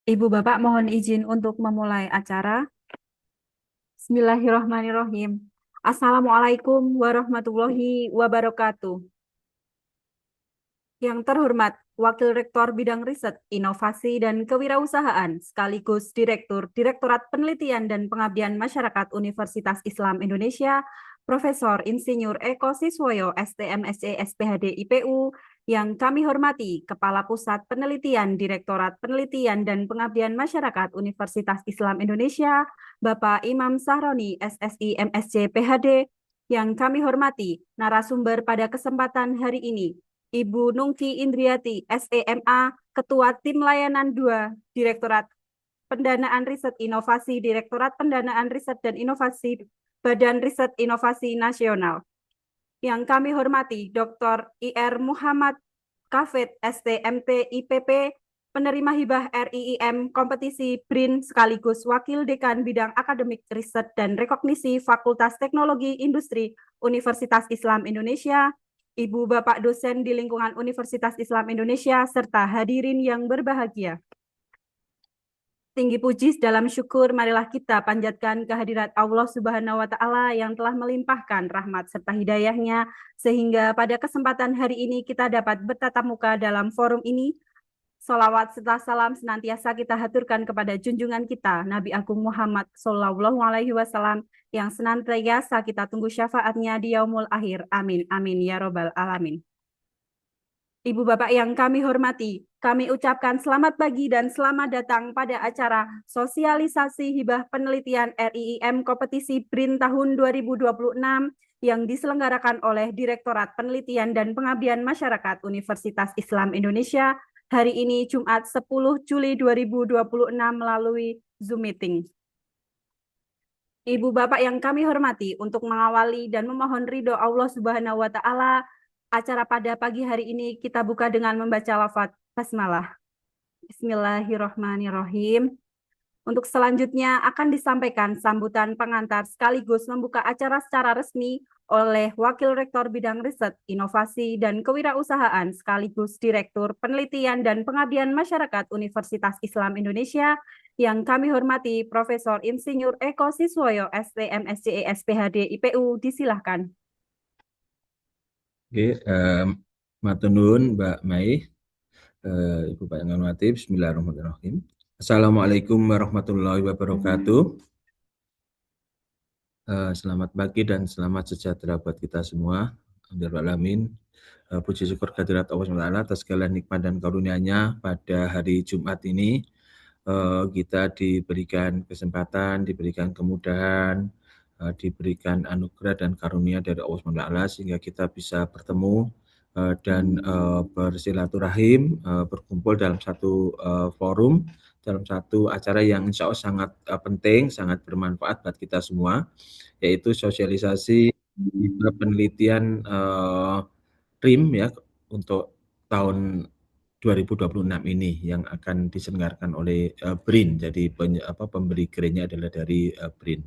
Ibu Bapak mohon izin untuk memulai acara. Bismillahirrahmanirrahim. Assalamualaikum warahmatullahi wabarakatuh. Yang terhormat Wakil Rektor Bidang Riset, Inovasi, dan Kewirausahaan sekaligus Direktur Direktorat Penelitian dan Pengabdian Masyarakat Universitas Islam Indonesia, Profesor Insinyur Eko Siswoyo, STM SC SPHD IPU, yang kami hormati Kepala Pusat Penelitian Direktorat Penelitian dan Pengabdian Masyarakat Universitas Islam Indonesia, Bapak Imam Sahroni, SSI MSc PhD, yang kami hormati narasumber pada kesempatan hari ini, Ibu Nungki Indriati, SEMA, Ketua Tim Layanan 2, Direktorat Pendanaan Riset Inovasi, Direktorat Pendanaan Riset dan Inovasi, Badan Riset Inovasi Nasional. Yang kami hormati Dr. IR Muhammad Kafet, STMT IPP, penerima hibah RIIM kompetisi BRIN sekaligus Wakil Dekan Bidang Akademik Riset dan Rekognisi Fakultas Teknologi Industri Universitas Islam Indonesia, Ibu Bapak dosen di lingkungan Universitas Islam Indonesia, serta hadirin yang berbahagia. Tinggi puji dalam syukur, marilah kita panjatkan kehadirat Allah Subhanahu wa Ta'ala yang telah melimpahkan rahmat serta hidayahnya, sehingga pada kesempatan hari ini kita dapat bertatap muka dalam forum ini. Salawat serta salam senantiasa kita haturkan kepada junjungan kita, Nabi Agung Muhammad Sallallahu Alaihi Wasallam, yang senantiasa kita tunggu syafaatnya di yaumul akhir. Amin, amin, ya robbal alamin. Ibu Bapak yang kami hormati, kami ucapkan selamat pagi dan selamat datang pada acara sosialisasi hibah penelitian RIIM kompetisi BRIN tahun 2026 yang diselenggarakan oleh Direktorat Penelitian dan Pengabdian Masyarakat Universitas Islam Indonesia hari ini Jumat 10 Juli 2026 melalui Zoom meeting. Ibu Bapak yang kami hormati, untuk mengawali dan memohon ridho Allah Subhanahu wa Ta'ala, acara pada pagi hari ini kita buka dengan membaca lafaz basmalah. Bismillahirrahmanirrahim. Untuk selanjutnya akan disampaikan sambutan pengantar sekaligus membuka acara secara resmi oleh Wakil Rektor Bidang Riset, Inovasi, dan Kewirausahaan sekaligus Direktur Penelitian dan Pengabdian Masyarakat Universitas Islam Indonesia, yang kami hormati Profesor Insinyur Eko Siswoyo, STM SCE SPHD IPU, disilahkan. Oke, matur nuwun Mbak Mai, Ibu Pak yang hormati, Bismillahirrahmanirrahim. Assalamualaikum warahmatullahi wabarakatuh. Selamat pagi dan selamat sejahtera buat kita semua. Alhamdulillah alamin. Puji syukur kehadirat Allah SWT atas segala nikmat dan karunia-Nya pada hari Jumat ini. Kita diberikan kesempatan, diberikan kemudahan, diberikan anugerah dan karunia dari Allah SWT sehingga kita bisa bertemu dan bersilaturahim, berkumpul dalam satu forum, dalam satu acara yang insya Allah sangat penting, sangat bermanfaat buat kita semua, yaitu sosialisasi penelitian RIM ya untuk tahun 2026 ini yang akan diselenggarakan oleh BRIN. Jadi pemberi grantnya adalah dari BRIN.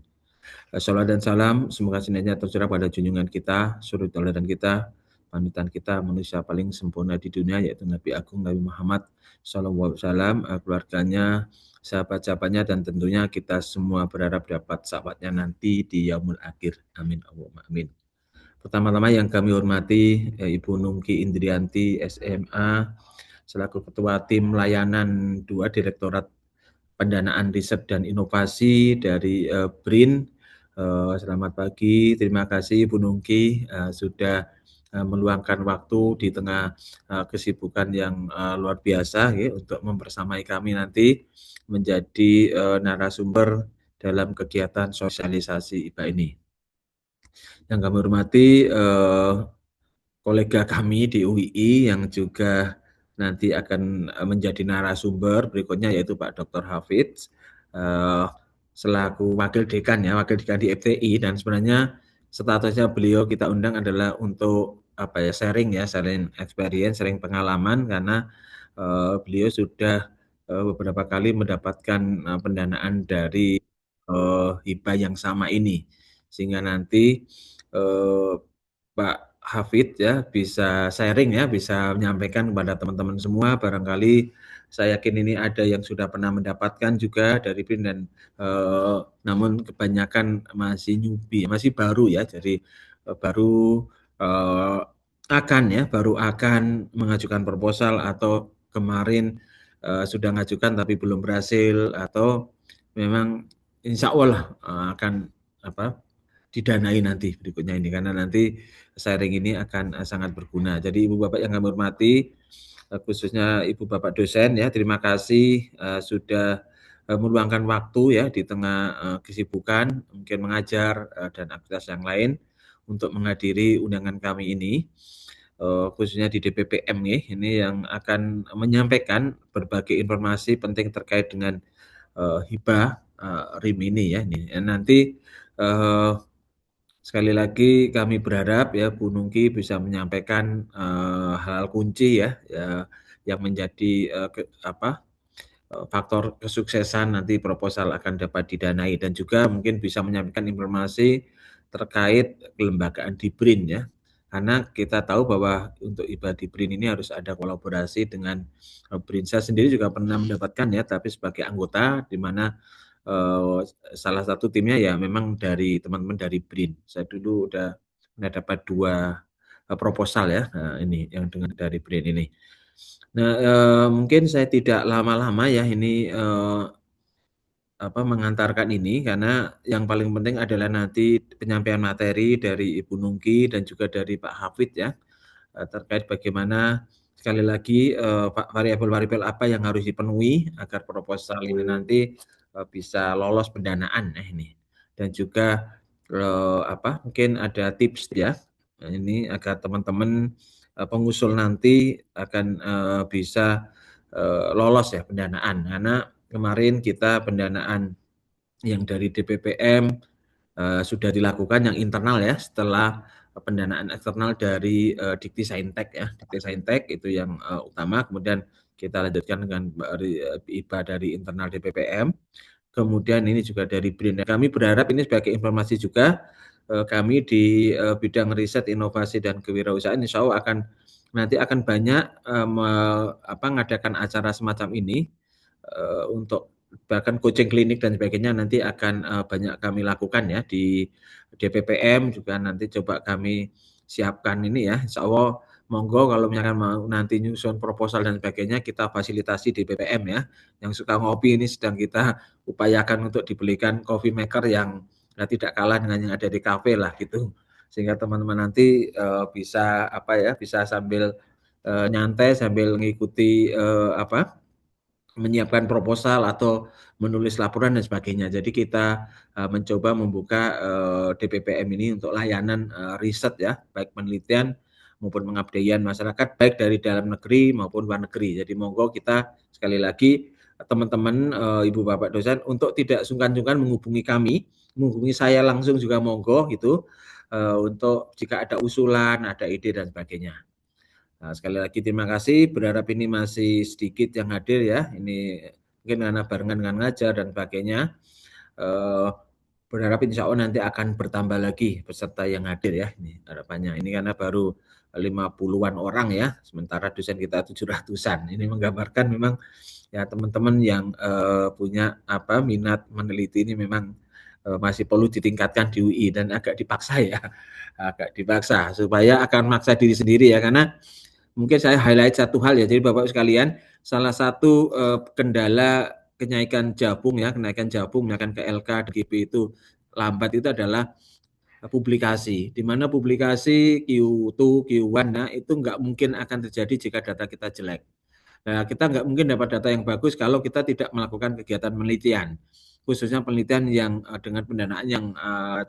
Salawat dan salam semoga senantiasa tercurah pada junjungan kita, suri tauladan kita, panutan kita, manusia paling sempurna di dunia, yaitu Nabi Agung Nabi Muhammad SAW, keluarganya, sahabat-sahabatnya, dan tentunya kita semua berharap dapat sahabatnya nanti di yaumul akhir. Amin Allahumma amin. Pertama-tama yang kami hormati Ibu Nungki Indrianti, SMA, selaku Ketua Tim Layanan 2 Direktorat Pendanaan Riset dan Inovasi dari BRIN. Selamat pagi, terima kasih Ibu Nungki sudah meluangkan waktu di tengah kesibukan yang luar biasa ya, untuk mempersamai kami nanti menjadi narasumber dalam kegiatan sosialisasi IPA ini. Yang kami hormati kolega kami di UII yang juga nanti akan menjadi narasumber berikutnya, yaitu Pak Dr. Hafidz selaku Wakil Dekan di FTI, dan sebenarnya statusnya beliau kita undang adalah untuk sharing experience, sharing pengalaman, karena beliau sudah beberapa kali mendapatkan pendanaan dari hibah yang sama ini, sehingga nanti Pak Hafidz ya bisa sharing ya, bisa menyampaikan kepada teman-teman semua barangkali saya yakin ini ada yang sudah pernah mendapatkan juga dari BRIN dan namun kebanyakan masih newbie, masih baru ya, jadi baru baru akan mengajukan proposal atau kemarin sudah mengajukan tapi belum berhasil, atau memang insya Allah akan didanai nanti berikutnya ini, karena nanti sharing ini akan sangat berguna. Jadi Ibu Bapak yang kami hormati, khususnya Ibu Bapak dosen ya, terima kasih sudah meluangkan waktu ya di tengah kesibukan mungkin mengajar dan aktivitas yang lain untuk menghadiri undangan kami ini, khususnya di DPPM ya, ini yang akan menyampaikan berbagai informasi penting terkait dengan hibah RIM ini ya. Nanti sekali lagi kami berharap ya Bu Nungki bisa menyampaikan hal kunci ya, yang menjadi faktor kesuksesan nanti proposal akan dapat didanai, dan juga mungkin bisa menyampaikan informasi terkait kelembagaan di BRIN ya. Karena kita tahu bahwa untuk hibah di BRIN ini harus ada kolaborasi dengan BRIN. Saya sendiri juga pernah mendapatkan ya, tapi sebagai anggota, di mana salah satu timnya ya memang dari teman-teman dari BRIN. Saya dulu udah dapat 2 proposal ya, ini yang dengan dari BRIN ini. Nah, mungkin saya tidak lama-lama ya ini mengantarkan ini, karena yang paling penting adalah nanti penyampaian materi dari Ibu Nungki dan juga dari Pak Hafid ya, terkait bagaimana sekali lagi variabel-variabel apa yang harus dipenuhi agar proposal ini nanti bisa lolos pendanaan ini, dan juga mungkin ada tips ya ini agar teman-teman pengusul nanti akan bisa lolos ya pendanaan, karena kemarin kita pendanaan yang dari DPPM sudah dilakukan yang internal ya, setelah pendanaan eksternal dari Dikti Saintek ya. Dikti Saintek itu yang utama, kemudian kita lanjutkan dengan IBA dari internal DPPM, kemudian ini juga dari BRIN. Kami berharap ini sebagai informasi juga, kami di bidang riset, inovasi, dan kewirausahaan insya Allah nanti akan banyak mengadakan acara semacam ini, untuk bahkan coaching klinik dan sebagainya nanti akan banyak kami lakukan ya di DPPM juga, nanti coba kami siapkan ini ya, insya Allah monggo kalau misalkan mau nanti nyusun proposal dan sebagainya, kita fasilitasi di BPM ya. Yang suka ngopi ini sedang kita upayakan untuk dibelikan coffee maker yang tidak kalah dengan yang ada di kafe lah gitu, sehingga teman-teman nanti bisa sambil nyantai sambil mengikuti menyiapkan proposal atau menulis laporan dan sebagainya. Jadi kita mencoba membuka DPPM ini untuk layanan riset ya, baik penelitian maupun pengabdian masyarakat, baik dari dalam negeri maupun luar negeri. Jadi monggo kita sekali lagi teman-teman, Ibu Bapak dosen, untuk tidak sungkan-sungkan menghubungi kami, menghubungi saya langsung juga monggo gitu, untuk jika ada usulan, ada ide dan sebagainya. Nah, sekali lagi terima kasih, berharap ini masih sedikit yang hadir ya, ini mungkin karena barengan dengan ngajar dan sebagainya. Berharap insya Allah nanti akan bertambah lagi peserta yang hadir ya, ini harapannya. Ini karena baru 50-an orang ya, sementara dosen kita 700-an. Ini menggambarkan memang ya teman-teman yang punya minat meneliti ini memang masih perlu ditingkatkan di UI, dan agak dipaksa ya, agak dipaksa supaya akan maksa diri sendiri ya, karena mungkin saya highlight satu hal ya, jadi Bapak sekalian, salah satu kendala kenaikan jabung, kenaikan KLK, DGB itu lambat itu adalah publikasi, di mana publikasi Q2, Q1 itu nggak mungkin akan terjadi jika data kita jelek. Nah, kita nggak mungkin dapat data yang bagus kalau kita tidak melakukan kegiatan penelitian, khususnya penelitian yang dengan pendanaan yang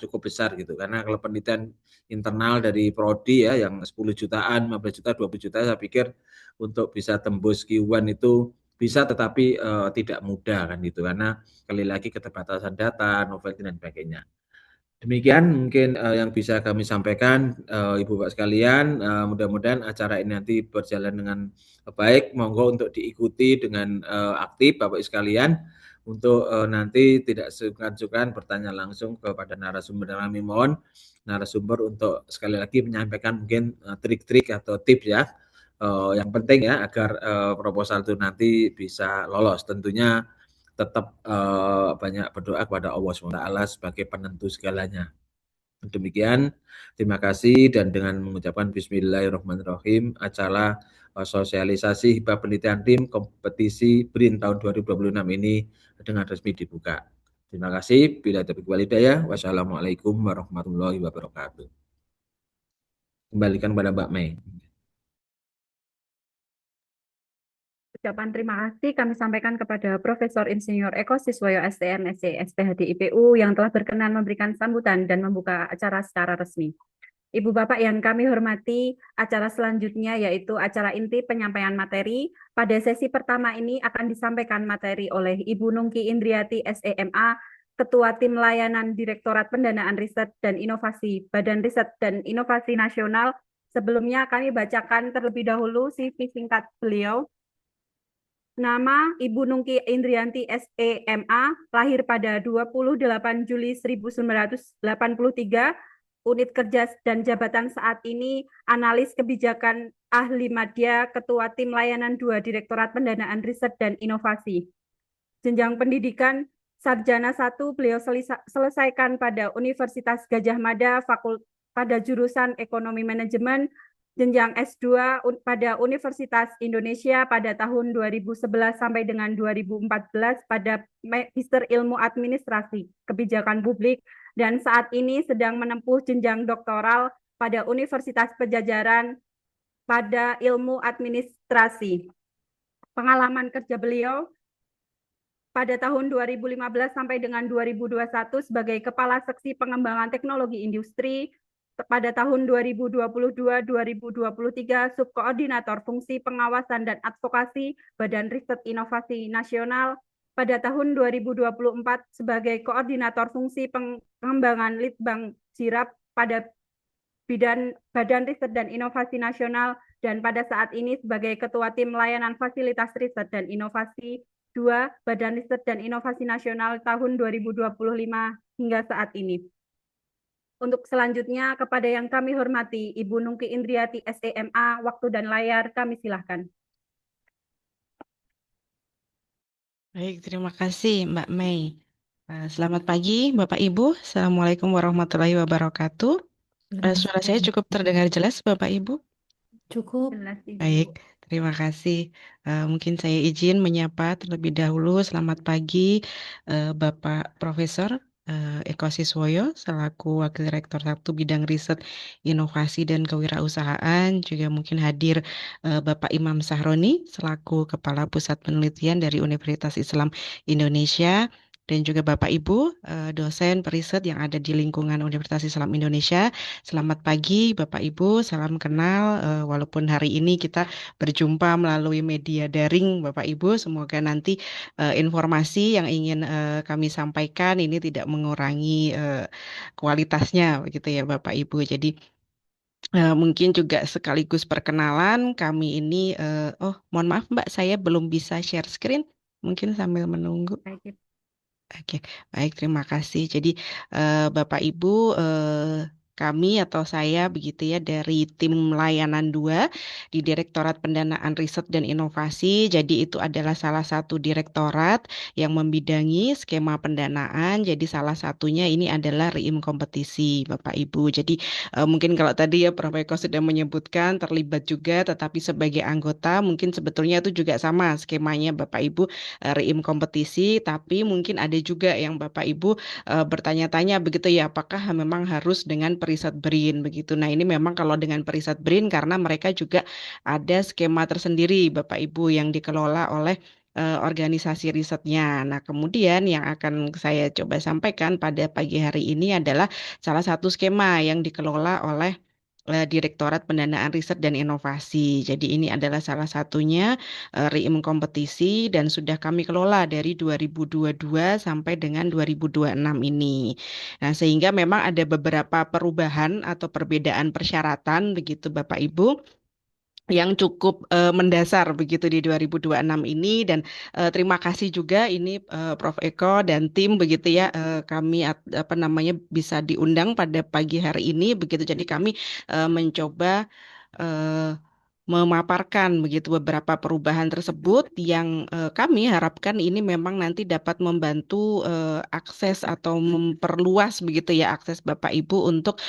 cukup besar gitu. Karena kalau penelitian internal dari prodi ya yang 10 jutaan, 15 juta, 20 juta, saya pikir untuk bisa tembus Q1 itu bisa, tetapi tidak mudah kan gitu, karena sekali lagi keterbatasan data, novelty dan sebagainya. Demikian mungkin yang bisa kami sampaikan, Ibu Bapak sekalian, mudah-mudahan acara ini nanti berjalan dengan baik. Monggo untuk diikuti dengan aktif Bapak sekalian, untuk nanti tidak sungkan-sungkan bertanya langsung kepada narasumber, dan kami mohon narasumber untuk sekali lagi menyampaikan mungkin trik-trik atau tips ya, Yang penting ya agar proposal itu nanti bisa lolos. Tentunya tetap banyak berdoa kepada Allah SWT sebagai penentu segalanya. Demikian, terima kasih dan dengan mengucapkan Bismillahirrahmanirrahim, acara sosialisasi hibah penelitian tim kompetisi BRIN tahun 2026 ini dengan resmi dibuka. Terima kasih. Bila taufiq wal hidayah. Wassalamualaikum warahmatullahi wabarakatuh. Kembalikan kepada Mbak Mei. Ucapan terima kasih kami sampaikan kepada Profesor Insinyur Eko Siswoyo STMSC SPHD IPU yang telah berkenan memberikan sambutan dan membuka acara secara resmi. Ibu Bapak yang kami hormati, acara selanjutnya yaitu acara inti penyampaian materi. Pada sesi pertama ini akan disampaikan materi oleh Ibu Nungki Indriati SEMA, Ketua Tim Layanan Direktorat Pendanaan Riset dan Inovasi Badan Riset dan Inovasi Nasional. Sebelumnya kami bacakan terlebih dahulu CV singkat beliau. Nama Ibu Nungki Indrianti SEMA, lahir pada 28 Juli 1983, unit kerja dan jabatan saat ini analis kebijakan ahli madya, ketua tim layanan 2 Direktorat Pendanaan Riset dan Inovasi. Jenjang pendidikan sarjana 1 beliau selesaikan pada Universitas Gajah Mada pada jurusan Ekonomi Manajemen. Jenjang S2 pada Universitas Indonesia pada tahun 2011 sampai dengan 2014 pada Magister Ilmu Administrasi Kebijakan Publik, dan saat ini sedang menempuh jenjang doktoral pada Universitas Pajajaran pada Ilmu Administrasi. Pengalaman kerja beliau pada tahun 2015 sampai dengan 2021 sebagai Kepala Seksi Pengembangan Teknologi Industri, pada tahun 2022-2023 Subkoordinator Fungsi Pengawasan dan Advokasi Badan Riset Inovasi Nasional, pada tahun 2024 sebagai Koordinator Fungsi Pengembangan Litbang Jirap pada Badan Riset dan Inovasi Nasional, dan pada saat ini sebagai Ketua Tim Layanan Fasilitas Riset dan Inovasi 2 Badan Riset dan Inovasi Nasional tahun 2025 hingga saat ini. Untuk selanjutnya, kepada yang kami hormati, Ibu Nungki Indriati SEMA, waktu dan layar kami silahkan. Baik, terima kasih Mbak Mei. Selamat pagi Bapak Ibu, Assalamualaikum warahmatullahi wabarakatuh. Suara saya cukup terdengar jelas Bapak Ibu? Cukup. Baik, terima kasih. Mungkin saya izin menyapa terlebih dahulu. Selamat pagi Bapak Profesor Eko Siswoyo selaku Wakil Rektor 1 Bidang Riset, Inovasi dan Kewirausahaan. Juga mungkin hadir Bapak Imam Sahroni selaku Kepala Pusat Penelitian dari Universitas Islam Indonesia. Dan juga Bapak Ibu, dosen periset yang ada di lingkungan Universitas Islam Indonesia. Selamat pagi Bapak Ibu, salam kenal. Walaupun hari ini kita berjumpa melalui media daring Bapak Ibu, semoga nanti informasi yang ingin kami sampaikan ini tidak mengurangi kualitasnya begitu ya Bapak Ibu. Jadi mungkin juga sekaligus perkenalan kami ini, mohon maaf Mbak, saya belum bisa share screen, mungkin sambil menunggu. Oke, baik, terima kasih. Jadi Bapak Ibu, kami atau saya begitu ya dari tim layanan 2 di Direktorat Pendanaan Riset dan Inovasi. Jadi itu adalah salah satu direktorat yang membidangi skema pendanaan. Jadi salah satunya ini adalah RIIM kompetisi Bapak Ibu. Jadi mungkin kalau tadi ya Prof. Eko sudah menyebutkan terlibat juga, tetapi sebagai anggota mungkin sebetulnya itu juga sama skemanya Bapak Ibu, RIIM kompetisi, tapi mungkin ada juga yang Bapak Ibu bertanya-tanya begitu ya, apakah memang harus dengan periset BRIN begitu. Nah, ini memang kalau dengan periset BRIN karena mereka juga ada skema tersendiri Bapak Ibu yang dikelola oleh organisasi risetnya. Nah, kemudian yang akan saya coba sampaikan pada pagi hari ini adalah salah satu skema yang dikelola oleh Direktorat Pendanaan Riset dan Inovasi. Jadi ini adalah salah satunya RIIM kompetisi dan sudah kami kelola dari 2022 sampai dengan 2026 ini. Nah, sehingga memang ada beberapa perubahan atau perbedaan persyaratan begitu Bapak Ibu yang cukup mendasar begitu di 2026 ini, dan terima kasih juga ini Prof. Eko dan tim begitu ya, kami apa namanya bisa diundang pada pagi hari ini begitu. Jadi kami mencoba memaparkan begitu beberapa perubahan tersebut yang kami harapkan ini memang nanti dapat membantu akses atau memperluas begitu ya akses Bapak Ibu untuk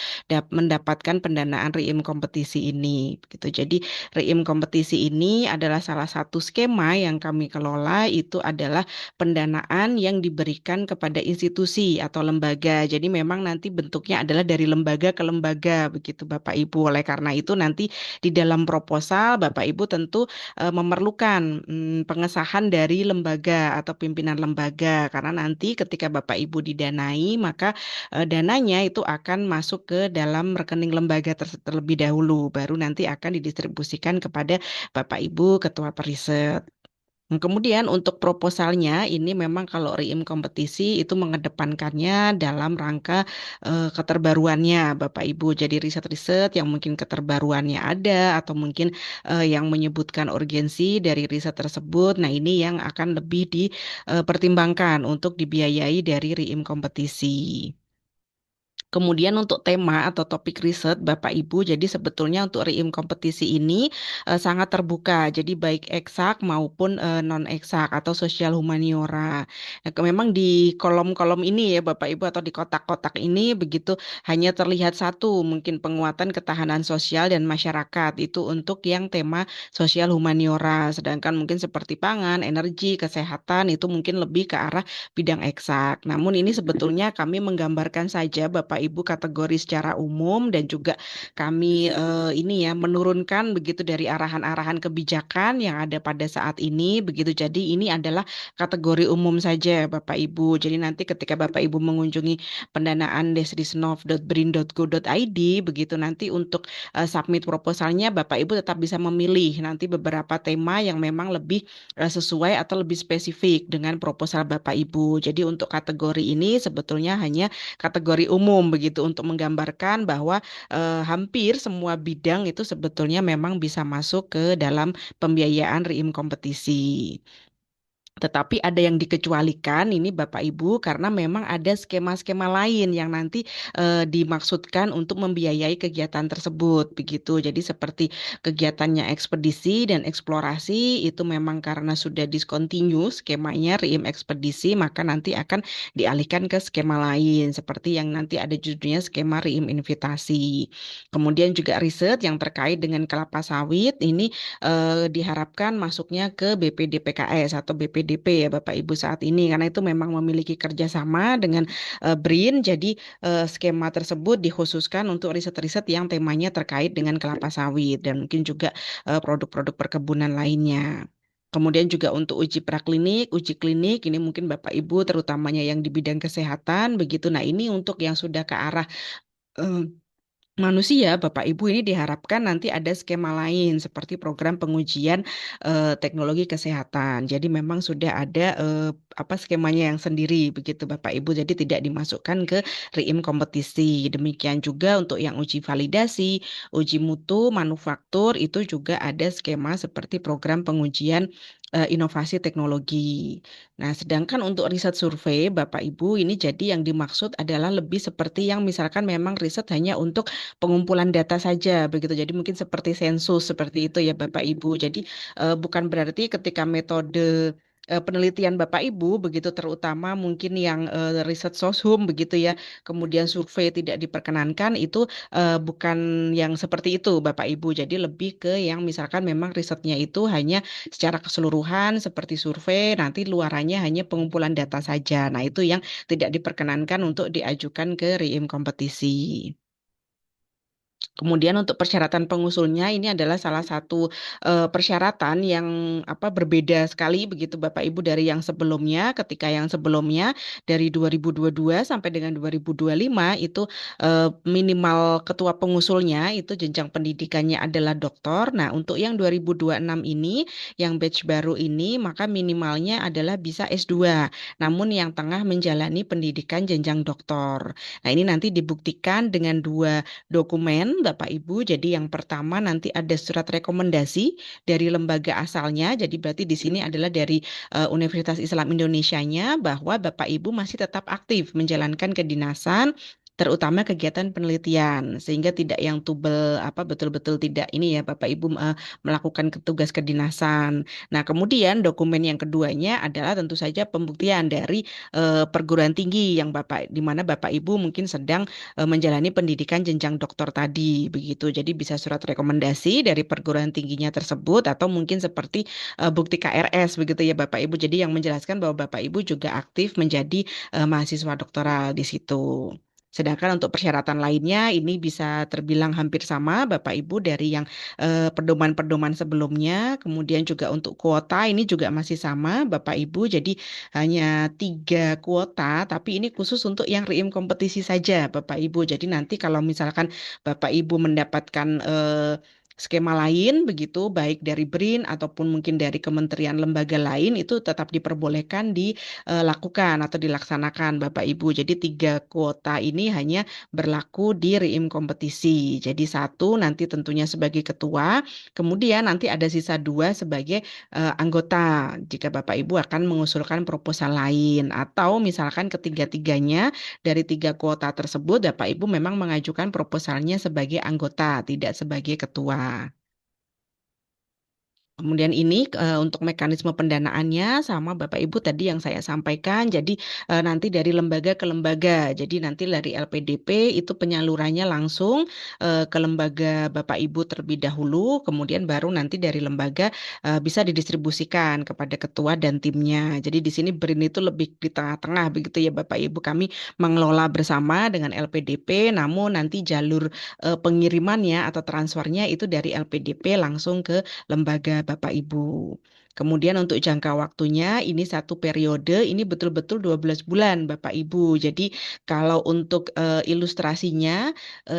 mendapatkan pendanaan RIIM kompetisi ini gitu. Jadi RIIM kompetisi ini adalah salah satu skema yang kami kelola, itu adalah pendanaan yang diberikan kepada institusi atau lembaga. Jadi memang nanti bentuknya adalah dari lembaga ke lembaga begitu Bapak Ibu. Oleh karena itu nanti di dalam proposal Bapak Ibu tentu memerlukan pengesahan dari lembaga atau pimpinan lembaga, karena nanti ketika Bapak Ibu didanai maka dananya itu akan masuk ke dalam rekening lembaga terlebih dahulu, baru nanti akan didistribusikan kepada Bapak Ibu Ketua Periset. Kemudian untuk proposalnya ini memang kalau RIIM kompetisi itu mengedepankannya dalam rangka keterbaruannya Bapak Ibu. Jadi riset-riset yang mungkin keterbaruannya ada atau mungkin yang menyebutkan urgensi dari riset tersebut. Nah, ini yang akan lebih dipertimbangkan untuk dibiayai dari RIIM kompetisi. Kemudian untuk tema atau topik riset Bapak Ibu, jadi sebetulnya untuk RIIM kompetisi ini sangat terbuka, jadi baik eksak maupun non-eksak atau sosial humaniora. Nah, memang di kolom-kolom ini ya Bapak Ibu atau di kotak-kotak ini begitu hanya terlihat satu, mungkin penguatan ketahanan sosial dan masyarakat, itu untuk yang tema sosial humaniora. Sedangkan mungkin seperti pangan, energi, kesehatan itu mungkin lebih ke arah bidang eksak. Namun ini sebetulnya kami menggambarkan saja Bapak Ibu kategori secara umum, dan juga kami ini ya menurunkan begitu dari arahan-arahan kebijakan yang ada pada saat ini begitu. Jadi ini adalah kategori umum saja Bapak Ibu. Jadi nanti ketika Bapak Ibu mengunjungi pendanaan desrisnov.brin.go.id begitu, nanti untuk submit proposalnya Bapak Ibu tetap bisa memilih nanti beberapa tema yang memang lebih sesuai atau lebih spesifik dengan proposal Bapak Ibu. Jadi untuk kategori ini sebetulnya hanya kategori umum begitu untuk menggambarkan bahwa hampir semua bidang itu sebetulnya memang bisa masuk ke dalam pembiayaan RIIM kompetisi. Tetapi ada yang dikecualikan ini Bapak Ibu, karena memang ada skema-skema lain yang nanti dimaksudkan untuk membiayai kegiatan tersebut begitu. Jadi seperti kegiatannya ekspedisi dan eksplorasi itu memang karena sudah discontinue skemanya RIIM ekspedisi, maka nanti akan dialihkan ke skema lain seperti yang nanti ada judulnya skema RIIM invitasi. Kemudian juga riset yang terkait dengan kelapa sawit ini diharapkan masuknya ke BPD PKS atau BPDP ya Bapak Ibu saat ini, karena itu memang memiliki kerjasama dengan BRIN. Jadi skema tersebut dikhususkan untuk riset-riset yang temanya terkait dengan kelapa sawit dan mungkin juga produk-produk perkebunan lainnya. Kemudian juga untuk uji praklinik, uji klinik, ini mungkin Bapak Ibu terutamanya yang di bidang kesehatan begitu. Nah, ini untuk yang sudah ke arah manusia, Bapak Ibu, ini diharapkan nanti ada skema lain seperti program pengujian teknologi kesehatan. Jadi memang sudah ada skemanya yang sendiri begitu Bapak Ibu. Jadi tidak dimasukkan ke RIIM kompetisi. Demikian juga untuk yang uji validasi, uji mutu, manufaktur itu juga ada skema seperti program pengujian inovasi teknologi. Nah, sedangkan untuk riset survei, Bapak Ibu, ini jadi yang dimaksud adalah lebih seperti yang misalkan memang riset hanya untuk pengumpulan data saja begitu. Jadi mungkin seperti sensus seperti itu ya Bapak Ibu. Jadi bukan berarti ketika metode penelitian Bapak Ibu begitu, terutama mungkin yang riset soshum begitu ya, kemudian survei tidak diperkenankan, itu bukan yang seperti itu Bapak Ibu. Jadi lebih ke yang misalkan memang risetnya itu hanya secara keseluruhan seperti survei, nanti luarannya hanya pengumpulan data saja. Nah, itu yang tidak diperkenankan untuk diajukan ke RIIM kompetisi. Kemudian untuk persyaratan pengusulnya ini adalah salah satu persyaratan yang berbeda sekali begitu Bapak Ibu dari yang sebelumnya. Ketika yang sebelumnya dari 2022 sampai dengan 2025 itu minimal ketua pengusulnya itu jenjang pendidikannya adalah doktor. Nah, untuk yang 2026 ini yang batch baru ini maka minimalnya adalah bisa S2. Namun yang tengah menjalani pendidikan jenjang doktor. Nah, ini nanti dibuktikan dengan dua dokumen Bapak Ibu. Jadi yang pertama nanti ada surat rekomendasi dari lembaga asalnya. Jadi berarti di sini adalah dari Universitas Islam Indonesianya bahwa Bapak Ibu masih tetap aktif menjalankan kedinasan terutama kegiatan penelitian, sehingga tidak yang tubel betul-betul tidak ini ya Bapak Ibu melakukan tugas kedinasan. Nah, kemudian dokumen yang keduanya adalah tentu saja pembuktian dari perguruan tinggi yang di mana Bapak Ibu mungkin sedang menjalani pendidikan jenjang doktor tadi, begitu. Jadi bisa surat rekomendasi dari perguruan tingginya tersebut atau mungkin seperti bukti KRS begitu ya Bapak Ibu. Jadi yang menjelaskan bahwa Bapak Ibu juga aktif menjadi mahasiswa doktoral di situ. Sedangkan untuk persyaratan lainnya ini bisa terbilang hampir sama Bapak Ibu dari yang pedoman-pedoman sebelumnya. Kemudian juga untuk kuota ini juga masih sama Bapak Ibu. Jadi hanya 3 kuota, tapi ini khusus untuk yang reim kompetisi saja Bapak Ibu. Jadi nanti kalau misalkan Bapak Ibu mendapatkan skema lain begitu, baik dari BRIN ataupun mungkin dari kementerian lembaga lain, itu tetap diperbolehkan dilakukan atau dilaksanakan Bapak Ibu. Jadi 3 kuota ini hanya berlaku di reim kompetisi. Jadi 1 nanti tentunya sebagai ketua, kemudian nanti ada sisa 2 sebagai anggota jika Bapak Ibu akan mengusulkan proposal lain, atau misalkan ketiga-tiganya dari 3 kuota tersebut Bapak Ibu memang mengajukan proposalnya sebagai anggota, tidak sebagai ketua. Kemudian ini untuk mekanisme pendanaannya sama Bapak Ibu tadi yang saya sampaikan. Jadi nanti dari lembaga ke lembaga. Jadi nanti dari LPDP itu penyalurannya langsung ke lembaga Bapak Ibu terlebih dahulu. Kemudian baru nanti dari lembaga bisa didistribusikan kepada ketua dan timnya. Jadi di sini BRIN itu lebih di tengah-tengah begitu ya Bapak Ibu. Kami mengelola bersama dengan LPDP. Namun nanti jalur pengirimannya atau transfernya itu dari LPDP langsung ke lembaga Bapak Ibu. Kemudian untuk jangka waktunya ini 1 periode, ini betul-betul 12 bulan Bapak Ibu. Jadi kalau untuk ilustrasinya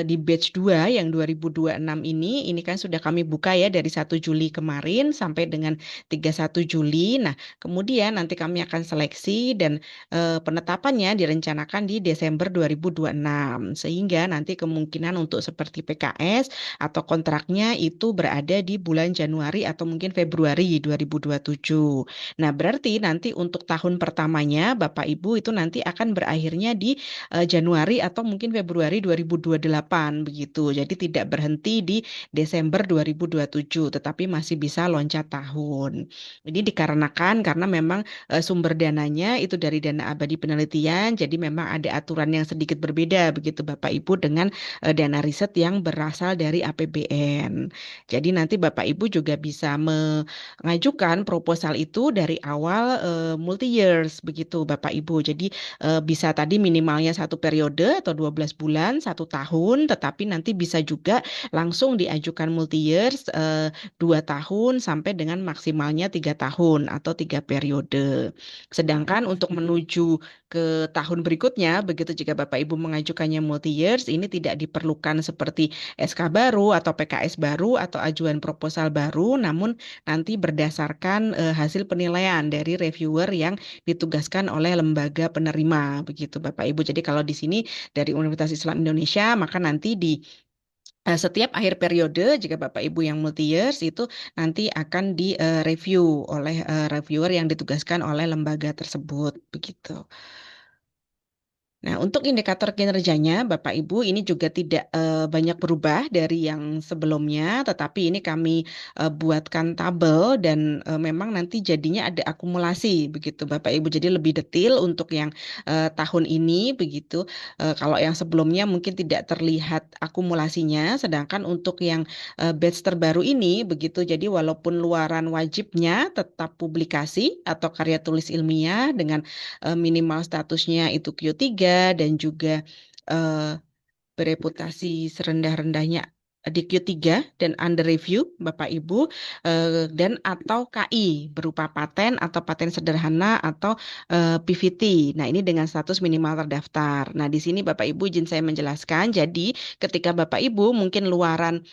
di batch 2 yang 2026 ini kan sudah kami buka ya dari 1 Juli kemarin sampai dengan 31 Juli. Nah, kemudian nanti kami akan seleksi dan penetapannya direncanakan di Desember 2026. Sehingga nanti kemungkinan untuk seperti PKS atau kontraknya itu berada di bulan Januari atau mungkin Februari 2027. Nah, berarti nanti untuk tahun pertamanya Bapak Ibu itu nanti akan berakhirnya di Januari atau mungkin Februari 2028 begitu. Jadi tidak berhenti di Desember 2027, tetapi masih bisa loncat tahun. Ini dikarenakan karena memang sumber dananya itu dari dana abadi penelitian, jadi memang ada aturan yang sedikit berbeda begitu Bapak Ibu dengan dana riset yang berasal dari APBN. Jadi nanti Bapak Ibu juga bisa mengajukan proposal itu dari awal multi years begitu Bapak Ibu. Jadi bisa tadi minimalnya 1 periode atau 12 bulan, 1 tahun, tetapi nanti bisa juga langsung diajukan multi years 2 tahun sampai dengan maksimalnya 3 tahun atau 3 periode. Sedangkan untuk menuju ke tahun berikutnya, begitu jika Bapak Ibu mengajukannya multi years, ini tidak diperlukan seperti SK baru atau PKS baru atau ajuan proposal baru, namun nanti berdasarkan hasil penilaian dari reviewer yang ditugaskan oleh lembaga penerima, begitu Bapak Ibu. Jadi kalau di sini dari Universitas Islam Indonesia, maka nanti di setiap akhir periode, jika Bapak Ibu yang multi years itu nanti akan direview oleh reviewer yang ditugaskan oleh lembaga tersebut, begitu. Nah, untuk indikator kinerjanya, Bapak Ibu, ini juga tidak banyak berubah dari yang sebelumnya, tetapi ini kami buatkan tabel dan memang nanti jadinya ada akumulasi, begitu Bapak Ibu. Jadi lebih detail untuk yang tahun ini, begitu. Kalau yang sebelumnya mungkin tidak terlihat akumulasinya, sedangkan untuk yang batch terbaru ini, begitu. Jadi walaupun luaran wajibnya tetap publikasi atau karya tulis ilmiah dengan minimal statusnya itu Q3 dan juga bereputasi serendah-rendahnya di Q3 dan under review Bapak Ibu dan atau KI berupa paten atau paten sederhana atau PVT. Nah, ini dengan status minimal terdaftar. Nah, di sini Bapak Ibu izin saya menjelaskan. Jadi, ketika Bapak Ibu mungkin luaran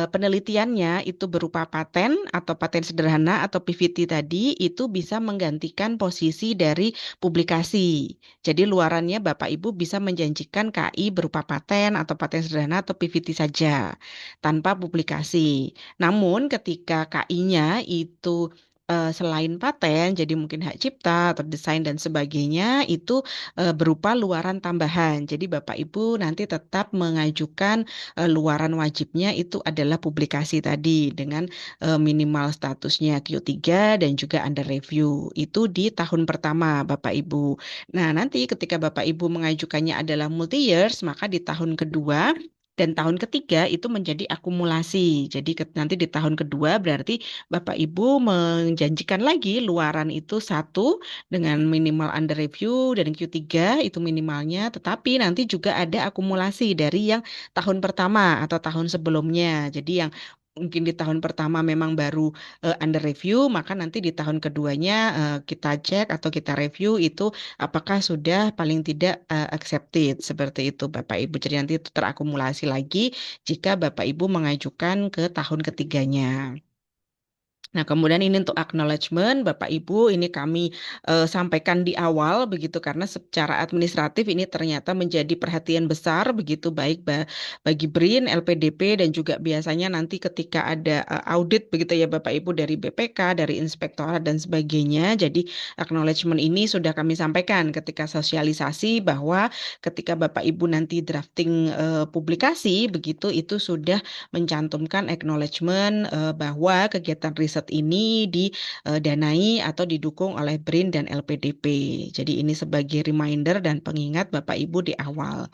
penelitiannya itu berupa paten atau paten sederhana atau PVT tadi itu bisa menggantikan posisi dari publikasi. Jadi luarannya Bapak Ibu bisa menjanjikan KI berupa paten atau paten sederhana atau PVT saja tanpa publikasi. Namun ketika KI-nya itu selain paten, jadi mungkin hak cipta atau desain dan sebagainya itu berupa luaran tambahan. Jadi Bapak Ibu nanti tetap mengajukan luaran wajibnya itu adalah publikasi tadi dengan minimal statusnya Q3 dan juga under review. Itu di tahun pertama Bapak Ibu. Nah, nanti ketika Bapak Ibu mengajukannya adalah multi years, maka di tahun kedua dan tahun ketiga itu menjadi akumulasi. Jadi nanti di tahun kedua berarti Bapak Ibu menjanjikan lagi luaran itu satu dengan minimal under review dan Q3 itu minimalnya, tetapi nanti juga ada akumulasi dari yang tahun pertama atau tahun sebelumnya. Jadi yang mungkin di tahun pertama memang baru under review, maka nanti di tahun keduanya kita cek atau kita review itu apakah sudah paling tidak accepted seperti itu Bapak Ibu. Jadi nanti itu terakumulasi lagi jika Bapak Ibu mengajukan ke tahun ketiganya. Nah, kemudian ini untuk acknowledgement, Bapak Ibu, ini kami sampaikan di awal begitu karena secara administratif ini ternyata menjadi perhatian besar begitu baik bagi BRIN, LPDP dan juga biasanya nanti ketika ada audit begitu ya Bapak Ibu dari BPK, dari inspektorat dan sebagainya. Jadi acknowledgement ini sudah kami sampaikan ketika sosialisasi bahwa ketika Bapak Ibu nanti drafting publikasi begitu itu sudah mencantumkan acknowledgement bahwa kegiatan riset ini didanai atau didukung oleh BRIN dan LPDP. Jadi ini sebagai reminder dan pengingat Bapak Ibu di awal.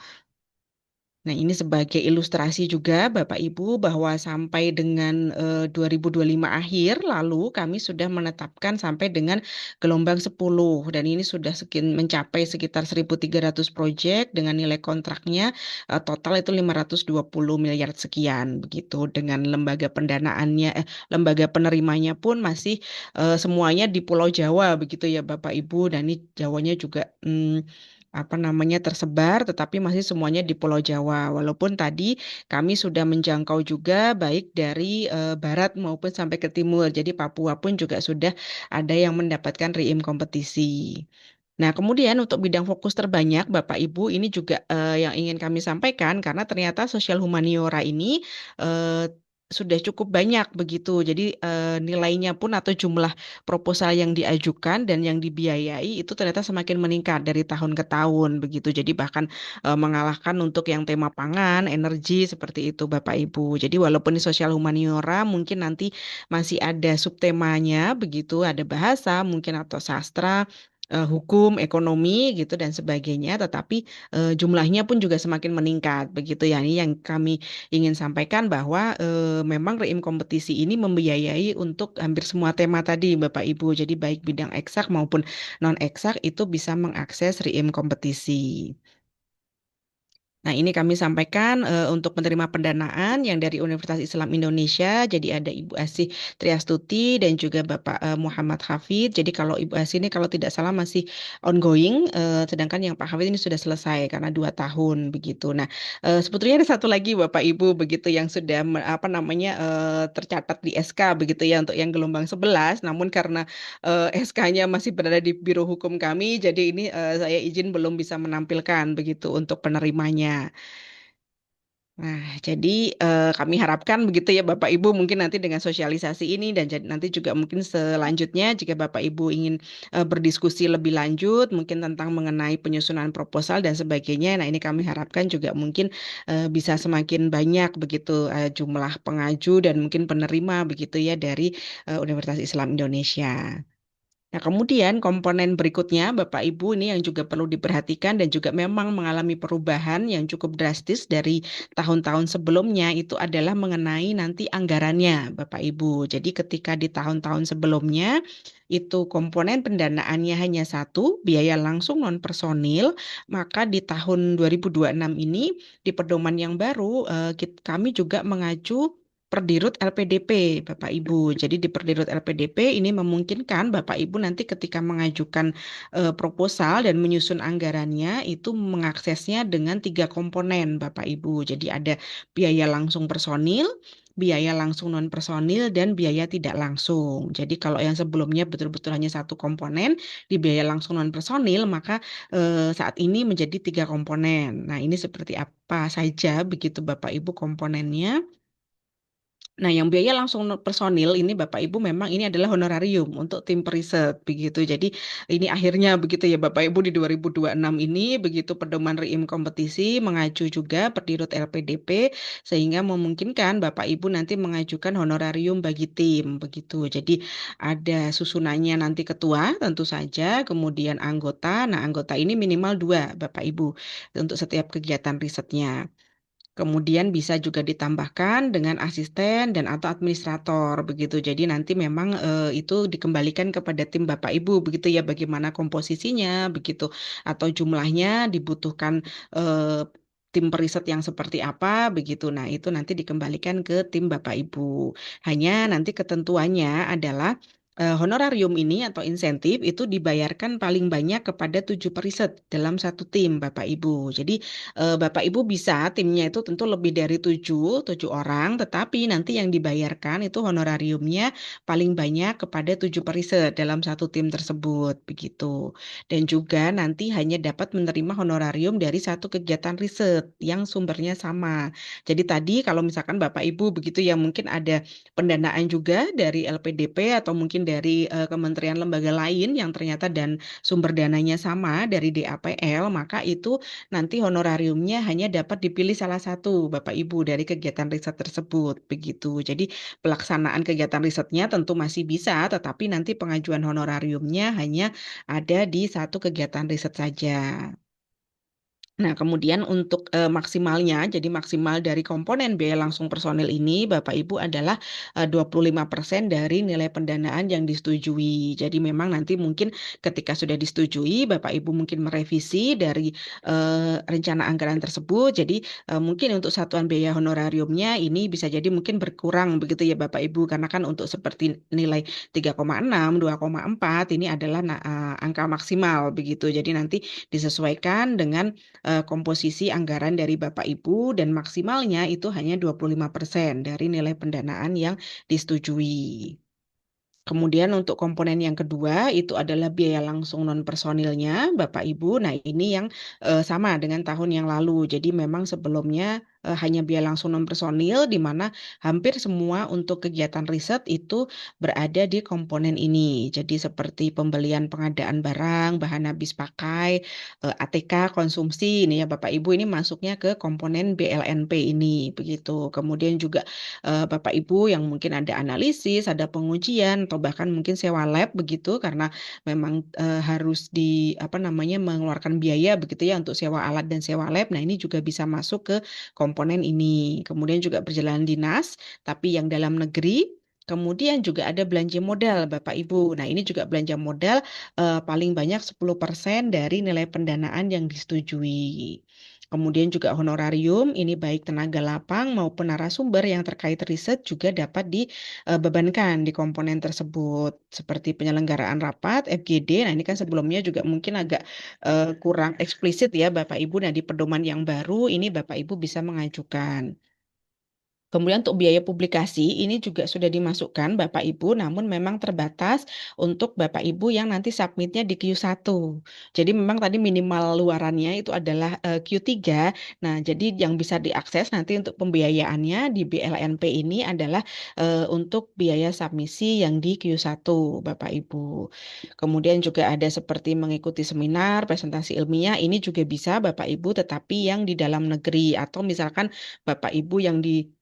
Nah, ini sebagai ilustrasi juga Bapak Ibu bahwa sampai dengan 2025 akhir lalu kami sudah menetapkan sampai dengan gelombang 10 dan ini sudah mencapai sekitar 1.300 proyek dengan nilai kontraknya total itu 520 miliar sekian begitu dengan lembaga pendanaannya lembaga penerimanya pun masih semuanya di Pulau Jawa begitu ya Bapak Ibu dan ini Jawanya juga apa namanya tersebar tetapi masih semuanya di Pulau Jawa. Walaupun tadi kami sudah menjangkau juga baik dari barat maupun sampai ke timur. Jadi Papua pun juga sudah ada yang mendapatkan reim kompetisi. Nah, kemudian untuk bidang fokus terbanyak Bapak Ibu ini juga yang ingin kami sampaikan karena ternyata sosial humaniora ini sudah cukup banyak begitu. Jadi nilainya pun atau jumlah proposal yang diajukan dan yang dibiayai itu ternyata semakin meningkat dari tahun ke tahun begitu. Jadi bahkan mengalahkan untuk yang tema pangan, energi seperti itu Bapak Ibu. Jadi walaupun di sosial humaniora mungkin nanti masih ada subtemanya begitu, ada bahasa mungkin atau sastra, hukum, ekonomi gitu dan sebagainya, tetapi jumlahnya pun juga semakin meningkat begitu ya. Ini yang kami ingin sampaikan bahwa memang reim kompetisi ini membiayai untuk hampir semua tema tadi Bapak Ibu. Jadi baik bidang eksak maupun non eksak itu bisa mengakses reim kompetisi. Nah, ini kami sampaikan untuk menerima pendanaan yang dari Universitas Islam Indonesia. Jadi ada Ibu Asih Triastuti dan juga Bapak Muhammad Hafid. Jadi kalau Ibu Asih ini kalau tidak salah masih ongoing, sedangkan yang Pak Hafid ini sudah selesai karena 2 tahun begitu. Nah, sebetulnya ada satu lagi Bapak Ibu begitu yang sudah apa namanya tercatat di SK begitu ya untuk yang gelombang 11. Namun karena SK-nya masih berada di Biro Hukum kami, jadi ini saya izin belum bisa menampilkan begitu untuk penerimanya. Nah, jadi kami harapkan begitu ya Bapak Ibu mungkin nanti dengan sosialisasi ini dan nanti juga mungkin selanjutnya jika Bapak Ibu ingin berdiskusi lebih lanjut mungkin tentang mengenai penyusunan proposal dan sebagainya. Nah, ini kami harapkan juga mungkin bisa semakin banyak begitu jumlah pengaju dan mungkin penerima begitu ya dari Universitas Islam Indonesia. Nah, kemudian komponen berikutnya, Bapak Ibu, ini yang juga perlu diperhatikan dan juga memang mengalami perubahan yang cukup drastis dari tahun-tahun sebelumnya itu adalah mengenai nanti anggarannya, Bapak Ibu. Jadi ketika di tahun-tahun sebelumnya itu komponen pendanaannya hanya satu, biaya langsung non personil, maka di tahun 2026 ini di pedoman yang baru kami juga mengacu Perdirut LPDP, Bapak Ibu. Jadi di Perdirut LPDP ini memungkinkan Bapak Ibu nanti ketika mengajukan proposal dan menyusun anggarannya itu mengaksesnya dengan 3 komponen, Bapak Ibu. Jadi ada biaya langsung personil, biaya langsung non personil dan biaya tidak langsung. Jadi kalau yang sebelumnya betul-betul hanya satu komponen di biaya langsung non personil, maka saat ini menjadi 3 komponen. Nah, ini seperti apa saja begitu Bapak Ibu komponennya? Nah, yang biaya langsung personil ini Bapak Ibu memang ini adalah honorarium untuk tim periset begitu. Jadi ini akhirnya begitu ya Bapak Ibu di 2026 ini begitu pedoman RIIM kompetisi mengacu juga Perdirut LPDP sehingga memungkinkan Bapak Ibu nanti mengajukan honorarium bagi tim begitu. Jadi ada susunannya nanti ketua tentu saja, kemudian anggota. Nah, anggota ini minimal 2 Bapak Ibu untuk setiap kegiatan risetnya. Kemudian bisa juga ditambahkan dengan asisten dan atau administrator begitu. Jadi nanti memang itu dikembalikan kepada tim Bapak Ibu begitu ya bagaimana komposisinya begitu atau jumlahnya dibutuhkan tim periset yang seperti apa begitu. Nah, itu nanti dikembalikan ke tim Bapak Ibu. Hanya nanti ketentuannya adalah honorarium ini atau insentif itu dibayarkan paling banyak kepada 7 periset dalam satu tim Bapak Ibu. Jadi Bapak Ibu bisa timnya itu tentu lebih dari 7 orang, tetapi nanti yang dibayarkan itu honorariumnya paling banyak kepada 7 periset dalam satu tim tersebut, begitu. Dan juga nanti hanya dapat menerima honorarium dari satu kegiatan riset yang sumbernya sama. Jadi tadi kalau misalkan Bapak Ibu begitu ya mungkin ada pendanaan juga dari LPDP atau mungkin dari kementerian lembaga lain yang ternyata dan sumber dananya sama dari DAPL, maka itu nanti honorariumnya hanya dapat dipilih salah satu Bapak Ibu dari kegiatan riset tersebut begitu. Jadi pelaksanaan kegiatan risetnya tentu masih bisa, tetapi nanti pengajuan honorariumnya hanya ada di satu kegiatan riset saja. Nah, kemudian untuk maksimalnya, jadi maksimal dari komponen biaya langsung personil ini, Bapak Ibu adalah 25% dari nilai pendanaan yang disetujui. Jadi memang nanti mungkin ketika sudah disetujui, Bapak Ibu mungkin merevisi dari rencana anggaran tersebut. Jadi mungkin untuk satuan biaya honorariumnya ini bisa jadi mungkin berkurang begitu ya Bapak Ibu, karena kan untuk seperti nilai 3,6, 2,4 ini adalah angka maksimal begitu. Jadi nanti disesuaikan dengan komposisi anggaran dari Bapak Ibu dan maksimalnya itu hanya 25% dari nilai pendanaan yang disetujui. Kemudian untuk komponen yang kedua itu adalah biaya langsung non personilnya Bapak Ibu. Nah, ini yang sama dengan tahun yang lalu. Jadi memang sebelumnya hanya biaya langsung non personil di mana hampir semua untuk kegiatan riset itu berada di komponen ini. Jadi seperti pembelian pengadaan barang, bahan habis pakai, ATK konsumsi ini ya Bapak Ibu ini masuknya ke komponen BLNP ini begitu. Kemudian juga Bapak Ibu yang mungkin ada analisis, ada pengujian atau bahkan mungkin sewa lab begitu karena memang harus di apa namanya mengeluarkan biaya begitu ya untuk sewa alat dan sewa lab. Nah, ini juga bisa masuk ke komponen ini. Kemudian juga perjalanan dinas tapi yang dalam negeri. Kemudian juga ada belanja modal Bapak Ibu. Nah, ini juga belanja modal paling banyak 10% dari nilai pendanaan yang disetujui. Kemudian juga honorarium, ini baik tenaga lapang maupun narasumber yang terkait riset juga dapat dibebankan di komponen tersebut. Seperti penyelenggaraan rapat, FGD, nah ini kan sebelumnya juga mungkin agak kurang eksplisit ya Bapak Ibu. Nah di pedoman yang baru ini Bapak Ibu bisa mengajukan. Kemudian untuk biaya publikasi ini juga sudah dimasukkan Bapak Ibu, namun memang terbatas untuk Bapak Ibu yang nanti submitnya di Q1. Jadi memang tadi minimal luarannya itu adalah Q3. Nah, jadi yang bisa diakses nanti untuk pembiayaannya di BLNP ini adalah untuk biaya submisi yang di Q1 Bapak Ibu. Kemudian juga ada seperti mengikuti seminar, presentasi ilmiah, ini juga bisa Bapak Ibu tetapi yang di dalam negeri atau misalkan Bapak Ibu yang di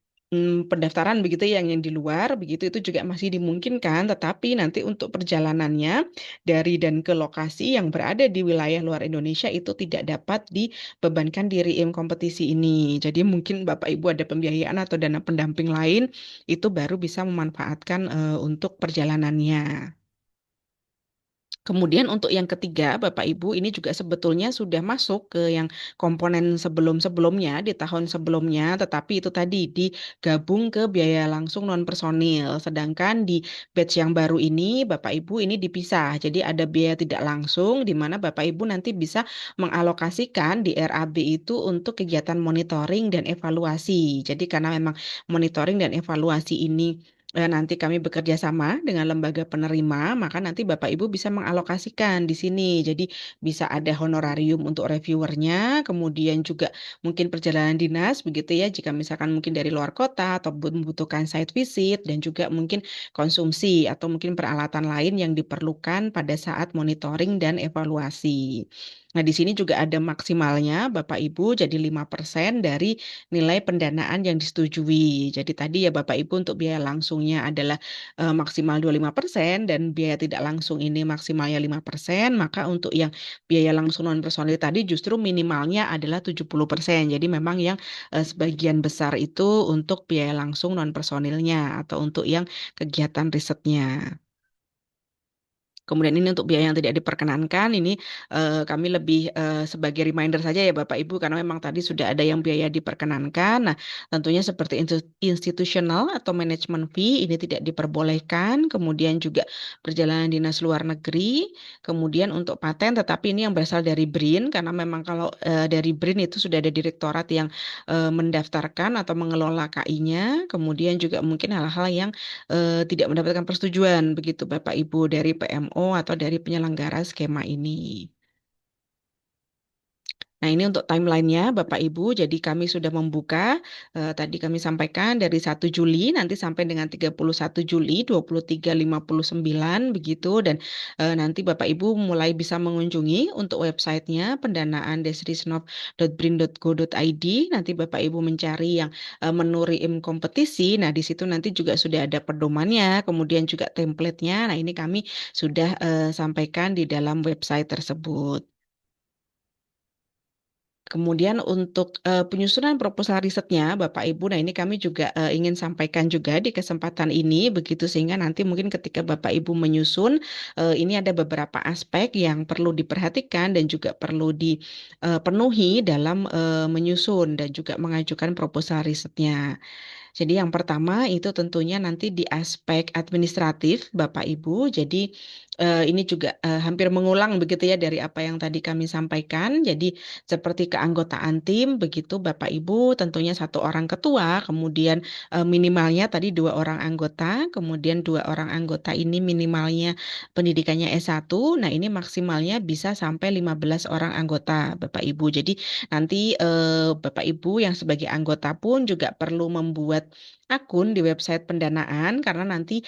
pendaftaran begitu ya, yang di luar begitu itu juga masih dimungkinkan tetapi nanti untuk perjalanannya dari dan ke lokasi yang berada di wilayah luar Indonesia itu tidak dapat dibebankan di RIIM kompetisi ini. Jadi mungkin Bapak Ibu ada pembiayaan atau dana pendamping lain itu baru bisa memanfaatkan untuk perjalanannya. Kemudian untuk yang ketiga, Bapak Ibu, ini juga sebetulnya sudah masuk ke yang komponen sebelum-sebelumnya, di tahun sebelumnya, tetapi itu tadi digabung ke biaya langsung non personil. Sedangkan di batch yang baru ini, Bapak Ibu ini dipisah. Jadi ada biaya tidak langsung, di mana Bapak Ibu nanti bisa mengalokasikan di RAB itu untuk kegiatan monitoring dan evaluasi. Jadi karena memang monitoring dan evaluasi ini nanti kami bekerja sama dengan lembaga penerima, maka nanti Bapak Ibu bisa mengalokasikan di sini. Jadi bisa ada honorarium untuk reviewernya, kemudian juga mungkin perjalanan dinas begitu ya, jika misalkan mungkin dari luar kota atau membutuhkan site visit, dan juga mungkin konsumsi atau mungkin peralatan lain yang diperlukan pada saat monitoring dan evaluasi. Nah, di sini juga ada maksimalnya Bapak Ibu, jadi 5% dari nilai pendanaan yang disetujui. Jadi tadi ya Bapak Ibu, untuk biaya langsungnya adalah maksimal 25% dan biaya tidak langsung ini maksimalnya 5%, maka untuk yang biaya langsung non personil tadi justru minimalnya adalah 70%. Jadi memang yang sebagian besar itu untuk biaya langsung non personilnya atau untuk yang kegiatan risetnya. Kemudian ini untuk biaya yang tidak diperkenankan, ini kami lebih sebagai reminder saja ya Bapak Ibu, karena memang tadi sudah ada yang biaya diperkenankan. Nah, tentunya seperti institutional atau management fee ini tidak diperbolehkan. Kemudian juga perjalanan dinas luar negeri. Kemudian untuk paten, tetapi ini yang berasal dari BRIN, karena memang kalau dari BRIN itu sudah ada direktorat yang mendaftarkan atau mengelola KI-nya. Kemudian juga mungkin hal-hal yang tidak mendapatkan persetujuan begitu Bapak Ibu dari PMO atau dari penyelenggara skema ini. Nah, ini untuk timelinenya Bapak Ibu. Jadi kami sudah membuka, tadi kami sampaikan dari 1 Juli nanti sampai dengan 31 Juli 2359 begitu. Dan nanti Bapak Ibu mulai bisa mengunjungi untuk websitenya pendanaan-desrisnov.brin.go.id. Nanti Bapak Ibu mencari yang menu RIIM kompetisi. Nah, di situ nanti juga sudah ada pedomannya, kemudian juga template-nya. Nah, ini kami sudah sampaikan di dalam website tersebut. Kemudian untuk penyusunan proposal risetnya, Bapak Ibu, nah ini kami juga ingin sampaikan juga di kesempatan ini, begitu sehingga nanti mungkin ketika Bapak Ibu menyusun, ini ada beberapa aspek yang perlu diperhatikan dan juga perlu dipenuhi dalam menyusun dan juga mengajukan proposal risetnya. Jadi yang pertama itu tentunya nanti di aspek administratif, Bapak Ibu. Jadi ini juga hampir mengulang begitu ya dari apa yang tadi kami sampaikan. Jadi seperti keanggotaan tim, begitu Bapak Ibu, tentunya 1 orang ketua, kemudian minimalnya tadi 2 orang anggota, kemudian 2 orang anggota ini minimalnya pendidikannya S1. Nah, ini maksimalnya bisa sampai 15 orang anggota, Bapak Ibu. Jadi nanti Bapak Ibu yang sebagai anggota pun juga perlu membuat akun di website pendanaan, karena nanti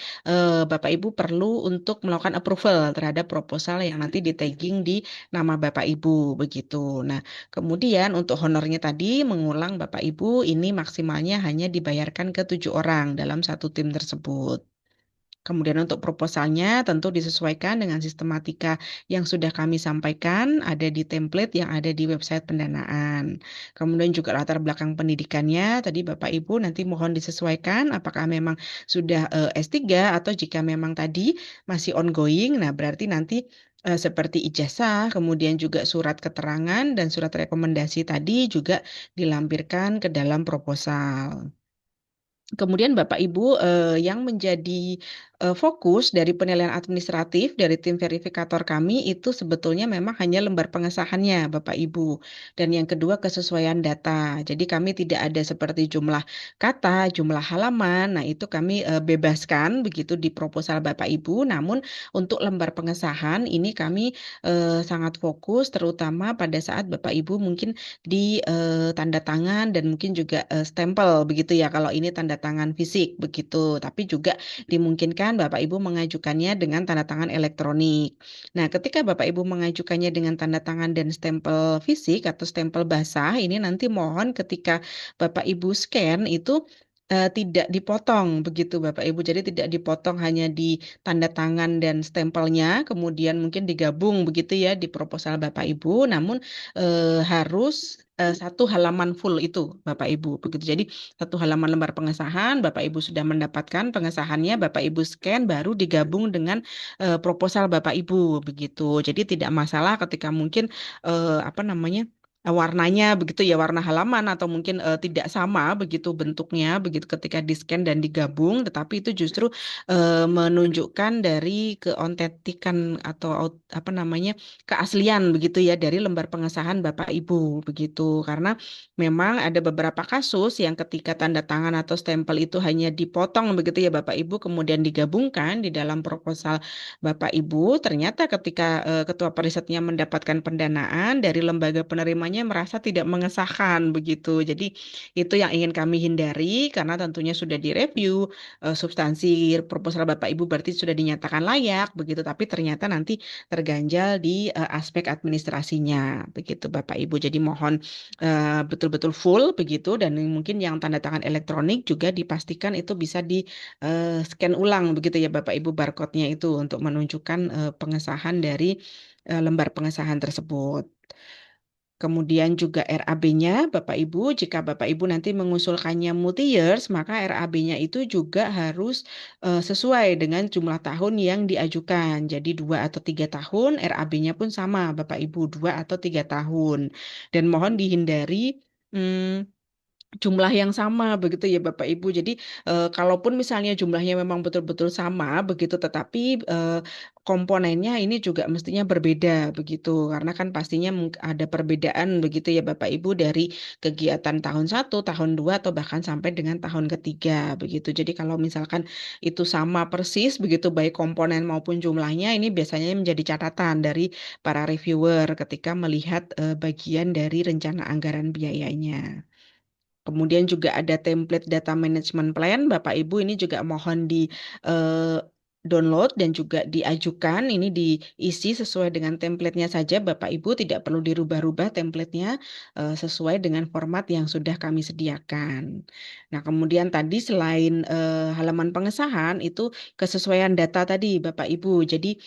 Bapak Ibu perlu untuk melakukan approval terhadap proposal yang nanti di-tagging di nama Bapak Ibu begitu. Nah, kemudian untuk honornya tadi mengulang Bapak Ibu, ini maksimalnya hanya dibayarkan ke 7 orang dalam satu tim tersebut. Kemudian untuk proposalnya tentu disesuaikan dengan sistematika yang sudah kami sampaikan, ada di template yang ada di website pendanaan. Kemudian juga latar belakang pendidikannya, tadi Bapak Ibu nanti mohon disesuaikan apakah memang sudah S3 atau jika memang tadi masih ongoing, nah berarti nanti seperti ijazah, kemudian juga surat keterangan dan surat rekomendasi tadi juga dilampirkan ke dalam proposal. Kemudian Bapak Ibu yang menjadi fokus dari penilaian administratif dari tim verifikator kami itu sebetulnya memang hanya lembar pengesahannya Bapak Ibu. Dan yang kedua kesesuaian data. Jadi kami tidak ada seperti jumlah kata, jumlah halaman. Nah, itu kami bebaskan begitu di proposal Bapak Ibu. Namun untuk lembar pengesahan ini kami sangat fokus terutama pada saat Bapak Ibu mungkin di tanda tangan dan mungkin juga stempel begitu ya, kalau ini tanda tangan fisik begitu, tapi juga dimungkinkan Bapak Ibu mengajukannya dengan tanda tangan elektronik. Nah, ketika Bapak Ibu mengajukannya dengan tanda tangan dan stempel fisik atau stempel basah, ini nanti mohon ketika Bapak Ibu scan itu tidak dipotong begitu Bapak Ibu. Jadi tidak dipotong hanya di tanda tangan dan stempelnya, kemudian mungkin digabung begitu ya di proposal Bapak Ibu, namun harus 1 halaman full itu Bapak Ibu begitu. Jadi 1 halaman lembar pengesahan, Bapak Ibu sudah mendapatkan pengesahannya, Bapak Ibu scan baru digabung dengan proposal Bapak Ibu begitu. Jadi tidak masalah ketika mungkin apa namanya warnanya begitu ya, warna halaman atau mungkin tidak sama begitu bentuknya begitu ketika di-scan dan digabung, tetapi itu justru menunjukkan dari keotentikan atau apa namanya keaslian begitu ya dari lembar pengesahan Bapak Ibu begitu. Karena memang ada beberapa kasus yang ketika tanda tangan atau stempel itu hanya dipotong begitu ya Bapak Ibu kemudian digabungkan di dalam proposal Bapak Ibu, ternyata ketika ketua perisetnya mendapatkan pendanaan dari lembaga penerimanya merasa tidak mengesahkan begitu. Jadi itu yang ingin kami hindari karena tentunya sudah direview substansi proposal Bapak Ibu berarti sudah dinyatakan layak begitu, tapi ternyata nanti terganjal di aspek administrasinya begitu Bapak Ibu. Jadi mohon betul-betul full begitu dan mungkin yang tanda tangan elektronik juga dipastikan itu bisa di scan ulang begitu ya Bapak Ibu barcode-nya itu untuk menunjukkan pengesahan dari lembar pengesahan tersebut. Kemudian juga RAB-nya Bapak Ibu, jika Bapak Ibu nanti mengusulkannya multi-years, maka RAB-nya itu juga harus sesuai dengan jumlah tahun yang diajukan. Jadi 2 atau 3 tahun, RAB-nya pun sama Bapak Ibu, 2 atau 3 tahun. Dan mohon dihindari jumlah yang sama begitu ya Bapak Ibu. Jadi kalaupun misalnya jumlahnya memang betul-betul sama begitu, tetapi komponennya ini juga mestinya berbeda begitu. Karena kan pastinya ada perbedaan begitu ya Bapak Ibu dari kegiatan tahun 1, tahun 2 atau bahkan sampai dengan tahun ketiga begitu. Jadi kalau misalkan itu sama persis begitu baik komponen maupun jumlahnya, ini biasanya menjadi catatan dari para reviewer ketika melihat bagian dari rencana anggaran biayanya. Kemudian juga ada template data management plan. Bapak Ibu ini juga mohon di download dan juga diajukan. Ini diisi sesuai dengan template-nya saja. Bapak Ibu tidak perlu dirubah-rubah template-nya sesuai dengan format yang sudah kami sediakan. Nah, kemudian tadi selain halaman pengesahan itu kesesuaian data tadi Bapak Ibu. Jadi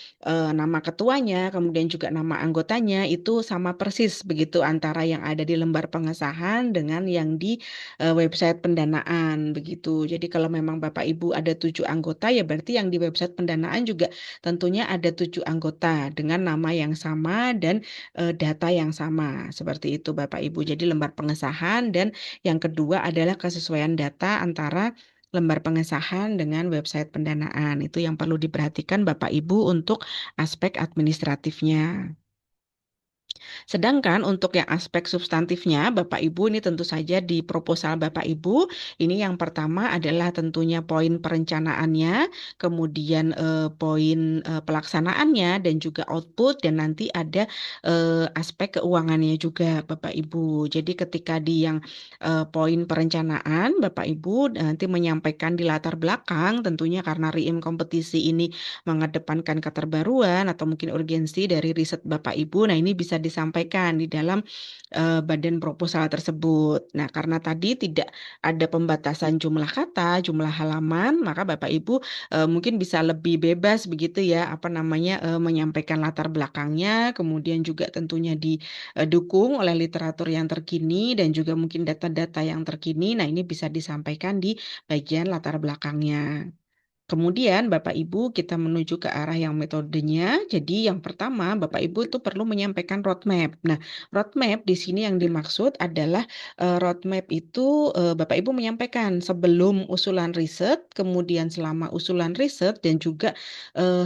nama ketuanya, kemudian juga nama anggotanya itu sama persis begitu antara yang ada di lembar pengesahan dengan yang di website pendanaan begitu. Jadi kalau memang Bapak Ibu ada 7 anggota ya berarti yang di website pendanaan juga tentunya ada 7 anggota dengan nama yang sama dan data yang sama. Seperti itu Bapak Ibu. Jadi lembar pengesahan dan yang kedua adalah kesesuaian data antara lembar pengesahan dengan website pendanaan. Itu yang perlu diperhatikan Bapak Ibu untuk aspek administratifnya. Sedangkan untuk yang aspek substantifnya, Bapak Ibu ini tentu saja di proposal Bapak Ibu, ini yang pertama adalah tentunya poin perencanaannya, kemudian poin pelaksanaannya, dan juga output, dan nanti ada aspek keuangannya juga Bapak Ibu. Jadi ketika di yang poin perencanaan, Bapak Ibu nanti menyampaikan di latar belakang, tentunya karena RIIM kompetisi ini mengedepankan keterbaruan atau mungkin urgensi dari riset Bapak Ibu. Nah, ini bisa disampaikan di dalam badan proposal tersebut. Nah, karena tadi tidak ada pembatasan jumlah kata, jumlah halaman, maka Bapak Ibu mungkin bisa lebih bebas begitu ya, apa namanya menyampaikan latar belakangnya, kemudian juga tentunya didukung oleh literatur yang terkini dan juga mungkin data-data yang terkini. Nah, ini bisa disampaikan di bagian latar belakangnya. Kemudian Bapak Ibu kita menuju ke arah yang metodenya. Jadi yang pertama Bapak Ibu itu perlu menyampaikan roadmap. Nah, roadmap di sini yang dimaksud adalah roadmap itu Bapak Ibu menyampaikan sebelum usulan riset, kemudian selama usulan riset dan juga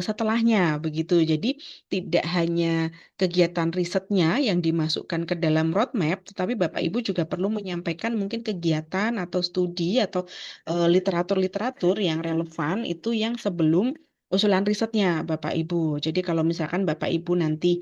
setelahnya begitu. Jadi tidak hanya kegiatan risetnya yang dimasukkan ke dalam roadmap, tetapi Bapak Ibu juga perlu menyampaikan mungkin kegiatan atau studi atau literatur-literatur yang relevan itu yang sebelum usulan risetnya Bapak Ibu. Jadi kalau misalkan Bapak Ibu nanti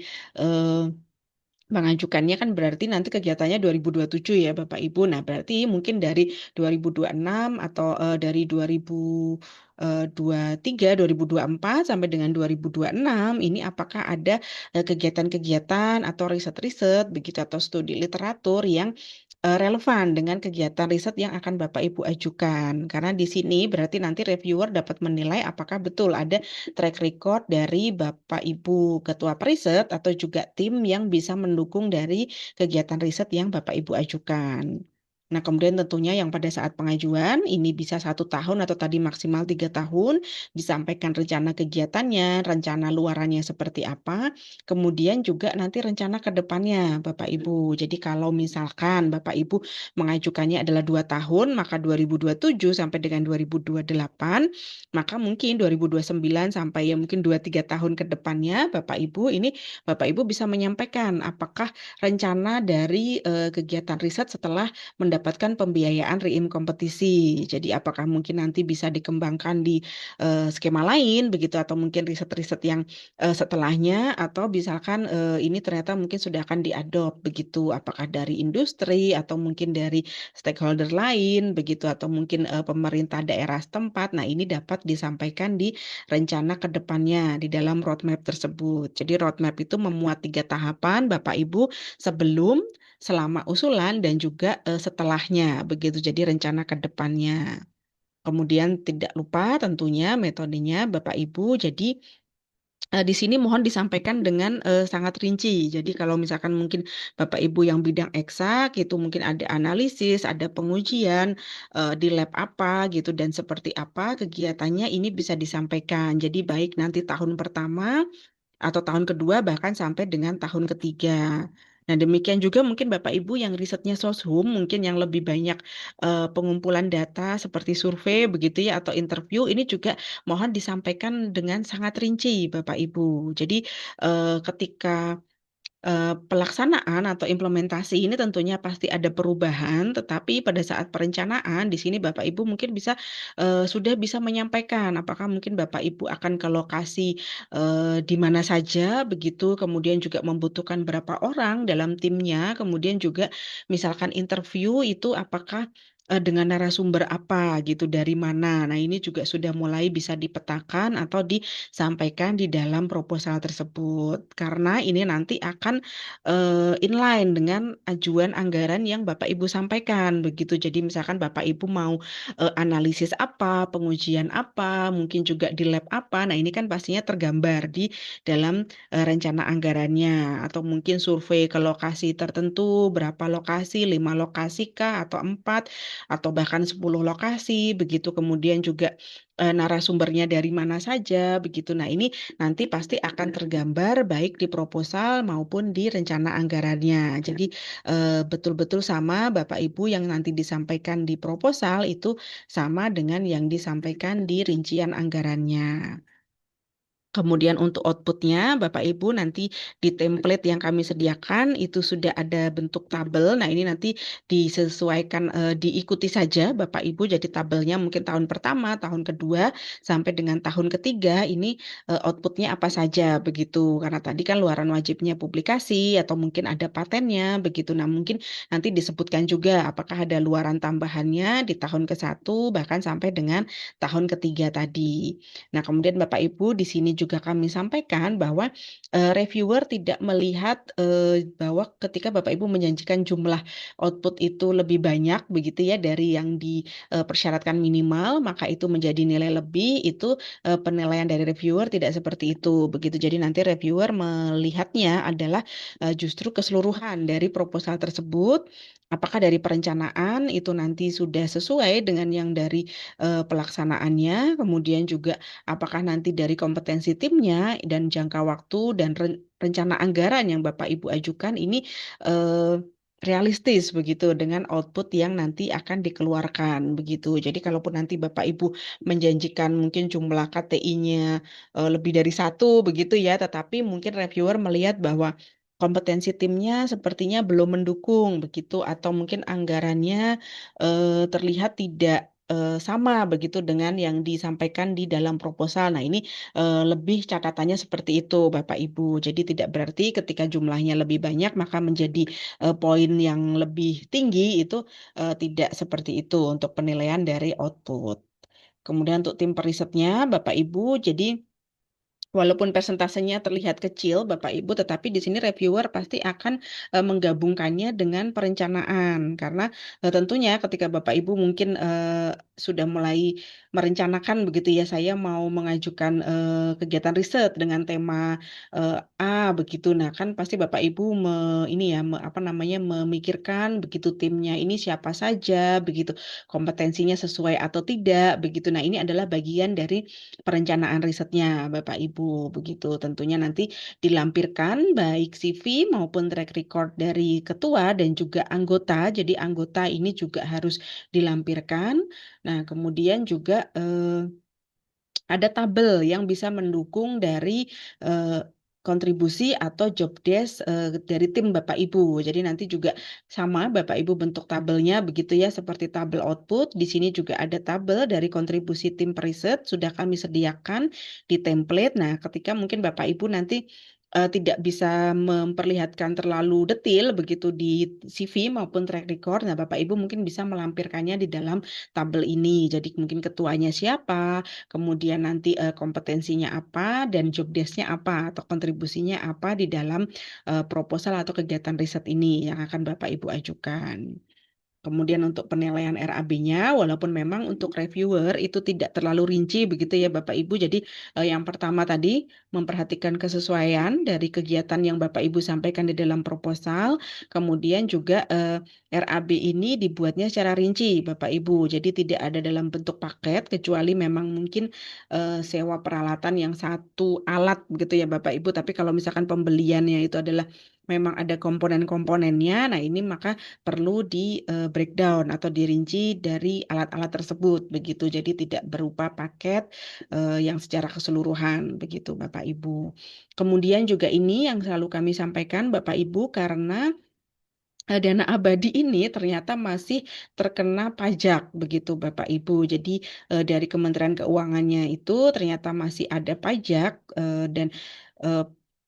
mengajukannya kan berarti nanti kegiatannya 2027 ya Bapak Ibu. Nah, berarti mungkin dari 2026 atau dari 2023, 2024 sampai dengan 2026 ini apakah ada kegiatan-kegiatan atau riset-riset begitu atau studi literatur yang relevan dengan kegiatan riset yang akan Bapak Ibu ajukan. Karena di sini berarti nanti reviewer dapat menilai apakah betul ada track record dari Bapak Ibu Ketua Periset atau juga tim yang bisa mendukung dari kegiatan riset yang Bapak Ibu ajukan. Nah, kemudian tentunya yang pada saat pengajuan ini bisa 1 tahun atau tadi maksimal 3 tahun, disampaikan rencana kegiatannya, rencana luarannya seperti apa, kemudian juga nanti rencana ke depannya, Bapak Ibu. Jadi kalau misalkan Bapak Ibu mengajukannya adalah 2 tahun, maka 2027 sampai dengan 2028, maka mungkin 2029 sampai ya mungkin 2-3 tahun ke depannya, Bapak Ibu ini Bapak Ibu bisa menyampaikan apakah rencana dari kegiatan riset setelah mendapatkan pembiayaan RIIM kompetisi. Jadi apakah mungkin nanti bisa dikembangkan di skema lain begitu atau mungkin riset-riset yang setelahnya atau misalkan ini ternyata mungkin sudah akan diadopt begitu apakah dari industri atau mungkin dari stakeholder lain begitu atau mungkin pemerintah daerah setempat. Nah, ini dapat disampaikan di rencana ke depannya di dalam roadmap tersebut. Jadi roadmap itu memuat 3 tahapan Bapak Ibu sebelum selama usulan dan juga setelahnya begitu. Jadi rencana ke depannya. Kemudian tidak lupa tentunya metodenya Bapak Ibu. Jadi di sini mohon disampaikan dengan sangat rinci. Jadi kalau misalkan mungkin Bapak Ibu yang bidang eksak itu mungkin ada analisis, ada pengujian di lab apa gitu dan seperti apa kegiatannya ini bisa disampaikan. Jadi baik nanti tahun pertama atau tahun kedua bahkan sampai dengan tahun ketiga. Nah, demikian juga mungkin Bapak Ibu yang risetnya soshum, mungkin yang lebih banyak pengumpulan data seperti survei begitu ya atau interview ini juga mohon disampaikan dengan sangat rinci Bapak Ibu. Jadi ketika pelaksanaan atau implementasi ini tentunya pasti ada perubahan, tetapi pada saat perencanaan di sini Bapak Ibu mungkin bisa sudah bisa menyampaikan apakah mungkin Bapak Ibu akan ke lokasi di mana saja begitu, kemudian juga membutuhkan berapa orang dalam timnya, kemudian juga misalkan interview itu apakah dengan narasumber apa gitu dari mana. Nah, ini juga sudah mulai bisa dipetakan atau disampaikan di dalam proposal tersebut. Karena ini nanti akan inline dengan ajuan anggaran yang Bapak Ibu sampaikan begitu. Jadi misalkan Bapak Ibu mau analisis apa, pengujian apa, mungkin juga di lab apa. Nah, ini kan pastinya tergambar di dalam rencana anggarannya atau mungkin survei ke lokasi tertentu, berapa lokasi, 5 lokasi kah atau 4 atau bahkan 10 lokasi begitu. Kemudian juga narasumbernya dari mana saja begitu. Nah, ini nanti pasti akan tergambar baik di proposal maupun di rencana anggarannya. Jadi betul-betul sama Bapak Ibu yang nanti disampaikan di proposal itu sama dengan yang disampaikan di rincian anggarannya. Kemudian untuk outputnya, Bapak Ibu nanti di template yang kami sediakan itu sudah ada bentuk tabel. Nah, ini nanti disesuaikan, diikuti saja Bapak Ibu. Jadi tabelnya mungkin tahun pertama, tahun kedua, sampai dengan tahun ketiga ini outputnya apa saja begitu. Karena tadi kan luaran wajibnya publikasi atau mungkin ada patennya begitu. Nah, mungkin nanti disebutkan juga apakah ada luaran tambahannya di tahun ke-1 bahkan sampai dengan tahun ketiga tadi. Nah, kemudian Bapak Ibu di sini juga kami sampaikan bahwa reviewer tidak melihat bahwa ketika Bapak Ibu menjanjikan jumlah output itu lebih banyak begitu ya dari yang dipersyaratkan minimal, maka itu menjadi nilai lebih, itu penilaian dari reviewer tidak seperti itu begitu. Jadi nanti reviewer melihatnya adalah justru keseluruhan dari proposal tersebut, apakah dari perencanaan itu nanti sudah sesuai dengan yang dari pelaksanaannya, kemudian juga apakah nanti dari kompetensi timnya dan jangka waktu dan rencana anggaran yang Bapak Ibu ajukan ini realistis begitu dengan output yang nanti akan dikeluarkan begitu. Jadi kalaupun nanti Bapak Ibu menjanjikan mungkin jumlah KTI-nya lebih dari 1 begitu ya, tetapi mungkin reviewer melihat bahwa kompetensi timnya sepertinya belum mendukung begitu atau mungkin anggarannya terlihat tidak sama begitu dengan yang disampaikan di dalam proposal. Nah, ini lebih catatannya seperti itu, Bapak Ibu. Jadi tidak berarti ketika jumlahnya lebih banyak maka menjadi poin yang lebih tinggi itu tidak seperti itu untuk penilaian dari output. Kemudian untuk tim perisetnya, Bapak Ibu, jadi walaupun persentasenya terlihat kecil, Bapak Ibu, tetapi di sini reviewer pasti akan menggabungkannya dengan perencanaan. Karena tentunya ketika Bapak Ibu mungkin sudah mulai merencanakan begitu ya, saya mau mengajukan kegiatan riset dengan tema A begitu. Nah, kan pasti Bapak Ibu ini ya apa namanya memikirkan begitu timnya ini siapa saja begitu, kompetensinya sesuai atau tidak begitu. Nah, ini adalah bagian dari perencanaan risetnya Bapak Ibu begitu. Tentunya nanti dilampirkan baik CV maupun track record dari ketua dan juga anggota. Jadi anggota ini juga harus dilampirkan. Nah, kemudian juga ada tabel yang bisa mendukung dari kontribusi atau job desk dari tim Bapak Ibu. Jadi nanti juga sama Bapak Ibu bentuk tabelnya begitu ya, seperti tabel output. Di sini juga ada tabel dari kontribusi tim periset sudah kami sediakan di template. Nah, ketika mungkin Bapak Ibu nanti tidak bisa memperlihatkan terlalu detail begitu di CV maupun track record. Nah, Bapak Ibu mungkin bisa melampirkannya di dalam tabel ini. Jadi mungkin ketuanya siapa, kemudian nanti kompetensinya apa dan job desk-nya apa atau kontribusinya apa di dalam proposal atau kegiatan riset ini yang akan Bapak Ibu ajukan. Kemudian untuk penilaian RAB-nya, walaupun memang untuk reviewer itu tidak terlalu rinci begitu ya Bapak Ibu. Jadi yang pertama tadi memperhatikan kesesuaian dari kegiatan yang Bapak Ibu sampaikan di dalam proposal. Kemudian juga RAB ini dibuatnya secara rinci Bapak Ibu. Jadi tidak ada dalam bentuk paket kecuali memang mungkin sewa peralatan yang satu alat begitu ya Bapak Ibu. Tapi kalau misalkan pembeliannya itu adalah memang ada komponen-komponennya, nah ini maka perlu di breakdown atau dirinci dari alat-alat tersebut begitu. Jadi tidak berupa paket yang secara keseluruhan begitu Bapak Ibu. Kemudian juga ini yang selalu kami sampaikan Bapak Ibu karena dana abadi ini ternyata masih terkena pajak begitu Bapak Ibu. Jadi dari Kementerian Keuangannya itu ternyata masih ada pajak dan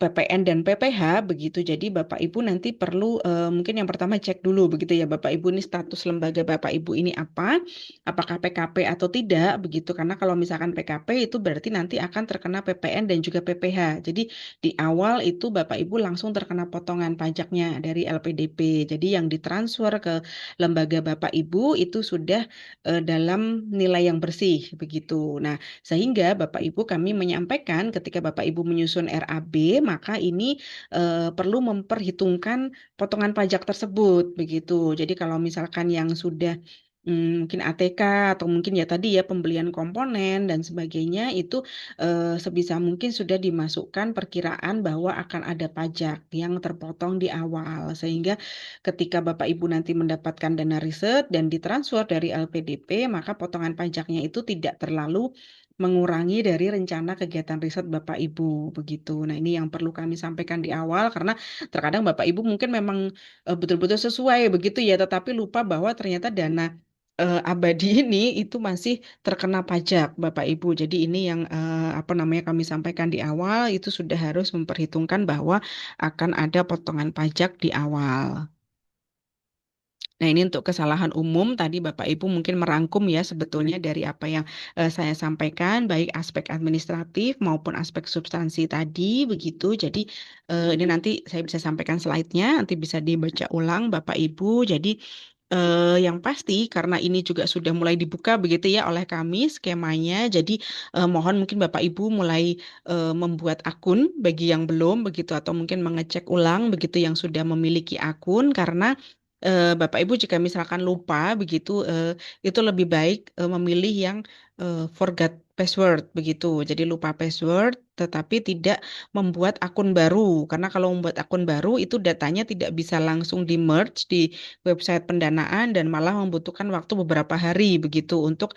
PPN dan PPh begitu. Jadi Bapak Ibu nanti perlu mungkin yang pertama cek dulu begitu ya Bapak Ibu ini status lembaga Bapak Ibu ini apa, apakah PKP atau tidak begitu. Karena kalau misalkan PKP itu berarti nanti akan terkena PPN dan juga PPh. Jadi di awal itu Bapak Ibu langsung terkena potongan pajaknya dari LPDP. Jadi yang ditransfer ke lembaga Bapak Ibu itu sudah dalam nilai yang bersih begitu. Nah, sehingga Bapak Ibu kami menyampaikan ketika Bapak Ibu menyusun RAB, maka ini perlu memperhitungkan potongan pajak tersebut begitu. Jadi kalau misalkan yang sudah mungkin ATK atau mungkin ya tadi ya pembelian komponen dan sebagainya itu sebisa mungkin sudah dimasukkan perkiraan bahwa akan ada pajak yang terpotong di awal sehingga ketika Bapak Ibu nanti mendapatkan dana riset dan ditransfer dari LPDP maka potongan pajaknya itu tidak terlalu mengurangi dari rencana kegiatan riset Bapak Ibu begitu. Nah, ini yang perlu kami sampaikan di awal karena terkadang Bapak Ibu mungkin memang betul-betul sesuai begitu ya, tetapi lupa bahwa ternyata dana abadi ini itu masih terkena pajak Bapak Ibu. Jadi ini yang apa namanya kami sampaikan di awal itu sudah harus memperhitungkan bahwa akan ada potongan pajak di awal. Nah, ini untuk kesalahan umum tadi Bapak Ibu mungkin merangkum ya sebetulnya dari apa yang saya sampaikan baik aspek administratif maupun aspek substansi tadi begitu. Jadi ini nanti saya bisa sampaikan slide-nya, nanti bisa dibaca ulang Bapak Ibu. Jadi yang pasti karena ini juga sudah mulai dibuka begitu ya oleh kami skemanya. Jadi mohon mungkin Bapak Ibu mulai membuat akun bagi yang belum begitu atau mungkin mengecek ulang begitu yang sudah memiliki akun karena Bapak Ibu jika misalkan lupa begitu itu lebih baik memilih yang forgot password begitu. Jadi lupa password tetapi tidak membuat akun baru karena kalau membuat akun baru itu datanya tidak bisa langsung di merge di website pendanaan dan malah membutuhkan waktu beberapa hari begitu untuk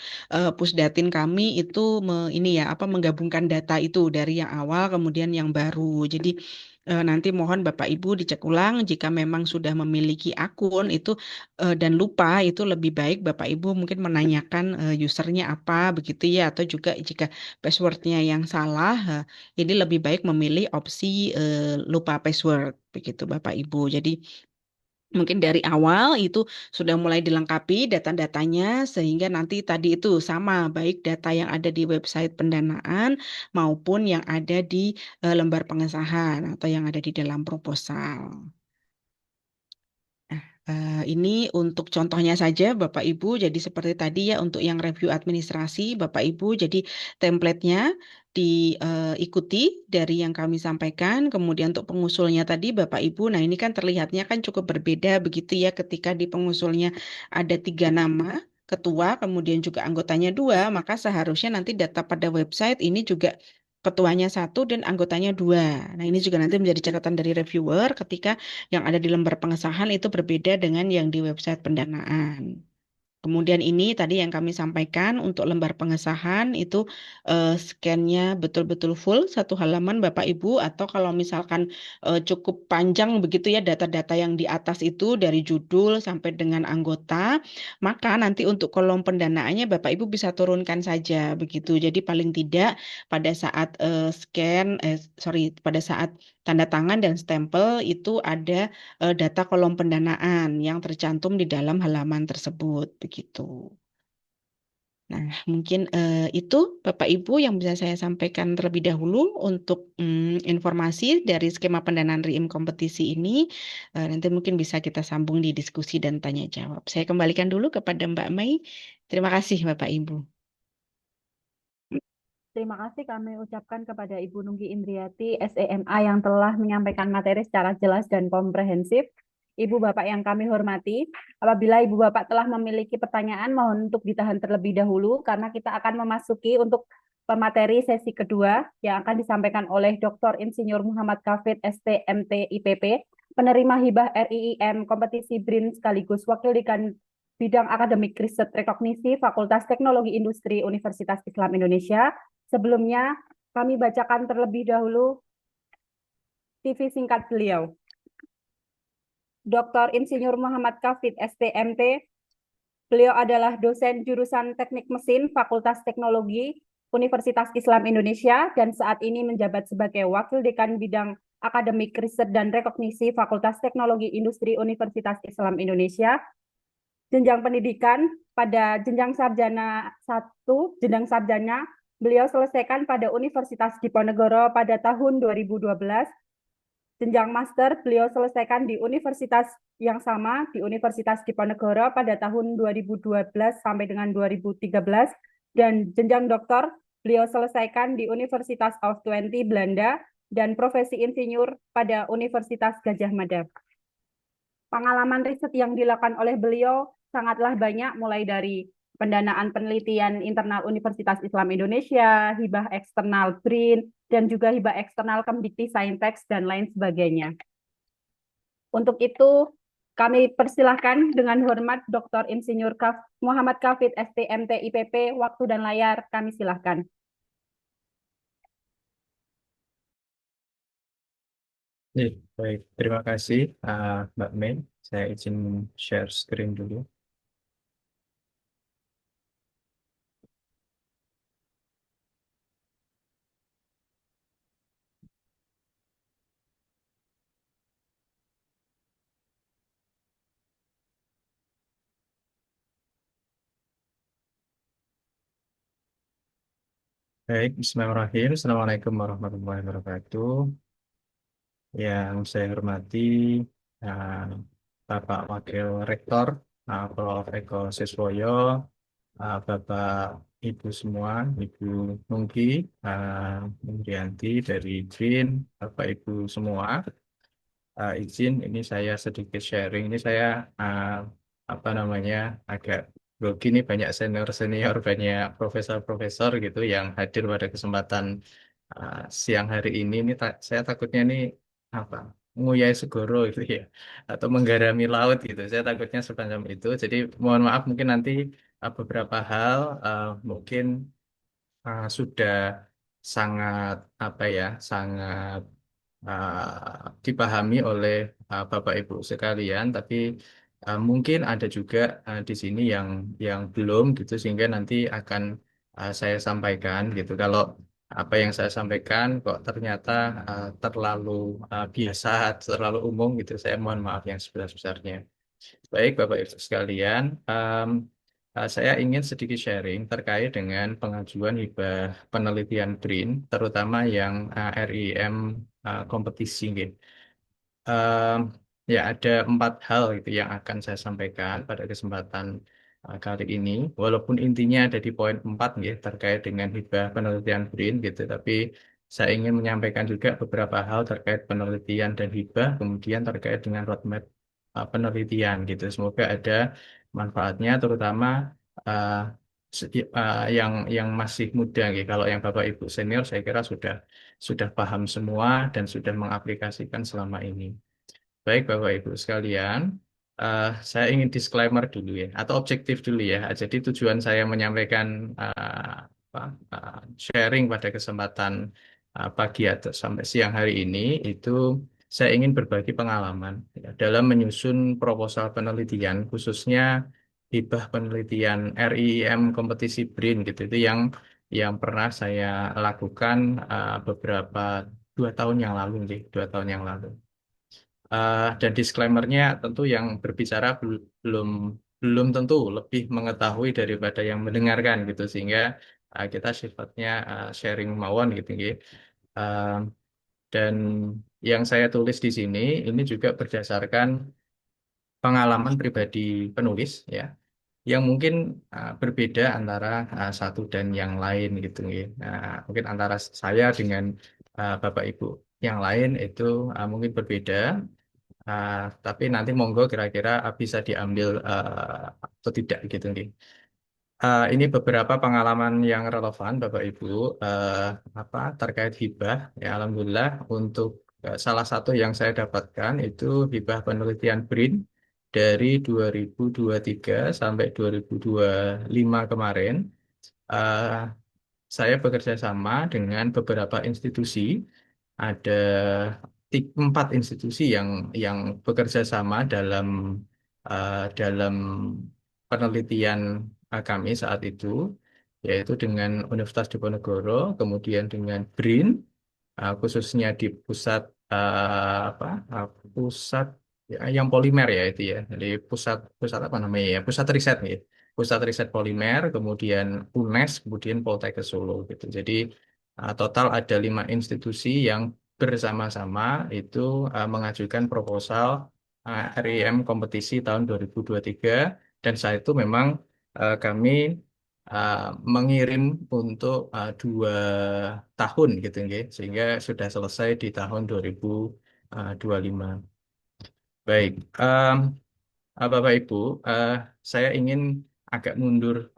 pusdatin kami itu ini ya apa menggabungkan data itu dari yang awal kemudian yang baru. Jadi nanti mohon Bapak Ibu dicek ulang jika memang sudah memiliki akun itu dan lupa itu lebih baik Bapak Ibu mungkin menanyakan usernya apa begitu ya atau juga jika passwordnya yang salah ini lebih baik memilih opsi lupa password begitu Bapak Ibu. Jadi mungkin dari awal itu sudah mulai dilengkapi data-datanya sehingga nanti tadi itu sama baik data yang ada di website pendanaan maupun yang ada di lembar pengesahan atau yang ada di dalam proposal. Nah, Ini untuk contohnya saja Bapak Ibu, jadi seperti tadi ya untuk yang review administrasi Bapak Ibu, jadi template-nya diikuti dari yang kami sampaikan, kemudian untuk pengusulnya tadi Bapak Ibu, nah ini kan terlihatnya kan cukup berbeda begitu ya ketika di pengusulnya ada 3 nama, ketua, kemudian juga anggotanya 2, maka seharusnya nanti data pada website ini juga ketuanya 1 dan anggotanya 2. Nah ini juga nanti menjadi catatan dari reviewer ketika yang ada di lembar pengesahan itu berbeda dengan yang di website pendanaan. Kemudian ini tadi yang kami sampaikan untuk lembar pengesahan itu scan-nya betul-betul full 1 halaman Bapak Ibu, atau kalau misalkan cukup panjang begitu ya data-data yang di atas itu dari judul sampai dengan anggota, maka nanti untuk kolom pendanaannya Bapak Ibu bisa turunkan saja begitu. Jadi paling tidak pada saat pada saat tanda tangan dan stempel itu ada data kolom pendanaan yang tercantum di dalam halaman tersebut begitu. Nah, mungkin itu Bapak Ibu yang bisa saya sampaikan terlebih dahulu untuk informasi dari skema pendanaan RIIM kompetisi ini. Nanti mungkin bisa kita sambung di diskusi dan tanya jawab. Saya kembalikan dulu kepada Mbak Mei. Terima kasih Bapak Ibu. Terima kasih kami ucapkan kepada Ibu Nunggi Indriati, SEMA yang telah menyampaikan materi secara jelas dan komprehensif. Ibu Bapak yang kami hormati, apabila Ibu Bapak telah memiliki pertanyaan, mohon untuk ditahan terlebih dahulu karena kita akan memasuki untuk pemateri sesi kedua yang akan disampaikan oleh Dr. Insinyur Muhammad Kafid, STMT IPP, penerima hibah RIIM kompetisi BRIN sekaligus Wakil Dekan Bidang Akademik Riset Rekognisi Fakultas Teknologi Industri Universitas Islam Indonesia. Sebelumnya, kami bacakan terlebih dahulu CV singkat beliau. Dr. Insinyur Muhammad Kafid, STMT. Beliau adalah dosen jurusan Teknik Mesin Fakultas Teknologi Universitas Islam Indonesia dan saat ini menjabat sebagai Wakil Dekan Bidang Akademik Riset dan Rekognisi Fakultas Teknologi Industri Universitas Islam Indonesia. Jenjang pendidikan pada jenjang sarjana 1, jenjang sarjana beliau selesaikan pada Universitas Diponegoro pada tahun 2012. Jenjang master beliau selesaikan di universitas yang sama, di Universitas Diponegoro pada tahun 2012 sampai dengan 2013. Dan jenjang doktor beliau selesaikan di Universitas of Twente Belanda dan profesi insinyur pada Universitas Gadjah Mada. Pengalaman riset yang dilakukan oleh beliau sangatlah banyak, mulai dari pendanaan penelitian internal Universitas Islam Indonesia, hibah eksternal BRIN, dan juga hibah eksternal Kemdikti Saintex, dan lain sebagainya. Untuk itu, kami persilahkan dengan hormat Dr. Insinyur Muhammad Kafid, STMT IPP, waktu dan layar kami silahkan. Baik, terima kasih Mbak Mei. Saya izin share screen dulu. Baik, Bismillahirrahmanirrahim. Assalamualaikum warahmatullahi wabarakatuh. Yang saya hormati uh, Bapak Wakil Rektor, Prof. Eko Siswoyo, Bapak Ibu semua, Ibu Nungki, Indrianti dari BRIN, Bapak Ibu semua. Izin ini saya sedikit sharing. Ini saya agak grogi nih, banyak senior, banyak profesor-profesor gitu yang hadir pada kesempatan siang hari ini. Saya takutnya nih apa nguyai segoro gitu ya, atau menggarami laut gitu. Saya takutnya sepanjang itu. Jadi mohon maaf mungkin nanti beberapa hal mungkin sudah sangat sangat dipahami oleh Bapak Ibu sekalian, tapi mungkin ada juga di sini yang belum gitu, sehingga nanti akan saya sampaikan gitu. Kalau apa yang saya sampaikan kok ternyata terlalu biasa, terlalu umum gitu, saya mohon maaf yang sebesar-besarnya. Baik, Bapak Ibu sekalian, saya ingin sedikit sharing terkait dengan pengajuan hibah penelitian BRIN, terutama yang RIM kompetisi. Gitu. ya ada 4 hal gitu yang akan saya sampaikan pada kesempatan kali ini. Walaupun intinya ada di poin 4 gitu, terkait dengan hibah penelitian BRIN gitu, tapi saya ingin menyampaikan juga beberapa hal terkait penelitian dan hibah, kemudian terkait dengan roadmap penelitian gitu. Semoga ada manfaatnya, terutama uh, yang masih muda gitu. Kalau yang Bapak Ibu senior saya kira sudah paham semua dan sudah mengaplikasikan selama ini. Baik, Bapak Ibu sekalian, saya ingin disclaimer dulu ya, atau objektif dulu ya. Jadi tujuan saya menyampaikan apa, sharing pada kesempatan pagi atau sampai siang hari ini itu saya ingin berbagi pengalaman ya, dalam menyusun proposal penelitian, khususnya hibah penelitian RIIM kompetisi BRIN gitu. Itu yang pernah saya lakukan beberapa 2 tahun yang lalu, nih, 2 tahun yang lalu. Dan disclaimer-nya tentu yang berbicara belum belum tentu lebih mengetahui daripada yang mendengarkan gitu, sehingga kita sifatnya sharing mawon gitu gitu. Uh, dan yang saya tulis di sini ini juga berdasarkan pengalaman pribadi penulis ya, yang mungkin berbeda antara satu dan yang lain gitu gitu. Mungkin antara saya dengan Bapak Ibu yang lain itu mungkin berbeda. Tapi nanti monggo kira-kira bisa diambil atau tidak gitu nih. Ini beberapa pengalaman yang relevan Bapak Ibu terkait hibah. Ya, Alhamdulillah untuk salah satu yang saya dapatkan itu hibah penelitian BRIN dari 2023 sampai 2025 kemarin. Eh, saya bekerja sama dengan beberapa institusi, ada 4 institusi yang bekerja sama dalam penelitian kami saat itu, yaitu dengan Universitas Diponegoro, kemudian dengan BRIN, khususnya di pusat pusat ya, yang polimer ya itu ya, jadi pusat pusat apa namanya ya, pusat riset nih, pusat riset polimer, kemudian UNES, kemudian Poltekkes Solo gitu. Jadi total ada 5 institusi yang bersama-sama itu mengajukan proposal RIM kompetisi tahun 2023, dan saat itu memang kami uh, mengirim untuk 2 tahun gitu nggih, sehingga sudah selesai di tahun 2025. Baik, Bapak Ibu, saya ingin agak mundur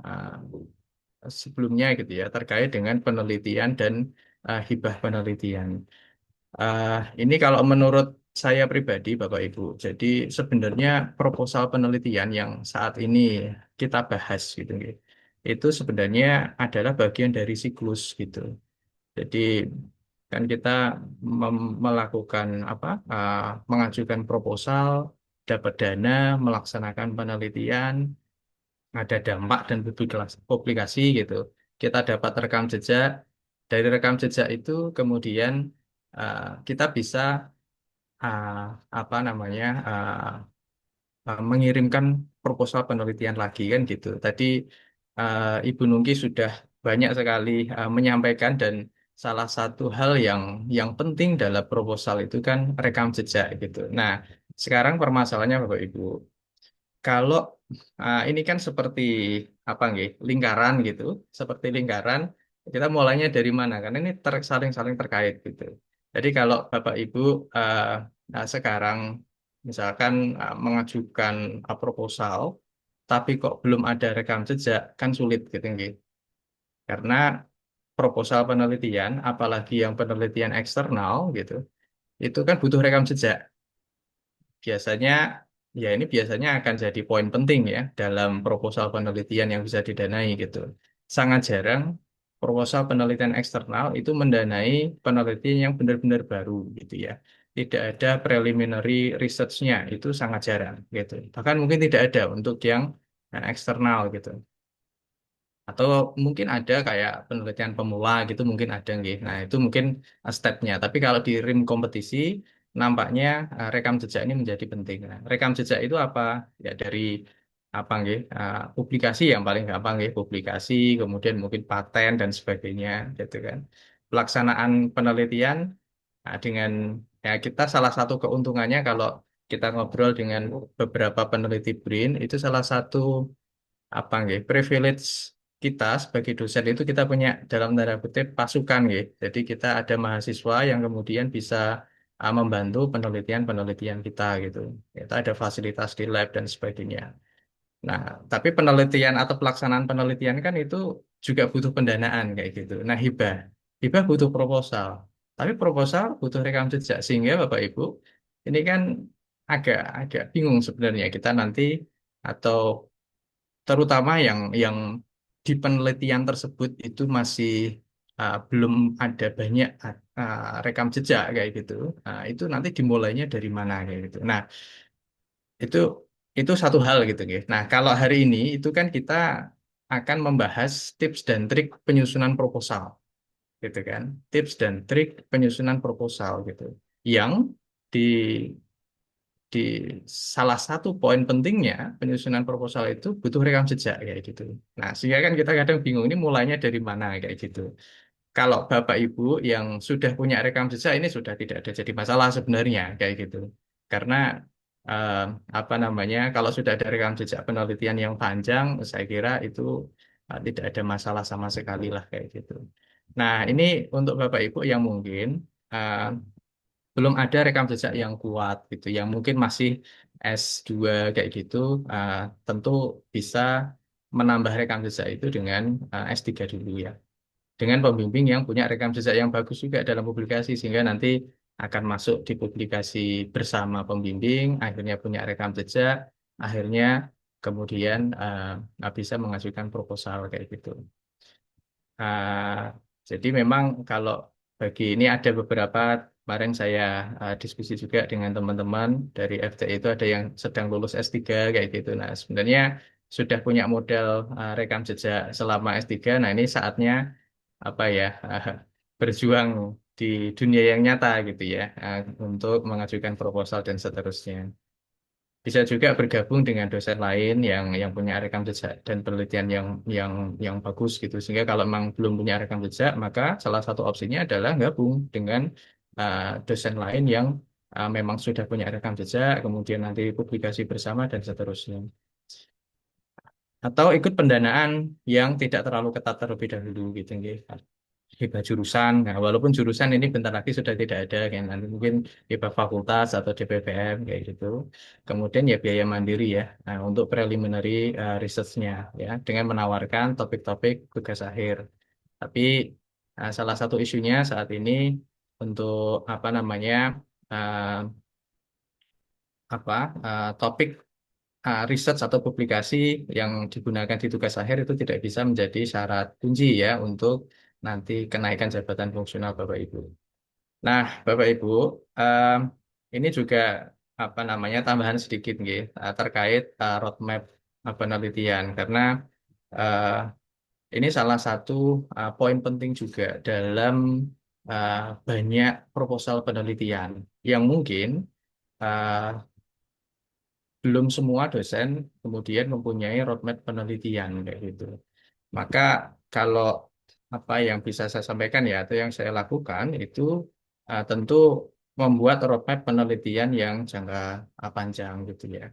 sebelumnya gitu ya, terkait dengan penelitian dan hibah penelitian. Ini kalau menurut saya pribadi, Bapak Ibu, jadi sebenarnya proposal penelitian yang saat ini kita bahas gitu, nggih, itu sebenarnya adalah bagian dari siklus gitu. Jadi kan kita melakukan mengajukan proposal, dapat dana, melaksanakan penelitian, ada dampak dan publikasi gitu. Kita dapat rekam jejak, dari rekam jejak itu kemudian kita bisa uh, apa namanya mengirimkan proposal penelitian lagi kan gitu. Tadi Ibu Nungki sudah banyak sekali menyampaikan, dan salah satu hal yang penting dalam proposal itu kan rekam jejak gitu. Nah, sekarang permasalahannya Bapak Ibu, kalau ini kan seperti apa nggih, lingkaran gitu, seperti lingkaran. Kita mulainya dari mana? Karena ini saling-saling terkait gitu. Jadi kalau Bapak Ibu sekarang misalkan mengajukan proposal, tapi kok belum ada rekam jejak, kan sulit gitu nggih. Karena proposal penelitian, apalagi yang penelitian eksternal gitu, itu kan butuh rekam jejak. Biasanya, ya ini biasanya akan jadi poin penting ya dalam proposal penelitian yang bisa didanai gitu. Sangat jarang proposal penelitian eksternal itu mendanai penelitian yang benar-benar baru gitu ya. Tidak ada preliminary research-nya, itu sangat jarang gitu. Bahkan mungkin tidak ada untuk yang eksternal gitu. Atau mungkin ada kayak penelitian pemula gitu, mungkin ada nggih. Nah, itu mungkin stepnya. Tapi kalau di rim kompetisi nampaknya rekam jejak ini menjadi penting. Nah, rekam jejak itu apa? Ya dari apa nggih? Publikasi yang paling gampang nggih, publikasi, kemudian mungkin paten dan sebagainya gitu kan. Pelaksanaan penelitian dengan ya kita salah satu keuntungannya kalau kita ngobrol dengan beberapa peneliti BRIN, itu salah satu apa nggih, privilege kita sebagai dosen itu kita punya dalam tanda kutip pasukan nggih. Jadi kita ada mahasiswa yang kemudian bisa membantu penelitian-penelitian kita gitu. Kita ada fasilitas di lab dan sebagainya. Nah, tapi penelitian atau pelaksanaan penelitian kan itu juga butuh pendanaan kayak gitu. Nah, hibah butuh proposal. Tapi proposal butuh rekam jejak sehingga Bapak Ibu ini kan agak agak bingung sebenarnya kita nanti atau terutama yang di penelitian tersebut itu masih belum ada banyak rekam jejak kayak gitu. Nah, itu nanti dimulainya dari mana kayak gitu. Nah, itu itu satu hal gitu ya. Nah, kalau hari ini itu kan kita akan membahas tips dan trik penyusunan proposal gitu kan. Tips dan trik penyusunan proposal gitu. Yang di di salah satu poin pentingnya penyusunan proposal itu butuh rekam jejak kayak gitu. Nah, sehingga kan kita kadang bingung ini mulainya dari mana kayak gitu. Kalau Bapak Ibu yang sudah punya rekam jejak ini sudah tidak ada jadi masalah sebenarnya kayak gitu. Karena eh, apa namanya kalau sudah ada rekam jejak penelitian yang panjang, saya kira itu tidak ada masalah sama sekali lah kayak gitu. Nah, ini untuk Bapak Ibu yang mungkin eh, belum ada rekam jejak yang kuat gitu, yang mungkin masih S2 kayak gitu, eh, tentu bisa menambah rekam jejak itu dengan S3 dulu ya dengan pembimbing yang punya rekam jejak yang bagus juga dalam publikasi sehingga nanti akan masuk di publikasi bersama pembimbing, akhirnya punya rekam jejak, akhirnya kemudian bisa mengajukan proposal kayak gitu. Ah, jadi memang kalau bagi ini ada beberapa kemarin saya diskusi juga dengan teman-teman dari FTI itu ada yang sedang lulus S3 kayak gitu. Nah, sebenarnya sudah punya modal rekam jejak selama S3. Nah, ini saatnya apa ya berjuang di dunia yang nyata gitu ya untuk mengajukan proposal dan seterusnya. Bisa juga bergabung dengan dosen lain yang punya rekam jejak dan penelitian yang bagus gitu. Sehingga kalau memang belum punya rekam jejak, maka salah satu opsinya adalah gabung dengan dosen lain yang memang sudah punya rekam jejak, kemudian nanti publikasi bersama dan seterusnya. Atau ikut pendanaan yang tidak terlalu ketat terlebih dahulu gitu. Nggih. Hibah jurusan. Nah, walaupun jurusan ini bentar lagi sudah tidak ada, kan nanti mungkin hibah fakultas atau DPPM kayak gitu. Kemudian ya biaya mandiri ya, nah, untuk preliminary research-nya ya, dengan menawarkan topik-topik tugas akhir. Tapi salah satu isunya saat ini untuk apa namanya uh, apa topik research atau publikasi yang digunakan di tugas akhir itu tidak bisa menjadi syarat kunci ya untuk nanti kenaikan jabatan fungsional Bapak Ibu. Nah, Bapak Ibu, em, ini juga apa namanya tambahan sedikit nggih, terkait roadmap penelitian karena eh, ini salah satu poin penting juga dalam eh, banyak proposal penelitian yang mungkin eh, belum semua dosen kemudian mempunyai roadmap penelitian kayak gitu. Maka kalau apa yang bisa saya sampaikan ya atau yang saya lakukan itu tentu membuat roadmap penelitian yang jangka panjang gitu ya.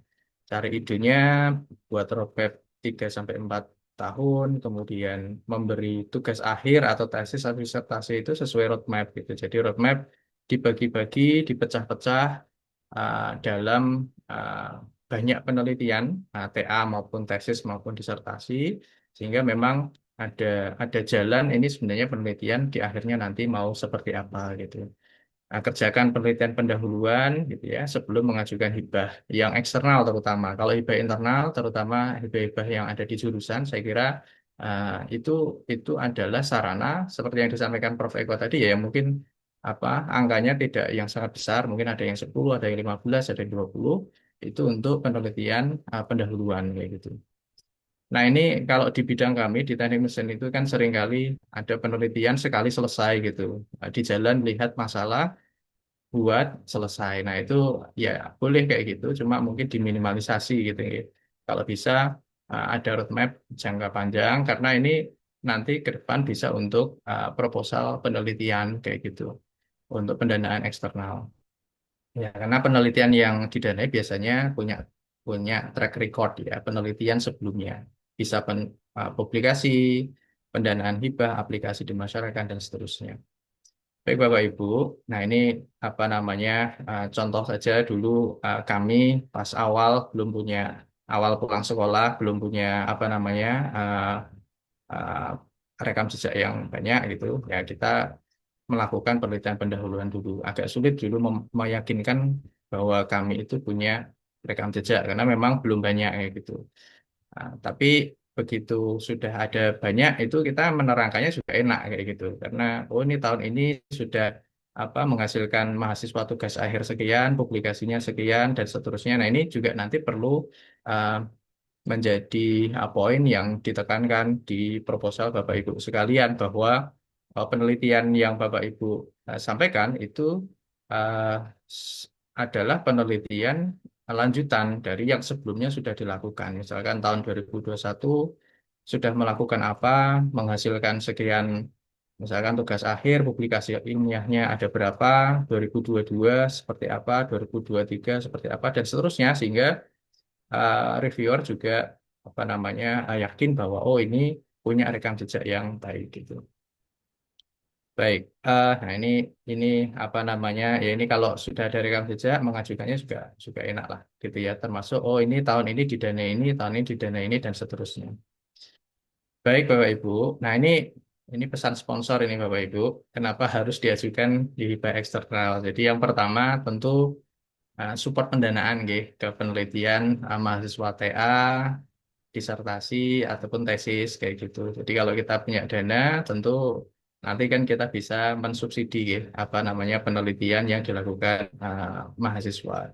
Cari idenya, buat roadmap 3 sampai 4 tahun, kemudian memberi tugas akhir atau tesis atau disertasi itu sesuai roadmap gitu. Jadi roadmap dibagi-bagi, dipecah-pecah dalam banyak penelitian, TA maupun tesis maupun disertasi, sehingga memang ada jalan ini sebenarnya penelitian di akhirnya nanti mau seperti apa gitu. Kerjakan penelitian pendahuluan gitu ya sebelum mengajukan hibah yang eksternal terutama. Kalau hibah internal terutama hibah-hibah yang ada di jurusan saya kira itu adalah sarana seperti yang disampaikan Prof. Eko tadi ya yang mungkin apa angkanya tidak yang sangat besar, mungkin ada yang 10, ada yang 15, ada yang 20 itu untuk penelitian pendahuluan kayak gitu. Nah, ini kalau di bidang kami di teknik mesin itu kan seringkali ada penelitian sekali selesai gitu. Di jalan lihat masalah buat selesai. Nah, itu ya boleh kayak gitu, cuma mungkin diminimalisasi gitu ya. Kalau bisa ada roadmap jangka panjang karena ini nanti ke depan bisa untuk proposal penelitian kayak gitu untuk pendanaan eksternal. Ya, karena penelitian yang didanai biasanya punya punya track record ya, penelitian sebelumnya. Bisa publikasi, pendanaan hibah, aplikasi di masyarakat, dan seterusnya. Baik Bapak Ibu, nah ini apa namanya, contoh saja dulu kami pas awal pulang sekolah, belum punya apa namanya, uh, rekam jejak yang banyak gitu, ya kita melakukan penelitian pendahuluan dulu. Agak sulit dulu meyakinkan bahwa kami itu punya rekam jejak karena memang belum banyak kayak gitu. Nah, tapi begitu sudah ada banyak itu kita menerangkannya juga enak kayak gitu karena oh ini tahun ini sudah apa menghasilkan mahasiswa tugas akhir sekian, publikasinya sekian dan seterusnya. Nah, ini juga nanti perlu uh, menjadi poin yang ditekankan di proposal Bapak Ibu sekalian bahwa penelitian yang Bapak Ibu sampaikan itu uh, adalah penelitian lanjutan dari yang sebelumnya sudah dilakukan. Misalkan tahun 2021 sudah melakukan apa, menghasilkan sekian, misalkan tugas akhir, publikasi ilmiahnya ada berapa, 2022 seperti apa, 2023 seperti apa, dan seterusnya, sehingga reviewer juga apa namanya yakin bahwa oh ini punya rekam jejak yang baik gitu. Baik, nah ini apa namanya ya ini kalau sudah ada rekam jejak mengajukannya juga juga enak lah gitu ya. Termasuk oh ini tahun ini didanai ini, tahun ini didanai ini dan seterusnya. Baik Bapak Ibu, nah ini pesan sponsor ini Bapak Ibu. Kenapa harus diajukan di hibah eksternal? Jadi yang pertama tentu support pendanaan nggih, ke penelitian mahasiswa TA, disertasi ataupun tesis kayak gitu. Jadi kalau kita punya dana, tentu nanti kan kita bisa mensubsidi ya, apa namanya penelitian yang dilakukan mahasiswa.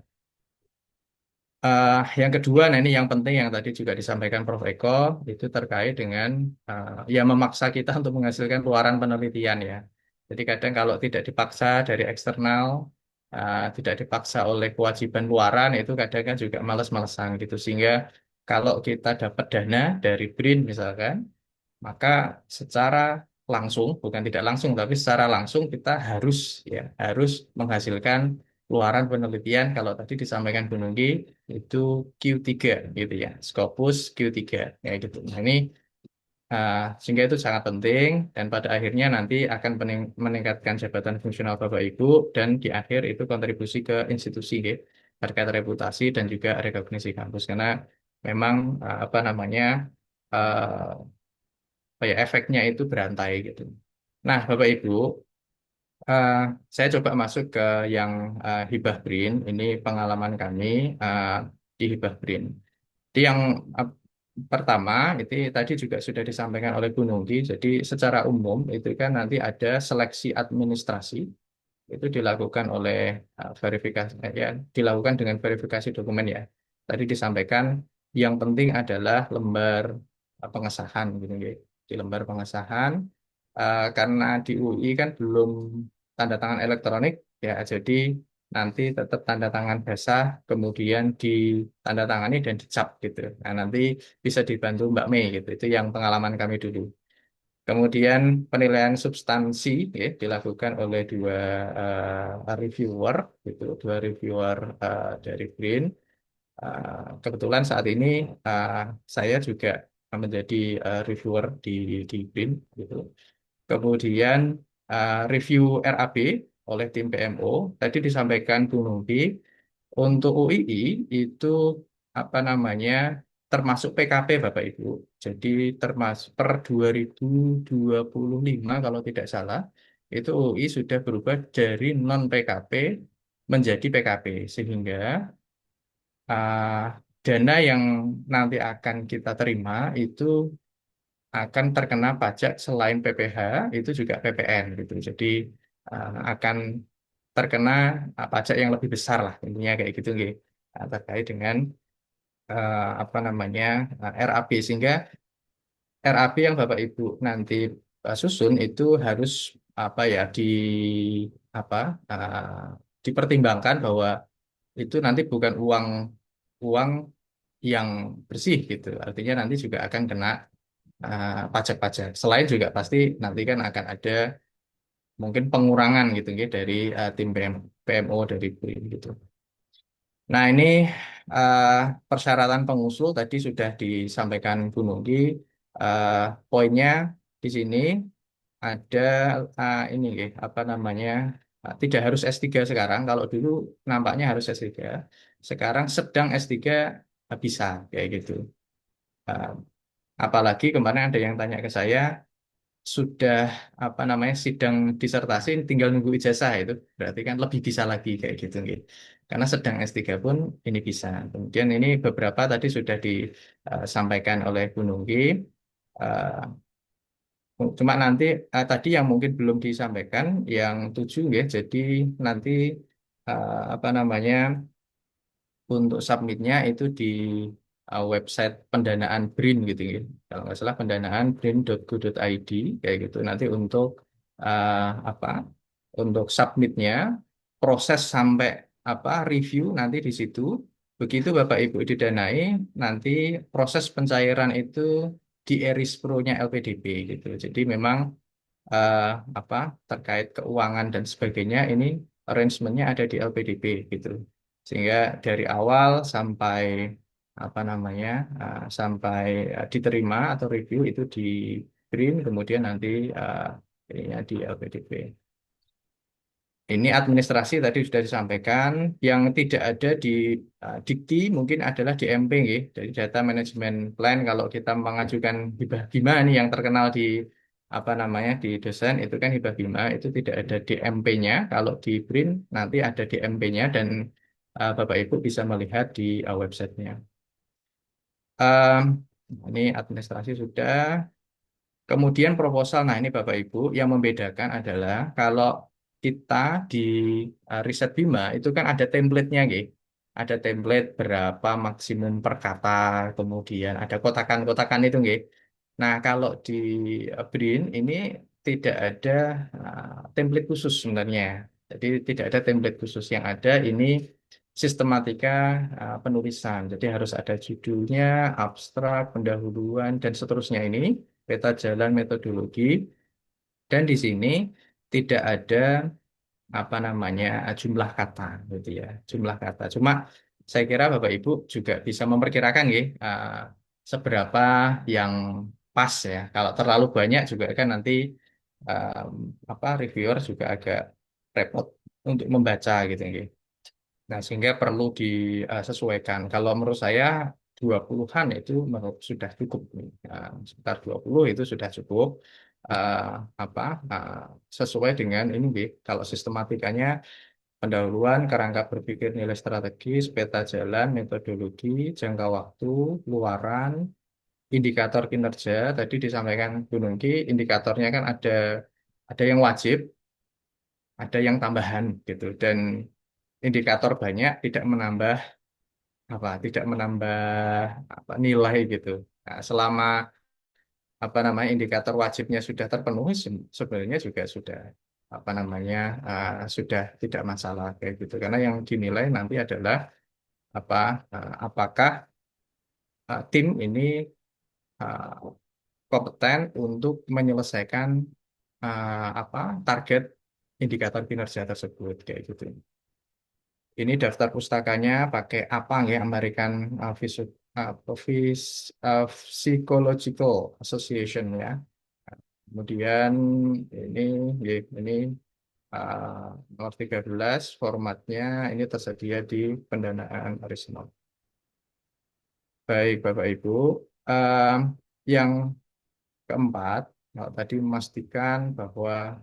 Yang kedua, nah ini yang penting yang tadi juga disampaikan Prof. Eko, itu terkait dengan ya memaksa kita untuk menghasilkan keluaran penelitian ya. Jadi kadang kalau tidak dipaksa dari eksternal, tidak dipaksa oleh kewajiban luaran, itu kadang kan juga males-malesan gitu. Sehingga kalau kita dapat dana dari BRIN misalkan, maka secara langsung, bukan tidak langsung, tapi secara langsung kita harus menghasilkan keluaran penelitian. Kalau tadi disampaikan Bu Nunggi, itu Q3 gitu ya, Scopus Q3 ya gitu. Nah ini sehingga itu sangat penting dan pada akhirnya nanti akan meningkatkan jabatan fungsional Bapak Ibu dan di akhir itu kontribusi ke institusi ya, terkait reputasi dan juga rekognisi kampus karena memang apa namanya efeknya itu berantai gitu. Nah, Bapak Ibu, eh, saya coba masuk ke yang hibah BRIN. Ini pengalaman kami eh, di hibah BRIN. Di yang eh, pertama, itu tadi juga sudah disampaikan oleh Bu Nunggi. Jadi secara umum itu kan nanti ada seleksi administrasi itu dilakukan oleh verifikasi ya dilakukan dengan verifikasi dokumen ya. Tadi disampaikan yang penting adalah lembar pengesahan gitu ya. Di lembar pengesahan karena di UI kan belum tanda tangan elektronik ya jadi nanti tetap tanda tangan basah kemudian ditandatangani dan dicap gitu. Nah, nanti bisa dibantu Mbak Mei gitu. Itu yang pengalaman kami dulu. Kemudian penilaian substansi ya, dilakukan oleh reviewer, gitu, dua reviewer dari BRIN. Kebetulan saat ini uh, saya juga menjadi reviewer di BRIN, gitu. Kemudian review RAB oleh tim PMO. Tadi disampaikan Bu Nungki, untuk UII itu apa namanya termasuk PKP Bapak Ibu. Jadi termasuk per 2025 kalau tidak salah itu UI sudah berubah dari non PKP menjadi PKP sehingga uh, dana yang nanti akan kita terima itu akan terkena pajak selain PPh itu juga PPN gitu. Jadi akan terkena pajak yang lebih besar lah intinya kayak gitu nggih. Terkait dengan apa namanya RAB sehingga RAB yang Bapak Ibu nanti susun itu harus apa ya apa dipertimbangkan bahwa itu nanti bukan uang uang yang bersih gitu. Artinya nanti juga akan kena pajak-pajak. Selain juga pasti nanti kan akan ada mungkin pengurangan gitu ya dari tim PMO dari BRIN gitu. Nah, ini eh, persyaratan pengusul tadi sudah disampaikan Bu Nungki. Eh, Poinnya di sini ada ini apa namanya, tidak harus S3 sekarang. Kalau dulu nampaknya harus S3. Sekarang sedang S3 bisa kayak gitu. Eh, Apalagi kemarin ada yang tanya ke saya, sudah apa namanya sidang disertasi tinggal nunggu ijazah, itu berarti kan lebih bisa lagi kayak gitu gitu. Karena sedang S3 pun ini bisa. Kemudian ini beberapa tadi sudah disampaikan oleh Bu Nungki. Eh, Cuma nanti tadi yang mungkin belum disampaikan yang 7 ya. Jadi nanti apa namanya, untuk submitnya itu di website pendanaan BRIN gitu ya. Kalau nggak salah pendanaan brin.go.id kayak gitu. Nanti untuk apa? Untuk submitnya, proses sampai apa review nanti di situ. Begitu Bapak Ibu didanai, nanti proses pencairan itu di ERIS Pro-nya LPDP gitu. Jadi memang eh, apa terkait keuangan dan sebagainya ini arrangement-nya ada di LPDP gitu. Sehingga dari awal sampai apa namanya sampai diterima atau review itu di BRIN, kemudian nanti ininya di LPDP. Ini administrasi tadi sudah disampaikan. Yang tidak ada di Dikti mungkin adalah di MP, nggih. Dari Data Management Plan, kalau kita mengajukan hibah bima nih yang terkenal di apa namanya di dosen itu kan hibah bima itu tidak ada DMP-nya. Kalau di BRIN nanti ada DMP-nya dan Bapak Ibu bisa melihat di websitenya. Em, ini administrasi sudah. Kemudian proposal, nah ini Bapak Ibu, yang membedakan adalah kalau kita di riset Bima itu kan ada template-nya, gitu. Ada template berapa maksimum per kata, kemudian ada kotakan-kotakan itu, gitu. Nah, kalau di BRIN ini tidak ada template khusus sebenarnya. Jadi tidak ada template khusus, yang ada ini sistematika penulisan. Jadi harus ada judulnya, abstrak, pendahuluan, dan seterusnya ini peta jalan metodologi, dan di sini tidak ada apa namanya jumlah kata gitu ya, jumlah kata. Cuma saya kira Bapak Ibu juga bisa memperkirakan ya seberapa yang pas ya. Kalau terlalu banyak juga kan nanti eh, apa reviewer juga agak repot untuk membaca gitu ya. Nah, sehingga perlu disesuaikan. Kalau menurut saya 20-an itu sudah cukup. Sekitar 20 itu sudah cukup. eh, apa sesuai dengan ini, Bi. Kalau sistematikanya pendahuluan, kerangka berpikir nilai strategis, peta jalan, metodologi, jangka waktu, luaran, indikator kinerja. Tadi disampaikan Bu Nungki, indikatornya kan ada yang wajib, ada yang tambahan gitu. Dan indikator banyak tidak menambah nilai gitu. Nah, selama apa namanya indikator wajibnya sudah terpenuhi, sebenarnya juga sudah apa namanya sudah tidak masalah kayak gitu. Karena yang dinilai nanti adalah apa apakah tim ini uh, kompeten untuk menyelesaikan apa target indikator kinerja tersebut kayak gitu. Ini daftar pustakanya pakai apa ya? American Psychological Association ya. Kemudian ini ini nomor 13 formatnya ini tersedia di pendanaan Arisno. Baik Bapak Ibu, Em, yang keempat, kalau tadi memastikan bahwa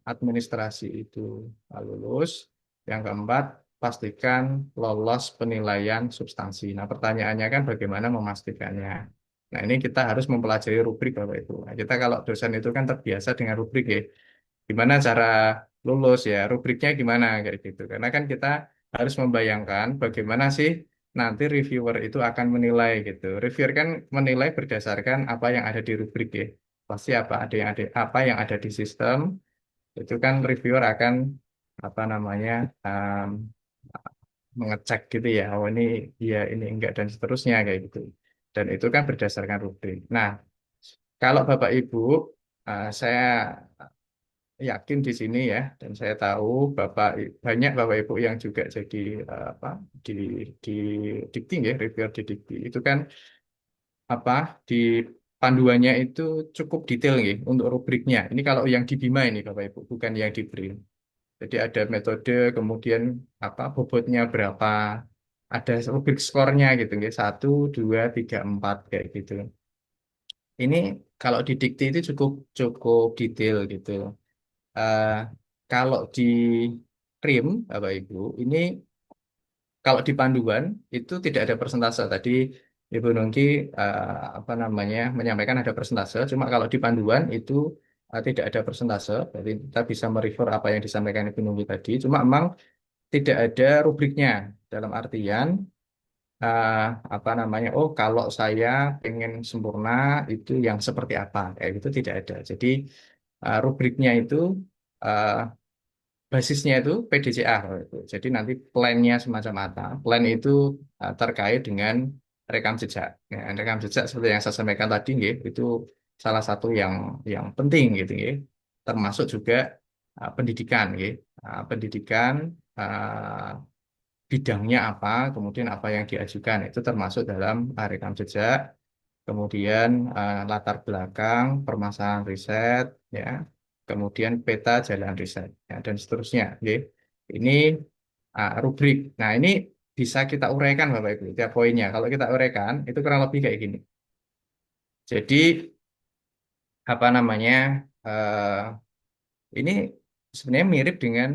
administrasi itu lulus. Yang keempat, pastikan lolos penilaian substansi. Nah, pertanyaannya kan bagaimana memastikannya. Nah, ini kita harus mempelajari rubrik, Bapak Ibu. Nah, kita kalau dosen itu kan terbiasa dengan rubrik ya. Gimana cara lulus ya, rubriknya gimana kayak gitu. Karena kan kita harus membayangkan bagaimana sih nanti reviewer itu akan menilai gitu. Reviewer kan menilai berdasarkan apa yang ada di rubrik ya. Pasti apa yang ada di sistem itu kan reviewer akan apa namanya mengecek gitu ya. Oh ini iya ini enggak dan seterusnya kayak gitu. Dan itu kan berdasarkan rubrik. Nah, kalau Bapak Ibu saya yakin di sini ya, dan saya tahu banyak Bapak Ibu yang juga jadi apa di di Dikti ya, reviewer di Dikti itu kan apa di panduannya itu cukup detail ya untuk rubriknya. Ini kalau yang di Bima ini Bapak Ibu, bukan yang di BRIN. Jadi ada metode, kemudian apa bobotnya berapa, ada rubrik skornya gitu ya, 1, 2, 3, 4 kayak gitu. Ini kalau di Dikti itu cukup cukup detail gitu. Eh, Kalau di RIM, Bapak Ibu, ini kalau di panduan itu tidak ada persentase. Tadi Ibu Nungki apa namanya menyampaikan ada persentase. Cuma kalau di panduan itu tidak ada persentase. Jadi kita bisa merefer apa yang disampaikan Ibu Nungki tadi. Cuma memang tidak ada rubriknya. Dalam artian eh, apa namanya? Oh, kalau saya pengen sempurna itu yang seperti apa? Kayak gitu tidak ada. Jadi rubriknya itu eh, basisnya itu PDCA. Gitu. Jadi nanti plannya semacam apa? Plan itu terkait dengan rekam jejak. Ya, rekam jejak seperti yang saya sampaikan tadi, nggih, itu salah satu yang penting gitu, nggih. Termasuk juga pendidikan, nggih. Pendidikan bidangnya apa, kemudian apa yang diajukan itu termasuk dalam rekam jejak. Kemudian latar belakang, permasalahan riset, ya, kemudian peta jalan riset, ya, dan seterusnya. Oke. Ini rubrik. Nah, ini bisa kita uraikan, Bapak Ibu, tiap poinnya. Kalau kita uraikan, itu kurang lebih kayak gini. Jadi, apa namanya, ini sebenarnya mirip dengan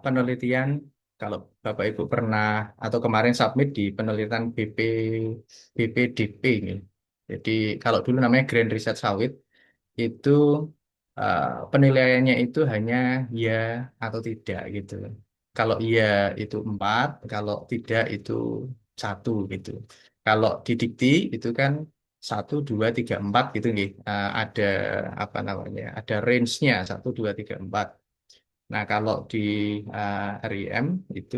penelitian, kalau Bapak Ibu pernah, atau kemarin submit di penelitian BPDP ini. Jadi, kalau dulu namanya Grand Riset Sawit, itu penilaiannya itu hanya ya atau tidak gitu. Kalau iya itu 4, kalau tidak itu 1 gitu. Kalau di dikti itu kan 1, 2, 3, 4 gitu nih. Ada apa namanya? Ada range-nya 1, 2, 3, 4. Nah kalau di RIM itu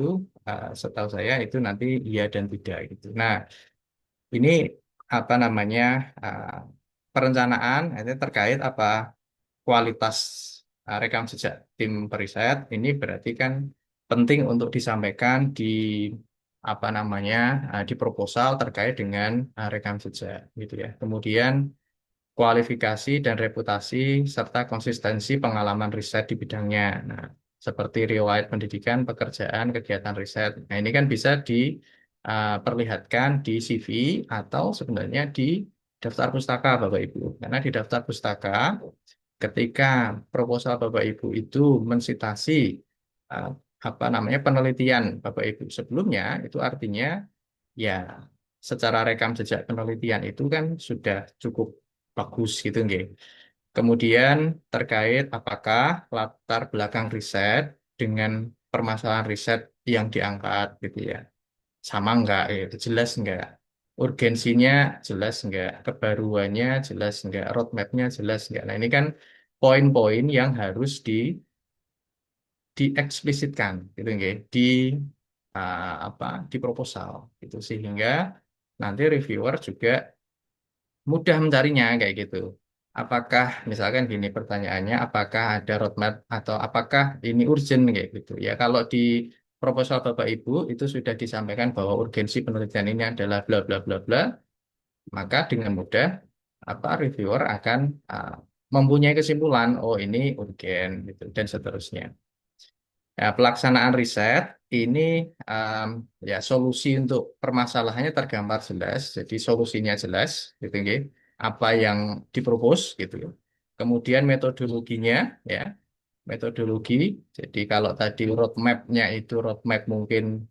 setahu saya itu nanti iya dan tidak gitu. Nah ini apa namanya uh, perencanaan itu terkait apa kualitas rekam jejak tim periset ini berarti kan penting untuk disampaikan di apa namanya di proposal terkait dengan rekam jejak gitu ya. Kemudian kualifikasi dan reputasi serta konsistensi pengalaman riset di bidangnya. Nah, seperti riwayat pendidikan, pekerjaan, kegiatan riset. Nah, ini kan bisa diperlihatkan di CV atau sebenarnya di daftar pustaka Bapak Ibu. Karena di daftar pustaka ketika proposal Bapak Ibu itu mensitasi uh, apa namanya penelitian Bapak Ibu sebelumnya, itu artinya ya secara rekam jejak penelitian itu kan sudah cukup bagus gitu nggih. Kemudian terkait apakah latar belakang riset dengan permasalahan riset yang diangkat gitu ya. Sama enggak itu jelas enggak. Urgensinya jelas enggak, kebaruannya jelas enggak, roadmap-nya jelas enggak. Nah, ini kan poin-poin yang harus dieksplisitkan gitu nggih di apa di proposal itu sehingga nanti reviewer juga mudah mencarinya kayak gitu. Apakah misalkan gini pertanyaannya, apakah ada roadmap atau apakah ini urgent kayak gitu. Ya kalau di proposal Bapak Ibu itu sudah disampaikan bahwa urgensi penelitian ini adalah bla bla bla bla, maka dengan mudah apa reviewer akan mempunyai kesimpulan, oh ini urgen gitu dan seterusnya. Ya, pelaksanaan riset ini ya solusi untuk permasalahannya tergambar jelas, jadi solusinya jelas, gitu, nggih. Apa yang dipropos, gitu. Kemudian metodologinya, ya metodologi. Jadi kalau tadi roadmap-nya itu roadmap mungkin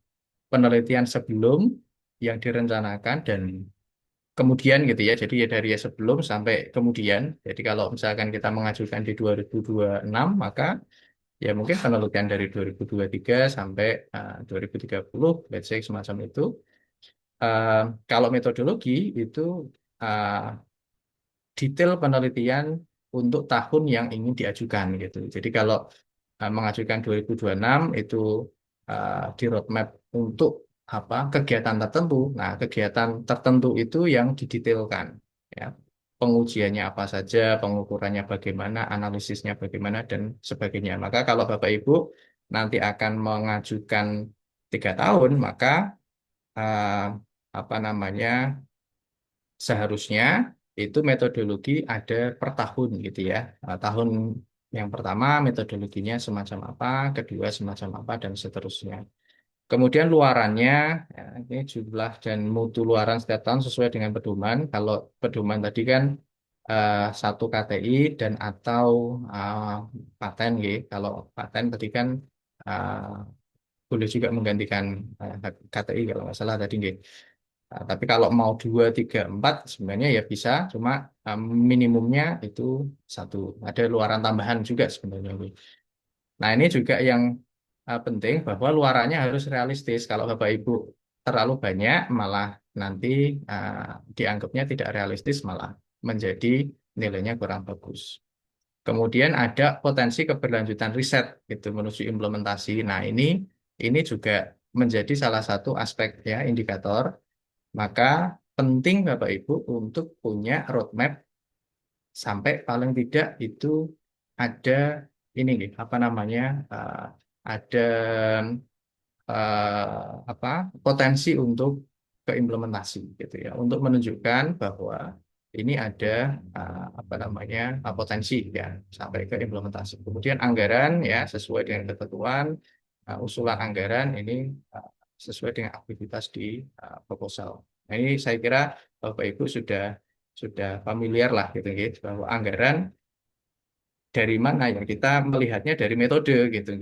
penelitian sebelum yang direncanakan dan kemudian gitu ya. Jadi ya dari ya sebelum sampai kemudian. Jadi kalau misalkan kita mengajukan di 2026, maka ya mungkin penelitian dari 2023 sampai 2030, let's say semacam itu. Eh, Kalau metodologi itu eh, detail penelitian untuk tahun yang ingin diajukan gitu. Jadi kalau mengajukan 2026 itu di roadmap untuk apa kegiatan tertentu. Nah, kegiatan tertentu itu yang didetailkan ya. pengujiannya apa saja, pengukurannya bagaimana, analisisnya bagaimana, dan sebagainya. Maka kalau Bapak Ibu nanti akan mengajukan 3 tahun, maka eh, apa namanya, seharusnya itu metodologi ada per tahun gitu ya. Tahun yang pertama metodologinya semacam apa, kedua semacam apa, dan seterusnya. Kemudian luarannya, ya, ini jumlah dan mutu luaran setiap tahun sesuai dengan pedoman. Kalau pedoman tadi kan 1 KTI dan atau eh, paten, gitu. Kalau paten tadi kan eh, boleh juga menggantikan KTI kalau nggak salah tadi, gitu. Tapi kalau mau 2, 3, 4 sebenarnya ya bisa, cuma minimumnya itu 1. Ada luaran tambahan juga sebenarnya, gitu. Nah, ini juga yang penting bahwa luarannya harus realistis. Kalau Bapak Ibu terlalu banyak, malah nanti dianggapnya tidak realistis, malah menjadi nilainya kurang bagus. Kemudian ada potensi keberlanjutan riset gitu menuju implementasi. Nah, ini juga menjadi salah satu aspek ya indikator. Maka penting Bapak Ibu untuk punya roadmap sampai paling tidak itu ada ini nih, apa namanya, ada apa potensi untuk keimplementasi gitu ya, untuk menunjukkan bahwa ini ada apa namanya, potensi ya sampai ke implementasi. Kemudian anggaran ya sesuai dengan ketentuan, usulan anggaran ini sesuai dengan aktivitas di proposal. Nah, ini saya kira Bapak Ibu sudah familiar lah gitu, gitu bahwa anggaran dari mana ya, kita melihatnya dari metode gitu.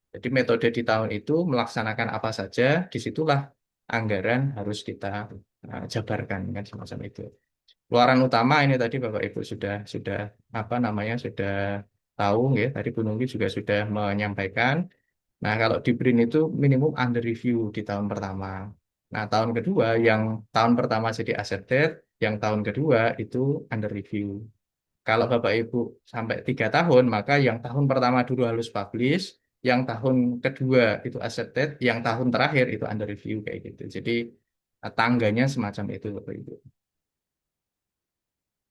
Jadi metode di tahun itu melaksanakan apa saja, disitulah anggaran harus kita jabarkan kan semacam itu. Luaran utama ini tadi Bapak Ibu sudah apa namanya, sudah tahu ya. Tadi Bu Nungki juga sudah menyampaikan. Nah, kalau di BRIN itu minimum under review di tahun pertama. Nah, tahun kedua yang tahun pertama jadi accepted, yang tahun kedua itu under review. Kalau Bapak Ibu sampai 3 tahun, maka yang tahun pertama dulu harus publish, yang tahun kedua itu accepted, yang tahun terakhir itu under review kayak gitu. Jadi tangganya semacam itu Bapak Ibu.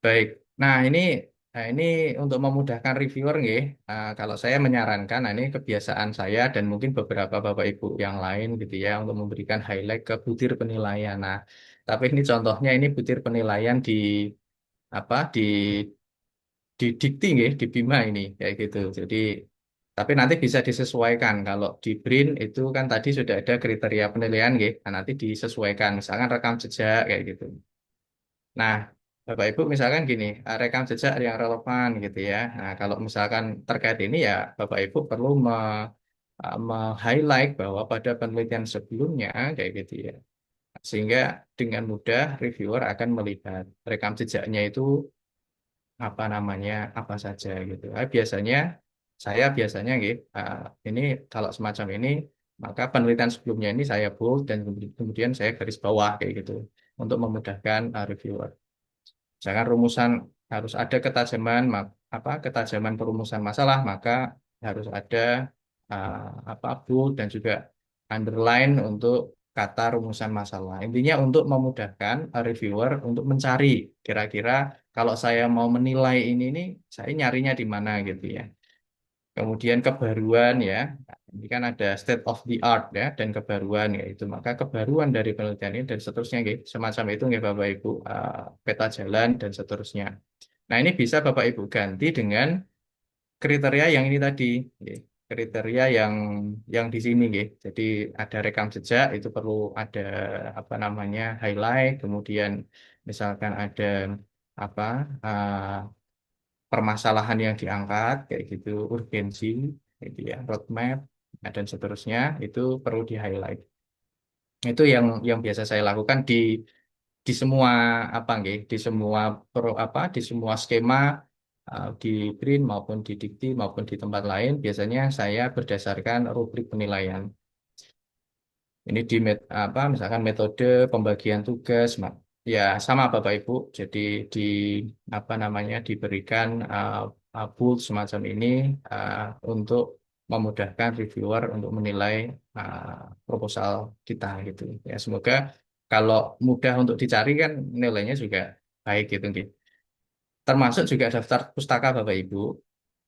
Baik. Nah ini untuk memudahkan reviewer nggih. Kalau saya menyarankan, nah ini kebiasaan saya dan mungkin beberapa Bapak Ibu yang lain gitu ya, untuk memberikan highlight ke butir penilaian. Nah, tapi ini contohnya, ini butir penilaian di apa, di Dikti nggih, di Bima ini kayak gitu. Jadi tapi nanti bisa disesuaikan. Kalau di BRIN itu kan tadi sudah ada kriteria penilaian nggih. Nah, nanti disesuaikan misalkan rekam jejak kayak gitu. Nah, Bapak Ibu misalkan gini, rekam jejak yang relevan gitu ya. Nah, kalau misalkan terkait ini ya Bapak Ibu perlu highlight bahwa pada penelitian sebelumnya kayak gitu ya. Sehingga dengan mudah reviewer akan melihat rekam jejaknya itu apa namanya, apa saja gitu. Saya biasanya gitu, ini kalau semacam ini maka penelitian sebelumnya ini saya bold dan kemudian saya garis bawah kayak gitu untuk memudahkan reviewer. Jangan rumusan harus ada ketajaman ketajaman perumusan masalah, maka harus ada bold dan juga underline untuk kata rumusan masalah. Intinya untuk memudahkan reviewer untuk mencari kira-kira kalau saya mau menilai ini nih, saya nyarinya di mana gitu ya. Kemudian kebaruan ya, ini kan ada state of the art ya dan kebaruan ya itu. Maka kebaruan dari penelitian ini dan seterusnya gitu. Semacam itu nggih Bapak Ibu, peta jalan dan seterusnya. Nah, ini bisa Bapak Ibu ganti dengan kriteria yang ini tadi, nggih. Kriteria yang di sini nggih. Jadi ada rekam jejak itu perlu ada apa namanya, highlight, kemudian misalkan ada apa permasalahan yang diangkat kayak gitu, urgensi gitu ya, roadmap dan seterusnya itu perlu di highlight. Itu yang biasa saya lakukan di semua nggih, di semua di semua skema, di BRIN maupun di Dikti maupun di tempat lain biasanya saya berdasarkan rubrik penilaian. Ini misalkan metode pembagian tugas, ya sama Bapak Ibu. Jadi di apa namanya, diberikan bold semacam ini untuk memudahkan reviewer untuk menilai proposal kita gitu. Ya semoga kalau mudah untuk dicari kan nilainya juga baik gitu gitu. termasuk juga daftar pustaka Bapak Ibu.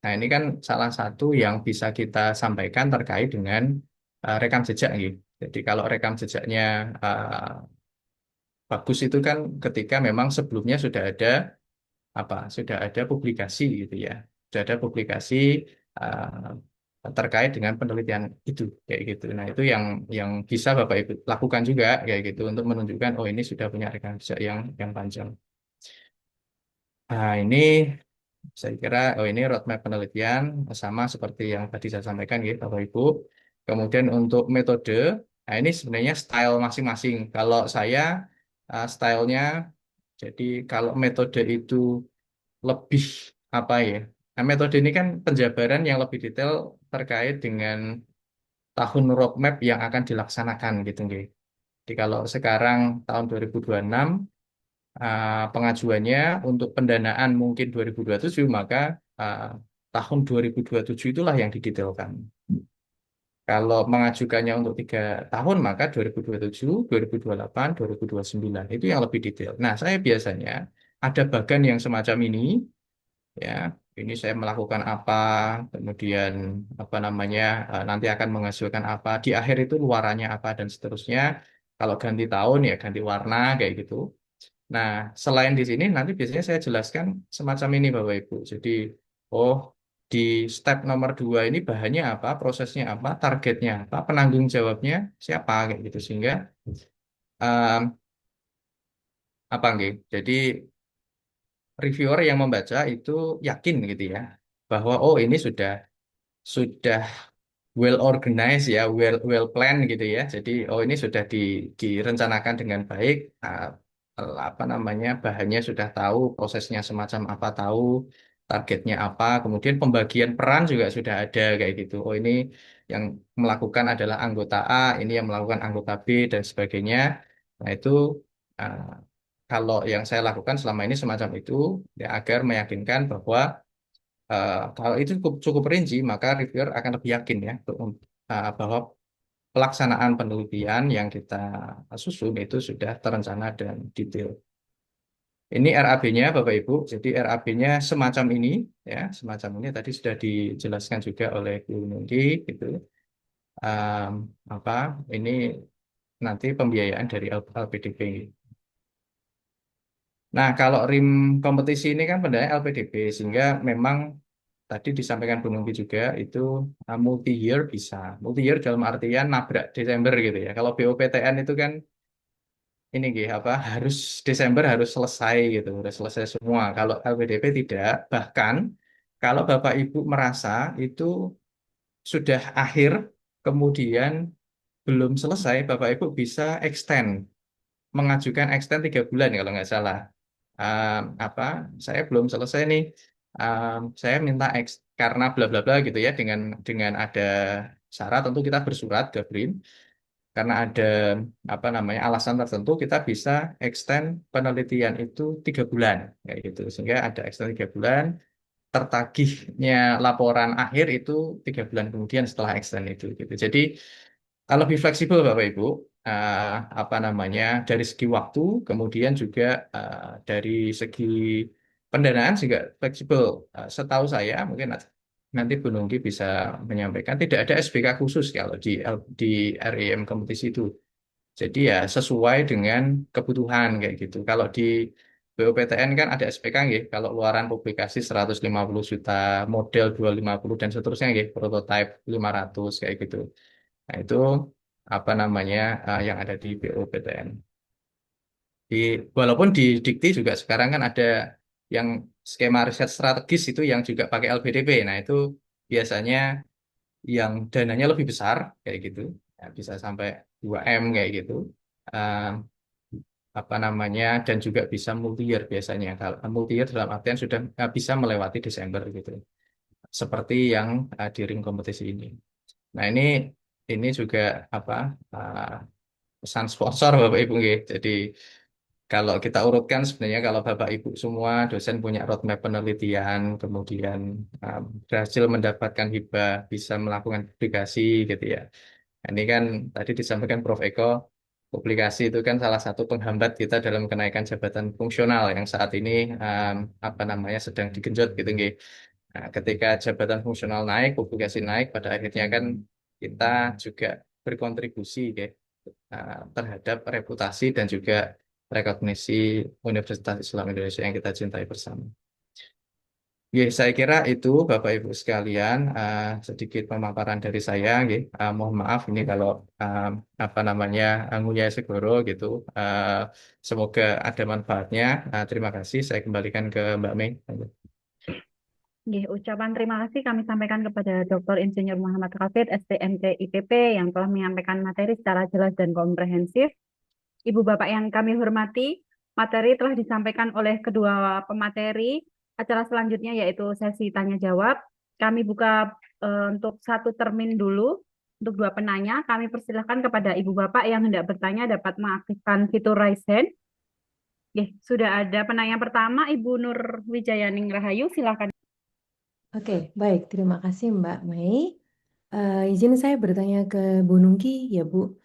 Nah, ini kan salah satu yang bisa kita sampaikan terkait dengan rekam jejak gitu. Jadi kalau rekam jejaknya bagus itu kan ketika memang sebelumnya sudah ada publikasi gitu ya. Sudah ada publikasi terkait dengan penelitian itu kayak gitu. Nah, itu yang bisa Bapak Ibu lakukan juga kayak gitu untuk menunjukkan oh ini sudah punya rekam jejak yang panjang. Nah, ini saya kira oh ini roadmap penelitian sama seperti yang tadi saya sampaikan gitu Bapak Ibu. Kemudian untuk metode, nah ini sebenarnya style masing-masing. Kalau saya stylenya, jadi kalau metode itu lebih apa ya? Nah, metode ini kan penjabaran yang lebih detail terkait dengan tahun roadmap yang akan dilaksanakan gitu nggih. Jadi kalau sekarang tahun 2026 pengajuannya untuk pendanaan mungkin 2027, maka uh, tahun 2027 itulah yang didetailkan. Kalau mengajukannya untuk 3 tahun, maka 2027, 2028, 2029 itu yang lebih detail. Nah, saya biasanya ada bagan yang semacam ini, ya. Ini saya melakukan apa, kemudian apa namanya, nanti akan menghasilkan apa, di akhir itu luarannya apa dan seterusnya. Kalau ganti tahun ya ganti warna kayak gitu. Nah, selain di sini nanti biasanya saya jelaskan semacam ini Bapak Ibu. Jadi, oh di step nomor 2 ini bahannya apa, prosesnya apa, targetnya apa, penanggung jawabnya siapa kayak gitu sehingga um, apa nggih. Jadi reviewer yang membaca itu yakin gitu ya bahwa oh ini sudah well organized ya, well planned gitu ya. Jadi oh ini sudah direncanakan dengan baik. Apa namanya bahannya sudah tahu, prosesnya semacam apa tahu, targetnya apa, kemudian pembagian peran juga sudah ada kayak gitu. Oh ini yang melakukan adalah anggota A, ini yang melakukan anggota B dan sebagainya. Nah itu uh, kalau yang saya lakukan selama ini semacam itu ya agar meyakinkan bahwa kalau itu cukup rinci, maka reviewer akan lebih yakin ya bahwa pelaksanaan penelitian yang kita susun itu sudah terencana dan detail. Ini RAB-nya Bapak Ibu, jadi RAB-nya semacam ini, ya, semacam ini tadi sudah dijelaskan juga oleh Bu Nungki, gitu. Um, apa ini nanti pembiayaan dari LPDP. Nah, kalau rim kompetisi ini kan pendana LPDP, sehingga memang tadi disampaikan Bu Nungki juga itu multi year bisa. Multi year dalam artian nabrak Desember gitu ya. Kalau BOPTN itu kan ini gitu apa harus Desember harus selesai gitu, harus selesai semua. Kalau LPDP tidak, bahkan kalau Bapak Ibu merasa itu sudah akhir kemudian belum selesai, Bapak Ibu bisa extend, mengajukan extend 3 bulan kalau nggak salah. Apa saya belum selesai nih. Saya minta karena bla bla bla gitu ya dengan ada syarat tentu kita bersurat ke BRIN karena ada apa namanya alasan tertentu kita bisa extend penelitian itu 3 bulan kayak gitu sehingga ada extend 3 bulan tertagihnya laporan akhir itu 3 bulan kemudian setelah extend itu gitu jadi lebih fleksibel Bapak Ibu apa namanya dari segi waktu kemudian juga dari segi pendanaan juga fleksibel. Setahu saya mungkin nanti Bu Nungki bisa menyampaikan tidak ada SBK khusus kalau di REM kompetisi itu. Jadi ya sesuai dengan kebutuhan kayak gitu. Kalau di BOPTN kan ada SPK nggih. Kalau luaran publikasi 150 juta, model 250 dan seterusnya nggih, prototype 500 kayak gitu. Nah, itu apa namanya yang ada di BOPTN. Di, walaupun di Dikti juga sekarang kan ada yang skema riset strategis itu yang juga pakai LPDP. Nah, itu biasanya yang dananya lebih besar kayak gitu. Ya, bisa sampai 2M kayak gitu. Eh, apa namanya dan juga bisa multi year biasanya. Kalau multi year dalam artian sudah bisa melewati Desember gitu. Seperti yang di ring kompetisi ini. Nah, ini juga apa pesan sponsor Bapak Ibu nggih. Jadi kalau kita urutkan sebenarnya kalau Bapak Ibu semua dosen punya roadmap penelitian, kemudian berhasil mendapatkan hibah, bisa melakukan publikasi gitu ya. Ini kan tadi disampaikan Prof. Eko, Publikasi itu kan salah satu penghambat kita dalam kenaikan jabatan fungsional yang saat ini apa namanya sedang digenjot gitu nggih. Nah, ketika jabatan fungsional naik, publikasi naik, pada akhirnya kan kita juga berkontribusi ya, terhadap reputasi dan juga rekognisi Universitas Islam Indonesia yang kita cintai bersama. Ya, saya kira itu Bapak Ibu sekalian sedikit pemaparan dari saya. Nggih. Mohon maaf ini kalau apa namanya ngunyah segoro gitu. Semoga ada manfaatnya. Terima kasih. Saya kembalikan ke Mbak Mei. Nggih, ucapan terima kasih kami sampaikan kepada Dr. Insinyur Muhammad Hafid, STMT IPP yang telah menyampaikan materi secara jelas dan komprehensif. Ibu Bapak yang kami hormati, materi telah disampaikan oleh kedua pemateri. Acara selanjutnya yaitu sesi tanya jawab. Kami buka untuk satu termin dulu. Untuk dua penanya, kami persilahkan kepada Ibu Bapak yang hendak bertanya dapat mengaktifkan fitur raise hand. Oke, sudah ada penanya pertama, Ibu Nur Wijayaning Rahayu, silakan. Oke, baik. Terima kasih Mbak Mei. Izin saya bertanya ke Bu Nungki ya Bu.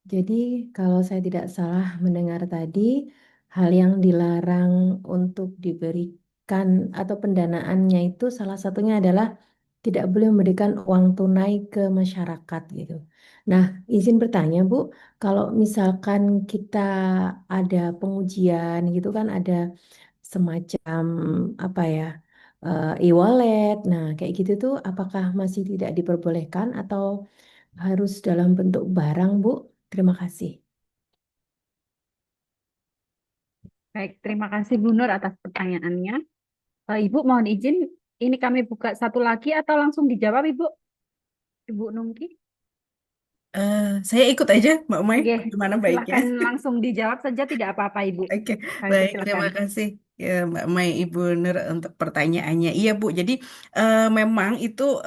Jadi kalau saya tidak salah mendengar tadi, hal yang dilarang untuk diberikan atau pendanaannya itu salah satunya adalah tidak boleh memberikan uang tunai ke masyarakat gitu. Nah, izin bertanya Bu, kalau misalkan kita ada pengujian gitu kan ada semacam apa ya e-wallet, nah kayak gitu tuh apakah masih tidak diperbolehkan atau harus dalam bentuk barang Bu? Terima kasih. Baik, terima kasih Bu Nur atas pertanyaannya. Ibu mohon izin, ini kami buka satu lagi atau langsung dijawab Ibu? Ibu Nungki? Saya ikut aja, Mbak Mai, Oke, gimana baiknya? silakan langsung dijawab saja, tidak apa-apa Ibu. Oke, Kami baik. persilakan. Terima kasih ya, Mbak Mai, Ibu Nur untuk pertanyaannya. Iya, Bu. Jadi memang itu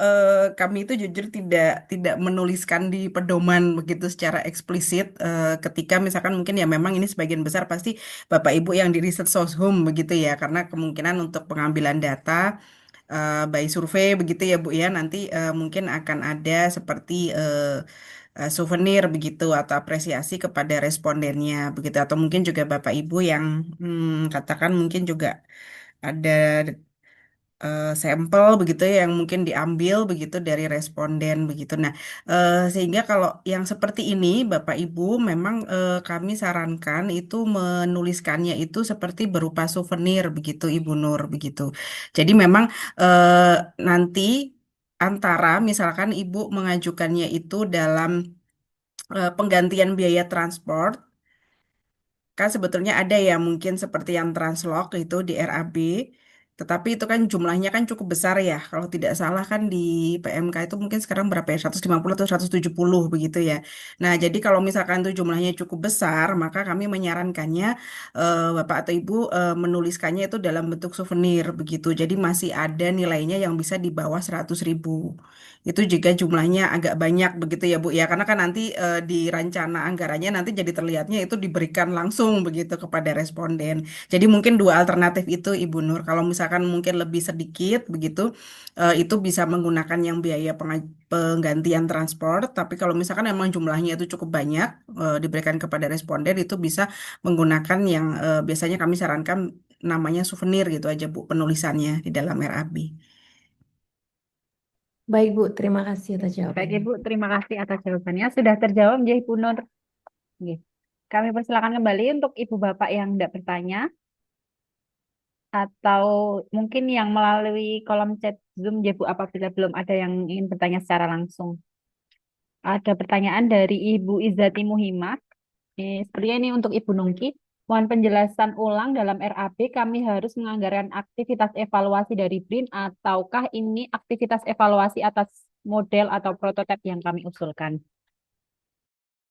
kami itu jujur tidak menuliskan di pedoman begitu secara eksplisit. Ketika misalkan mungkin ya memang ini sebagian besar pasti Bapak Ibu yang di riset Soshum begitu ya, karena kemungkinan untuk pengambilan data by survei begitu ya Bu ya nanti mungkin akan ada seperti souvenir begitu atau apresiasi kepada respondennya begitu atau mungkin juga Bapak Ibu yang katakan mungkin juga ada sampel begitu ya yang mungkin diambil begitu dari responden begitu. Nah, sehingga kalau yang seperti ini Bapak Ibu memang kami sarankan itu menuliskannya itu seperti berupa souvenir begitu Ibu Nur begitu. Jadi memang nanti antara misalkan Ibu mengajukannya itu dalam penggantian biaya transport kan sebetulnya ada ya mungkin seperti yang Translog itu di RAB, tetapi itu kan jumlahnya kan cukup besar ya. Kalau tidak salah kan di PMK itu mungkin sekarang berapa ya? 150 atau 170 begitu ya. Nah, jadi kalau misalkan itu jumlahnya cukup besar, maka kami menyarankannya Bapak atau Ibu menuliskannya itu dalam bentuk souvenir begitu. Jadi masih ada nilainya yang bisa di bawah 100.000. Itu juga jumlahnya agak banyak begitu ya Bu ya. Karena kan nanti di rencana anggarannya nanti jadi terlihatnya itu diberikan langsung begitu kepada responden. Jadi mungkin dua alternatif itu Ibu Nur. Kalau misalkan mungkin lebih sedikit begitu itu bisa menggunakan yang biaya penggantian transport. Tapi kalau misalkan memang jumlahnya itu cukup banyak diberikan kepada responden itu bisa menggunakan yang biasanya kami sarankan namanya souvenir gitu aja Bu penulisannya di dalam RAB. Baik Bu, terima kasih atas Baik jawabannya. Ibu, terima kasih atas jawabannya. Sudah terjawab ya Ibu Nur. Oke. Kami persilakan kembali untuk Ibu Bapak yang tidak bertanya atau mungkin yang melalui kolom chat Zoom ya Bu apabila belum ada yang ingin bertanya secara langsung. Ada pertanyaan dari Ibu Izzati Muhimah. Sepertinya ini untuk Ibu Nungki. Mohon penjelasan ulang dalam RAB kami harus menganggarkan aktivitas evaluasi dari BRIN ataukah ini aktivitas evaluasi atas model atau prototipe yang kami usulkan?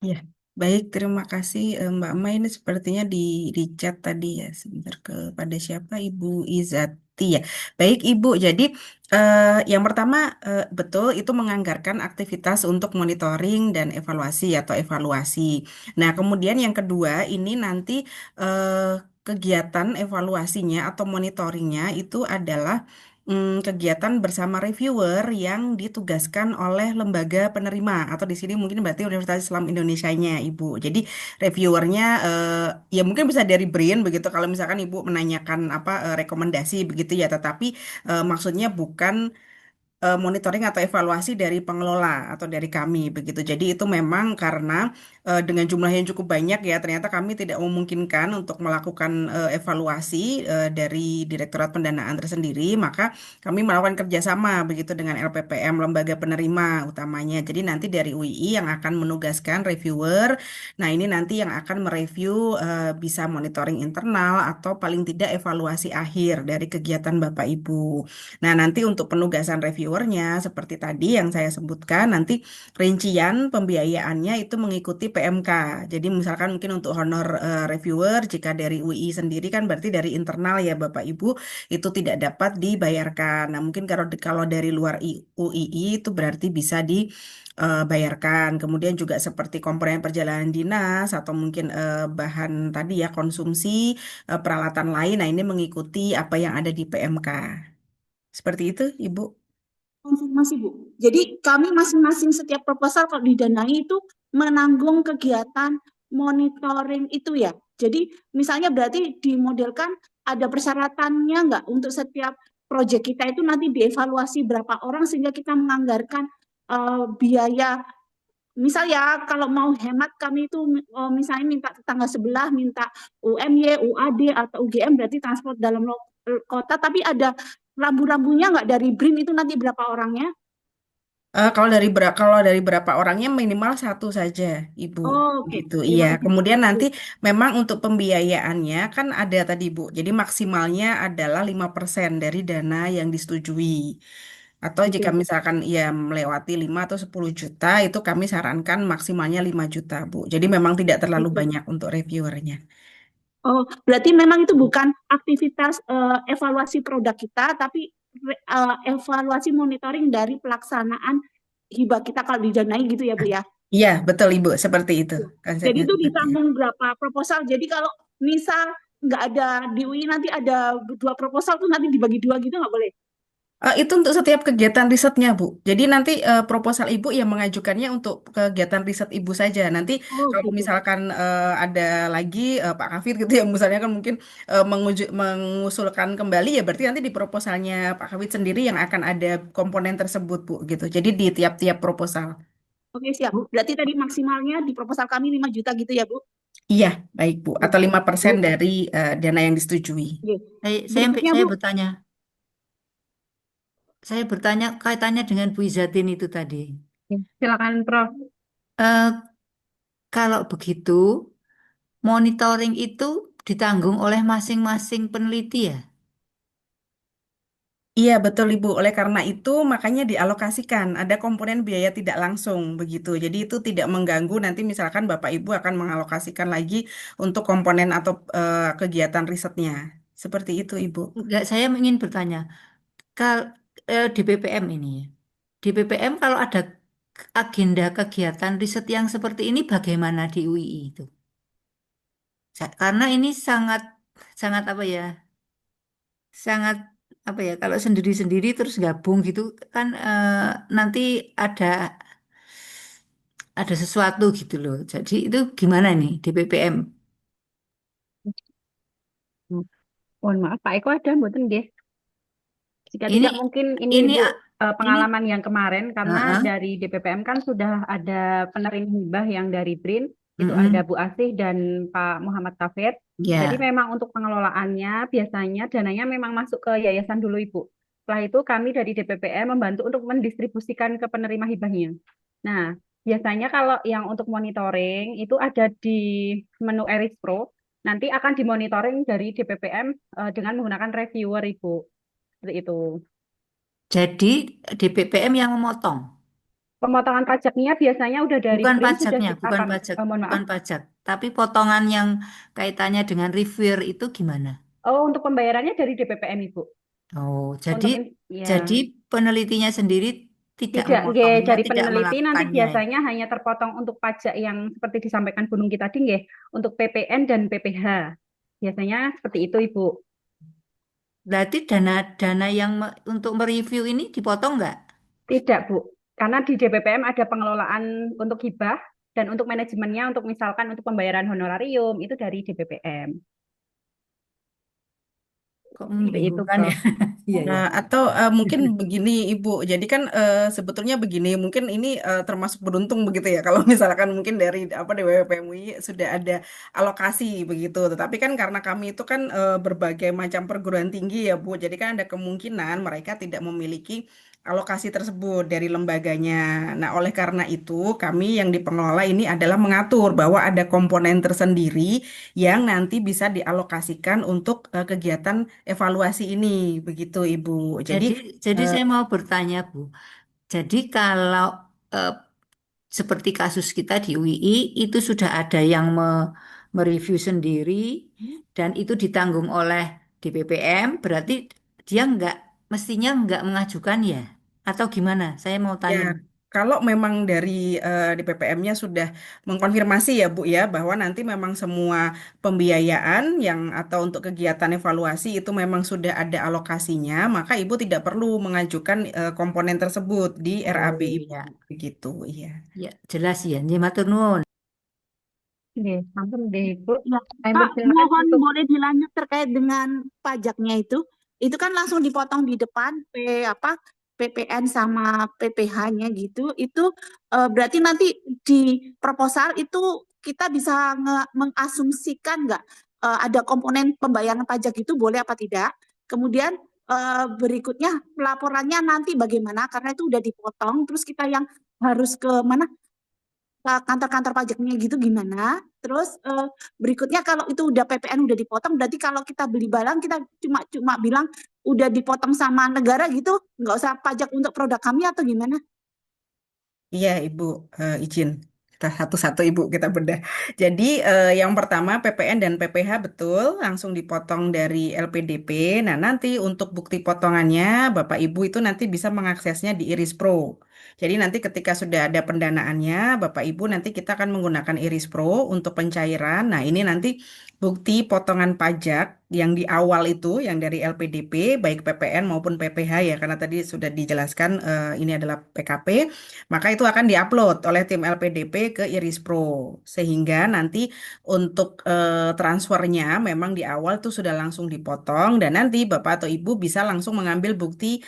Ya, baik, terima kasih Mbak Mai. Ini sepertinya di chat tadi ya, sebentar kepada siapa? Ibu Izati ya. Baik Ibu, jadi yang pertama betul itu menganggarkan aktivitas untuk monitoring dan evaluasi atau evaluasi. Nah, kemudian yang kedua ini nanti kegiatan evaluasinya atau monitoringnya itu adalah kegiatan bersama reviewer yang ditugaskan oleh lembaga penerima atau di sini mungkin berarti Universitas Islam Indonesianya Ibu. Jadi reviewernya ya mungkin bisa dari BRIN begitu kalau misalkan Ibu menanyakan apa rekomendasi begitu ya, tetapi maksudnya bukan monitoring atau evaluasi dari pengelola atau dari kami begitu. Jadi itu memang karena dengan jumlah yang cukup banyak ya ternyata kami tidak memungkinkan untuk melakukan evaluasi dari Direktorat Pendanaan tersendiri, maka kami melakukan kerjasama begitu dengan LPPM lembaga penerima utamanya. Jadi nanti dari UII yang akan menugaskan reviewer. Nah ini nanti yang akan mereview bisa monitoring internal atau paling tidak evaluasi akhir dari kegiatan Bapak Ibu. Nah, nanti untuk penugasan reviewernya, seperti tadi yang saya sebutkan, nanti rincian pembiayaannya itu mengikuti PMK. Jadi misalkan mungkin untuk honor reviewer, jika dari UI sendiri kan berarti dari internal ya Bapak Ibu, itu tidak dapat dibayarkan. Nah, mungkin kalau dari luar UII itu berarti bisa dibayarkan. Kemudian juga seperti komponen perjalanan dinas atau mungkin bahan tadi ya konsumsi peralatan lain. Nah, ini mengikuti apa yang ada di PMK. Seperti itu, Ibu. Konfirmasi Bu. Jadi kami masing-masing setiap proposal kalau didanai itu menanggung kegiatan monitoring itu ya. Jadi misalnya berarti dimodelkan ada persyaratannya nggak untuk setiap proyek kita itu nanti dievaluasi berapa orang sehingga kita menganggarkan biaya. Misal ya kalau mau hemat kami itu misalnya minta tetangga sebelah, minta UMY, UAD atau UGM berarti transport dalam kota, tapi ada rambu-rambunya nggak dari BRIN itu nanti berapa orangnya? Kalau dari berapa orangnya minimal satu saja, Ibu. Oh, oke. Gitu, Terima iya. kasih. Kemudian nanti memang untuk pembiayaannya kan ada tadi, Bu. Jadi maksimalnya adalah 5% dari dana yang disetujui. Atau Oke. jika misalkan ya melewati 5 atau 10 juta, itu kami sarankan maksimalnya 5 juta, Bu. Jadi memang tidak terlalu Oke. banyak untuk reviewernya. Oh, berarti memang itu bukan aktivitas evaluasi produk kita, tapi evaluasi monitoring dari pelaksanaan hibah kita kalau didanai gitu ya Bu ya? Iya, betul Ibu, seperti itu. Jadi Konsepnya itu seperti itu. ditanggung berapa proposal. Jadi kalau misal nggak ada di UI nanti ada 2 proposal tuh nanti dibagi 2 gitu nggak boleh? Itu untuk setiap kegiatan risetnya, Bu. Jadi nanti proposal Ibu yang mengajukannya untuk kegiatan riset Ibu saja. Nanti Oh kalau gitu. misalkan ada lagi Pak Kafir gitu ya, misalnya kan mungkin mengusulkan kembali ya, berarti nanti di proposalnya Pak Kafir sendiri yang akan ada komponen tersebut, Bu. Gitu. Jadi di tiap-tiap proposal. Oke siap Bu. Berarti tadi maksimalnya di proposal kami 5 juta gitu ya Bu? Iya, baik Bu. Atau 5% Bu. dari dana yang disetujui. Oke. Saya Berikutnya saya Bu. bertanya. Saya bertanya kaitannya dengan Bu Izzatin itu tadi. Silakan Prof. Eh, kalau begitu, monitoring itu ditanggung oleh masing-masing peneliti ya? Iya, betul Ibu. Oleh karena itu, makanya dialokasikan. Ada komponen biaya tidak langsung begitu. Jadi itu tidak mengganggu nanti misalkan Bapak Ibu akan mengalokasikan lagi untuk komponen atau kegiatan risetnya. Seperti itu, Ibu. Enggak, saya ingin bertanya, kalau di BPM ini ya, di BPM kalau ada agenda kegiatan riset yang seperti ini bagaimana di UI itu? Karena ini sangat sangat apa ya? Sangat apa ya? Kalau sendiri-sendiri terus gabung gitu kan nanti ada ada sesuatu gitu loh. Jadi itu gimana nih di BPM? Mohon maaf, Pak Eko ada mboten nggih? Jika Ini tidak mungkin ini ini Ibu ini pengalaman yang kemarin karena Heeh, dari DPPM kan sudah ada penerima hibah yang dari BRIN, itu ada mm-mm, Bu Asih dan Pak Muhammad Kafir. Jadi ya. memang untuk pengelolaannya biasanya dananya memang masuk ke yayasan dulu Ibu. Setelah itu kami dari DPPM membantu untuk mendistribusikan ke penerima hibahnya. Nah, biasanya kalau yang untuk monitoring itu ada di menu Eris Pro, nanti akan dimonitoring dari DPPM dengan menggunakan reviewer Ibu. Seperti itu. Jadi di BPM yang memotong, Pemotongan pajaknya biasanya udah dari bukan BRIN sudah pajaknya, bukan akan, pajak, mohon maaf. bukan pajak, tapi potongan yang kaitannya dengan reviewer itu gimana? Oh, untuk pembayarannya dari DPPM Ibu. Oh, jadi Untuk ya jadi penelitinya sendiri tidak tidak nggih, memotongnya, dari tidak peneliti nanti melakukannya. biasanya hanya terpotong untuk pajak yang seperti disampaikan Bu Nungki tadi nggih, untuk PPN dan PPH. Biasanya seperti itu Ibu. Berarti dana yang untuk mereview ini dipotong nggak? Tidak, Bu. Karena di DPPM ada pengelolaan untuk hibah dan untuk manajemennya, untuk misalkan untuk pembayaran honorarium, itu dari DPPM. Kok Seperti itu, membingungkan ya? Prof. Iya, ya. Atau mungkin begini Ibu, jadi kan sebetulnya begini, mungkin ini termasuk beruntung begitu ya, kalau misalkan mungkin dari apa DWPMUI sudah ada alokasi begitu, tetapi kan karena kami itu kan berbagai macam perguruan tinggi ya Bu, jadi kan ada kemungkinan mereka tidak memiliki alokasi tersebut dari lembaganya. Nah, oleh karena itu kami yang di pengelola ini adalah mengatur bahwa ada komponen tersendiri yang nanti bisa dialokasikan untuk kegiatan evaluasi ini, begitu Ibu. Jadi, Jadi eh, saya mau bertanya, Bu. Jadi kalau eh, seperti kasus kita di UII itu sudah ada yang mereview sendiri dan itu ditanggung oleh DPPM, berarti dia mestinya nggak mengajukan ya? Atau gimana? Saya mau ya, tanya. kalau memang dari di PPM-nya sudah mengkonfirmasi ya Bu ya bahwa nanti memang semua pembiayaan yang atau untuk kegiatan evaluasi itu memang sudah ada alokasinya, maka Ibu tidak perlu mengajukan komponen tersebut di Oh RAB Ibu, ya, begitu. Iya. ya jelas ya. Ini matur nuwun. Oke, ampun deh, Bu. Ya, Kami Pak, persilakan mohon untuk boleh dilanjut terkait dengan pajaknya itu. Itu kan langsung dipotong di depan PPN sama PPh-nya gitu. Itu berarti nanti di proposal itu kita bisa mengasumsikan nggak ada komponen pembayaran pajak itu boleh apa tidak. Kemudian berikutnya pelaporannya nanti bagaimana karena itu udah dipotong. Terus kita yang harus ke mana? Kantor-kantor pajaknya gitu gimana. Terus berikutnya kalau itu udah PPN udah dipotong, berarti kalau kita beli barang kita cuma bilang udah dipotong sama negara gitu, nggak usah pajak untuk produk kami atau gimana? Iya, Ibu, izin. Kita satu-satu Ibu kita bedah. Jadi yang pertama PPN dan PPh betul langsung dipotong dari LPDP. Nah, nanti untuk bukti potongannya Bapak Ibu itu nanti bisa mengaksesnya di Iris Pro. Jadi nanti ketika sudah ada pendanaannya, Bapak Ibu nanti kita akan menggunakan Iris Pro untuk pencairan. Nah, ini nanti bukti potongan pajak yang di awal itu yang dari LPDP baik PPN maupun PPh ya karena tadi sudah dijelaskan ini adalah PKP. Maka itu akan diupload oleh tim LPDP ke Iris Pro. Sehingga nanti untuk transfernya memang di awal tuh sudah langsung dipotong dan nanti Bapak atau Ibu bisa langsung mengambil bukti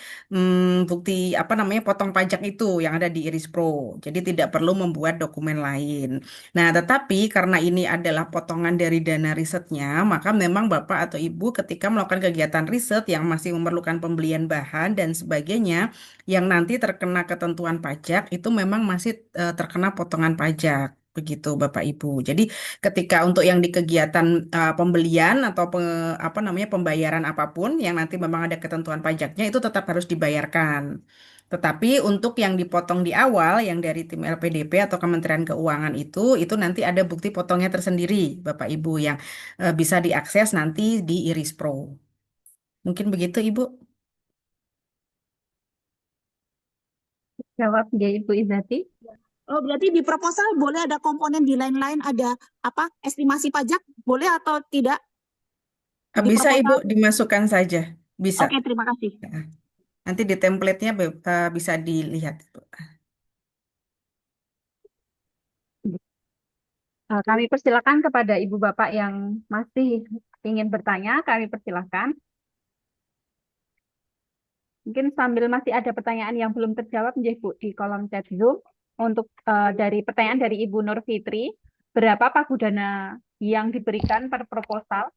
apa namanya potong pajak itu yang ada di Iris Pro. Jadi tidak perlu membuat dokumen lain. Nah, tetapi karena ini adalah potongan dari dana risetnya, maka memang Bapak atau Ibu ketika melakukan kegiatan riset yang masih memerlukan pembelian bahan dan sebagainya, yang nanti terkena ketentuan pajak itu memang masih terkena potongan pajak. Begitu Bapak Ibu. Jadi ketika untuk yang di kegiatan pembelian atau apa namanya pembayaran apapun yang nanti memang ada ketentuan pajaknya itu tetap harus dibayarkan. Tetapi untuk yang dipotong di awal yang dari tim LPDP atau Kementerian Keuangan itu nanti ada bukti potongnya tersendiri Bapak Ibu yang bisa diakses nanti di Iris Pro. Mungkin begitu Ibu. jawab dia Ibu Izati. Oh, berarti di proposal boleh ada komponen di lain-lain ada apa estimasi pajak boleh atau tidak di Bisa Ibu proposal? dimasukkan saja. Bisa. Oke, terima kasih. Nanti di template-nya bisa dilihat. Kami persilakan kepada Ibu Bapak yang masih ingin bertanya, kami persilakan. Mungkin sambil masih ada pertanyaan yang belum terjawab, Bu, di kolom chat Zoom. Untuk dari pertanyaan dari Ibu Nur Fitri, berapa pagudana yang diberikan per proposal?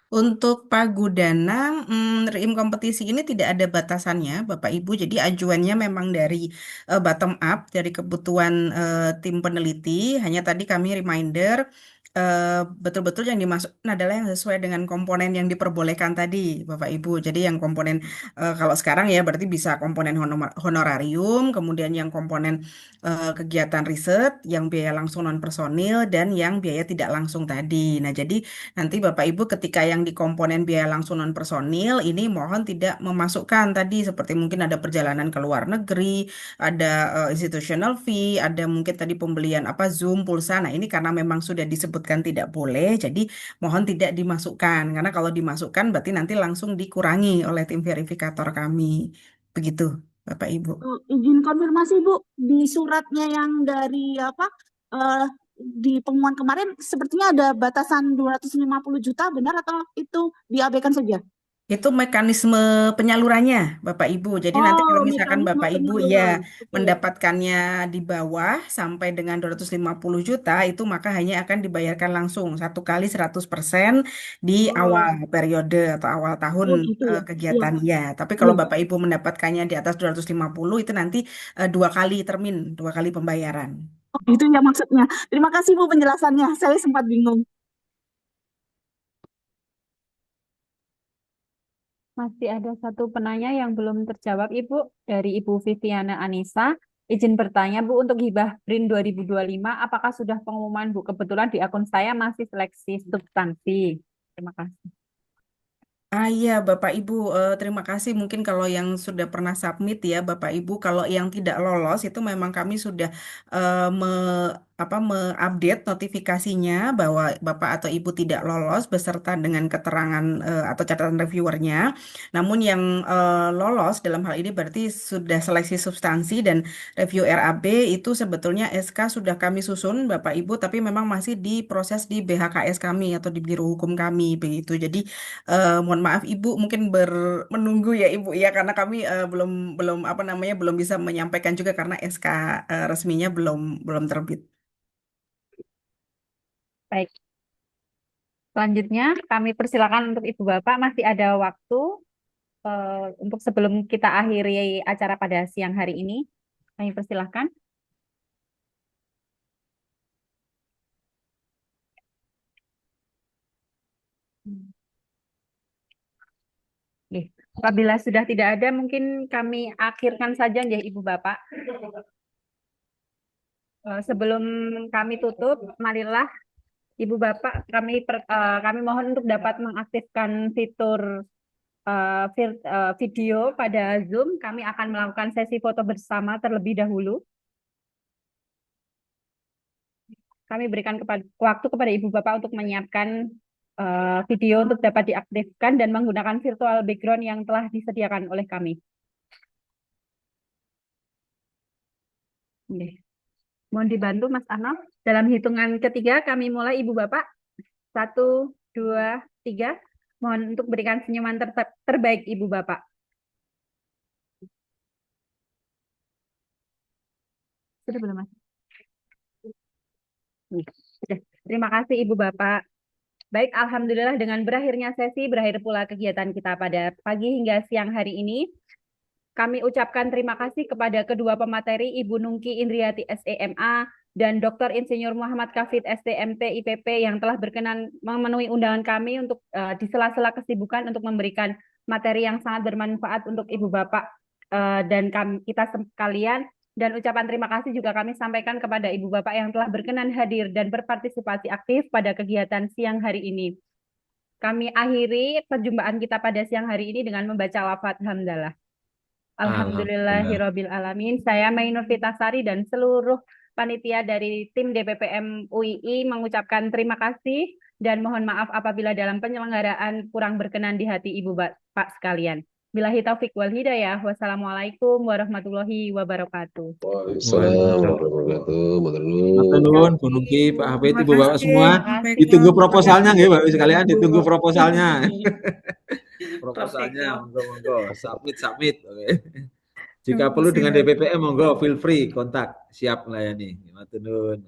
Untuk pagudana, RIM kompetisi ini tidak ada batasannya, Bapak Ibu. Jadi ajuannya memang dari bottom up, dari kebutuhan tim peneliti. Hanya tadi kami reminder, betul-betul yang dimasukkan adalah yang sesuai dengan komponen yang diperbolehkan tadi, Bapak Ibu. Jadi yang komponen, kalau sekarang ya berarti bisa komponen honorarium, kemudian yang komponen kegiatan riset, yang biaya langsung non personil, dan yang biaya tidak langsung tadi. Nah, jadi nanti Bapak Ibu ketika yang di komponen biaya langsung non personil ini mohon tidak memasukkan tadi seperti mungkin ada perjalanan ke luar negeri, ada institutional fee, ada mungkin tadi pembelian apa Zoom, pulsa. Nah, ini karena memang sudah disebutkan disebutkan tidak boleh, jadi mohon tidak dimasukkan. Karena kalau dimasukkan berarti nanti langsung dikurangi oleh tim verifikator kami. Begitu, Bapak Ibu. Izin konfirmasi Bu, di suratnya yang dari di pengumuman kemarin sepertinya ada batasan 250 juta, benar atau itu diabaikan saja? Itu mekanisme penyalurannya, Bapak Ibu. Jadi nanti kalau misalkan Mekanisme Bapak Ibu penyaluran. mendapatkannya di bawah sampai dengan 250 juta, itu maka hanya akan dibayarkan langsung 1 kali 100% di awal periode atau awal tahun Gitu ya. kegiatannya. Tapi kalau Bapak Ibu mendapatkannya di atas 250, itu nanti 2 kali 2 kali pembayaran. Itu ya maksudnya. Terima kasih Bu penjelasannya. Saya sempat bingung. Masih ada satu penanya yang belum terjawab, Ibu, dari Ibu Viviana Anissa. Izin bertanya, Bu, untuk hibah BRIN 2025, apakah sudah pengumuman, Bu? Kebetulan di akun saya masih seleksi substansi. Terima kasih. Iya, Bapak Ibu, terima kasih. Mungkin kalau yang sudah pernah submit ya, Bapak Ibu, kalau yang tidak lolos itu memang kami sudah mengupdate notifikasinya bahwa Bapak atau Ibu tidak lolos beserta dengan keterangan atau catatan reviewernya. Namun yang lolos dalam hal ini berarti sudah seleksi substansi dan review RAB itu sebetulnya SK sudah kami susun, Bapak Ibu, tapi memang masih diproses di BHKS kami atau di Biro Hukum kami begitu. Jadi mohon maaf Ibu mungkin menunggu ya Ibu ya karena kami belum bisa menyampaikan juga karena SK resminya belum terbit. Baik. Selanjutnya, kami persilakan untuk Ibu Bapak masih ada waktu untuk sebelum kita akhiri acara pada siang hari ini. Kami persilakan. Apabila sudah tidak ada, mungkin kami akhirkan saja ya Ibu Bapak. Sebelum kami tutup, marilah Ibu Bapak kami mohon untuk dapat mengaktifkan fitur video pada Zoom. Kami akan melakukan sesi foto bersama terlebih dahulu. Kami berikan waktu kepada Ibu Bapak untuk menyiapkan video untuk dapat diaktifkan dan menggunakan virtual background yang telah disediakan oleh kami. Mohon dibantu Mas Arnold. Dalam hitungan ketiga kami mulai Ibu Bapak. 1, 2, 3. Mohon untuk berikan senyuman terbaik Ibu Bapak. Sudah belum Mas? Terima kasih Ibu Bapak. Baik, Alhamdulillah dengan berakhirnya sesi, berakhir pula kegiatan kita pada pagi hingga siang hari ini. Kami ucapkan terima kasih kepada kedua pemateri Ibu Nungki Indriati SEMA dan Dr. Insinyur Muhammad Kafid STMT IPP yang telah berkenan memenuhi undangan kami untuk di sela-sela kesibukan untuk memberikan materi yang sangat bermanfaat untuk Ibu Bapak dan kita sekalian. Dan ucapan terima kasih juga kami sampaikan kepada Ibu Bapak yang telah berkenan hadir dan berpartisipasi aktif pada kegiatan siang hari ini. Kami akhiri perjumpaan kita pada siang hari ini dengan membaca lafaz hamdalah. Alhamdulillahirabbil alamin. Saya Mainur Fitasari dan seluruh panitia dari tim DPPM UII mengucapkan terima kasih dan mohon maaf apabila dalam penyelenggaraan kurang berkenan di hati Ibu Bapak sekalian. Billahi taufik wal hidayah. Wassalamualaikum warahmatullahi wabarakatuh. Waalaikumsalam warahmatullahi wabarakatuh. Matur nuwun Bu Nungki, Pak Hafid, Ibu Bapak semua. Ditunggu proposalnya nggih Bapak sekalian, ditunggu proposalnya. Proposalnya monggo submit. Oke. Jika perlu dengan DPPM monggo feel free kontak, siap melayani. Matur nuwun.